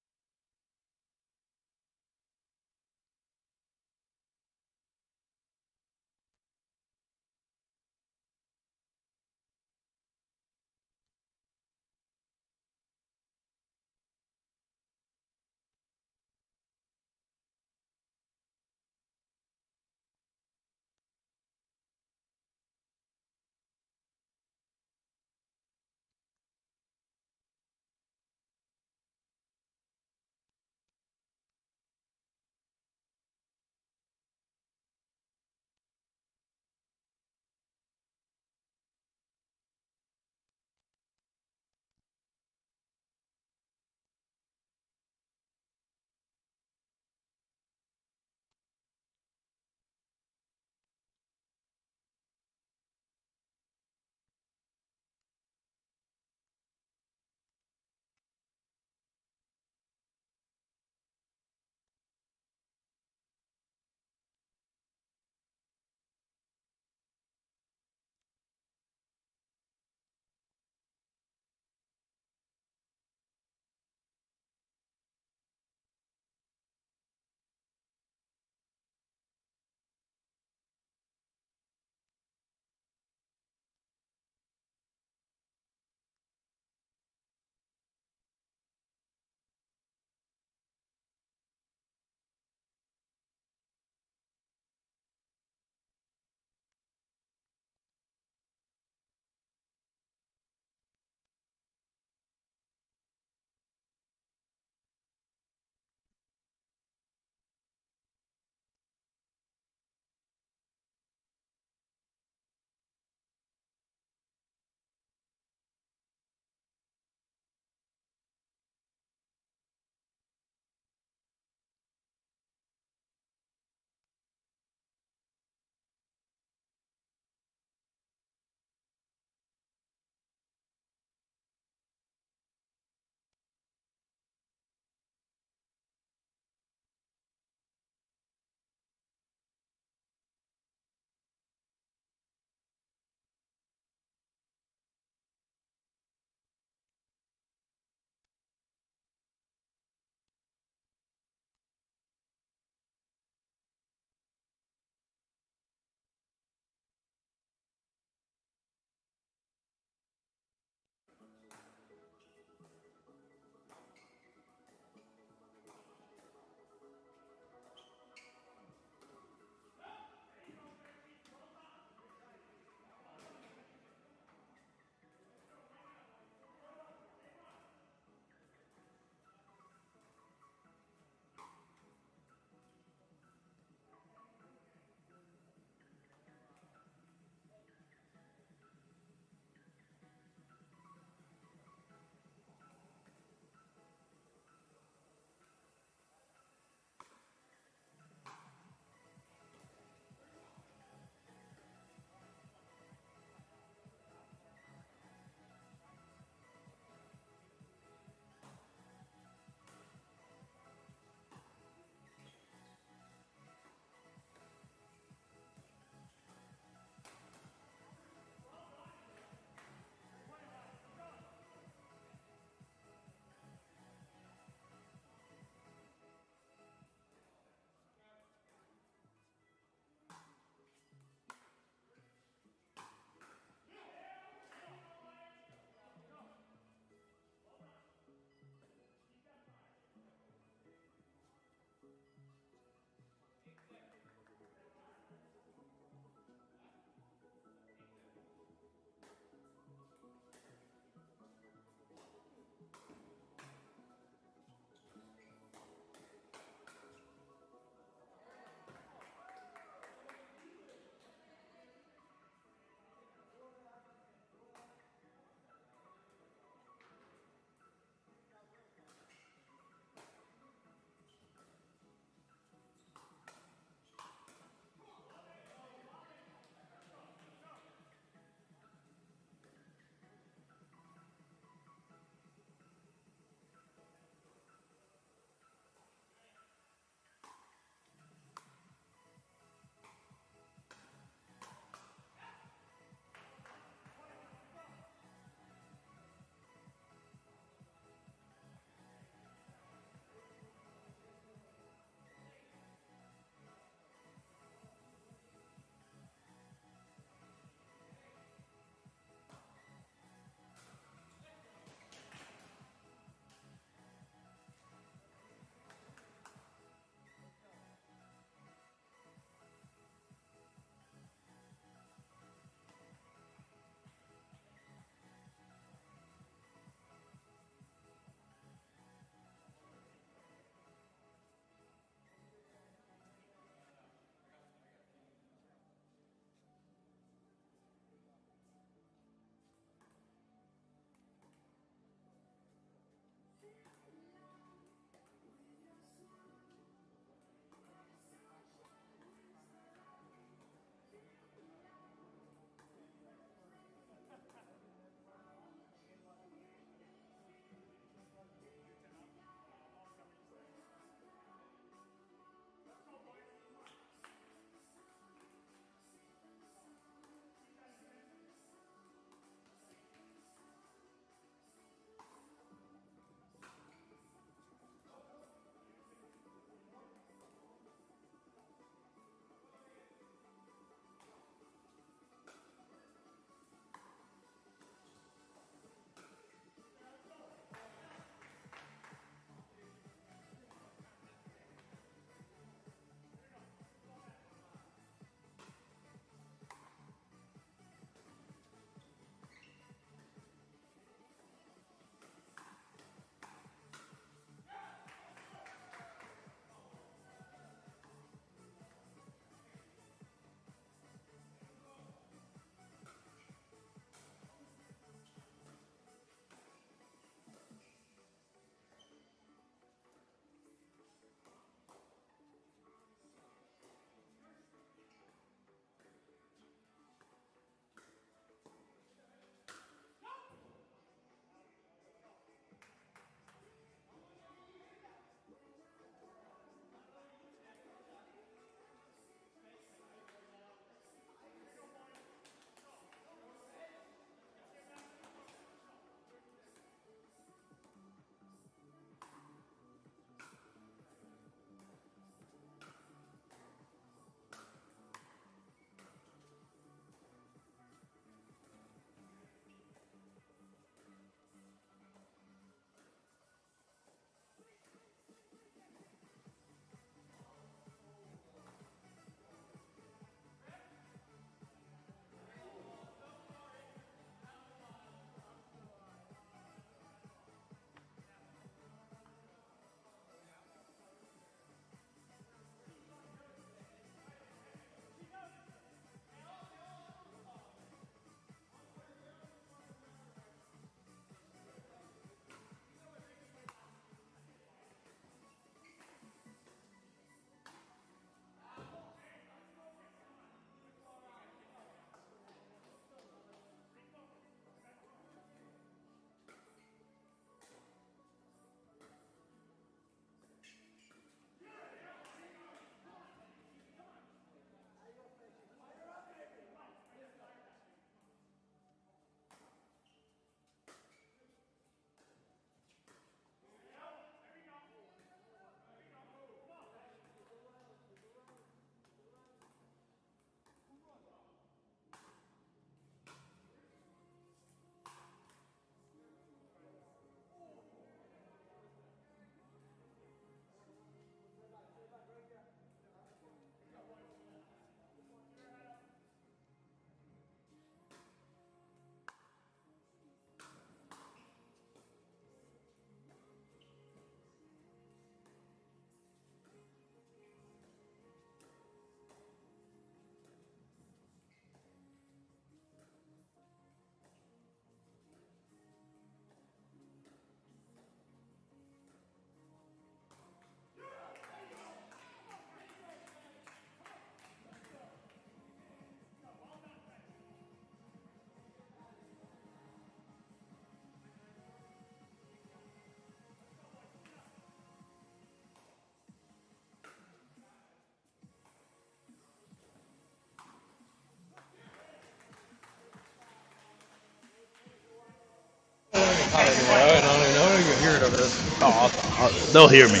Oh, they'll hear me.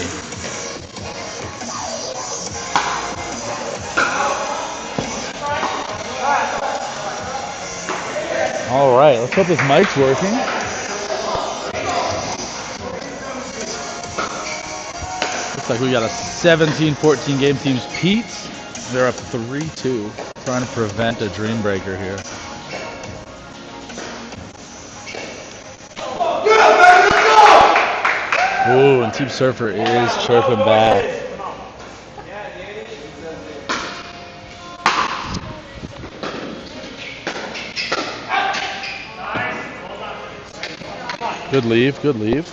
All right, let's hope this mic's working. Looks like we got a 17-14 game. Teams Pete's. They're up 3-2. Trying to prevent a dream breaker here. Ooh, and Team Surfer is chirping back. Good leave, good leave.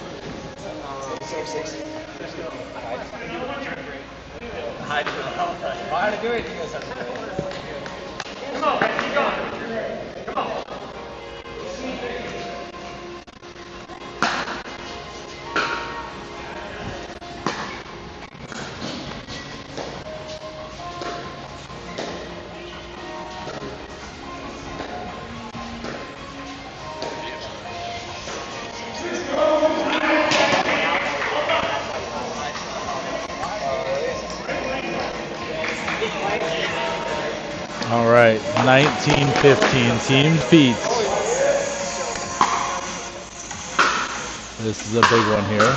All right, 19-15, Team Pete's. This is a big one here.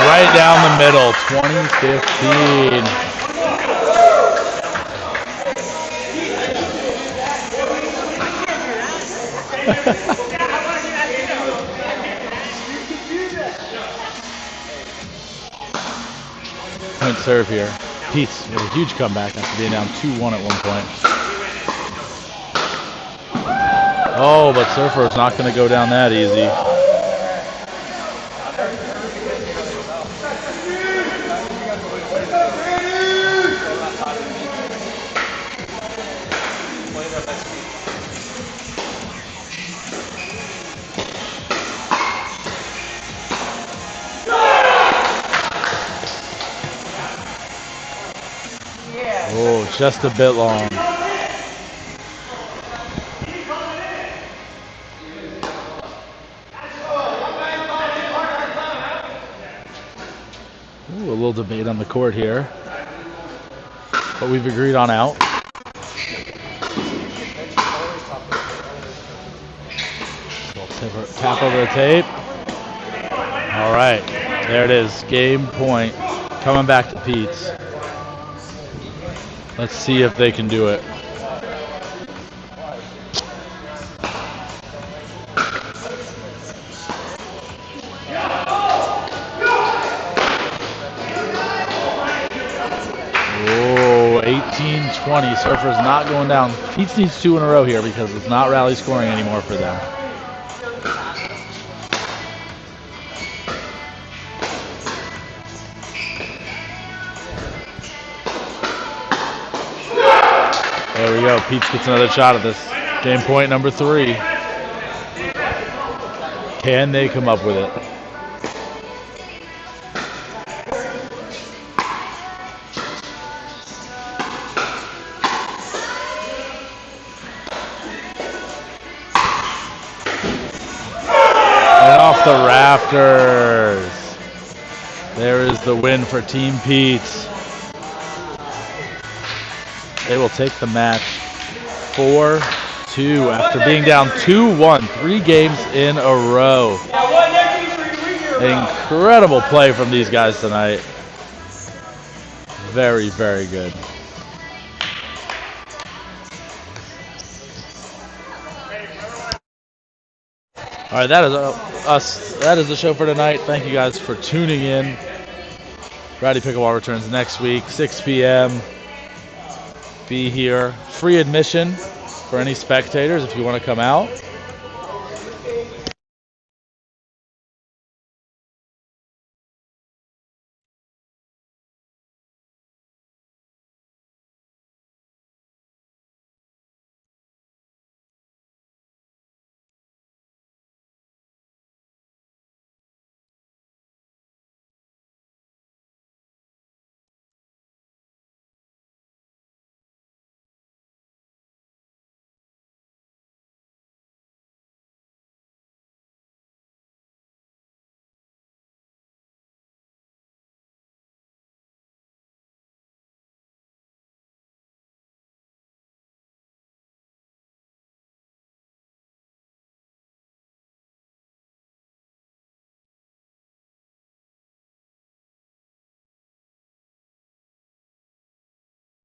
Right down the middle, 20-15. Point serve here. Pete's with a huge comeback after being down 2-1 at one point. Oh, but Surfer's not going to go down that easy. Oh, just a bit long. Ooh, a little debate on the court here. But we've agreed on out. Tap over the tape. All right, there it is. Game point. Coming back to Pete's. Let's see if they can do it. Oh, 18-20. Surfer's not going down. Pete's needs 2 in a row here because it's not rally scoring anymore for them. There we go. Pete's gets another shot at this. Game point number 3. Can they come up with it? And off the rafters. There is the win for Team Pete's. They will take the match 4-2 after being down 2-1, 3 games in a row. Incredible play from these guys tonight. Very, very good. All right, that is us. That is the show for tonight. Thank you guys for tuning in. Rowdy Pickleball returns next week, 6 p.m. Be here. Free admission for any spectators if you want to come out.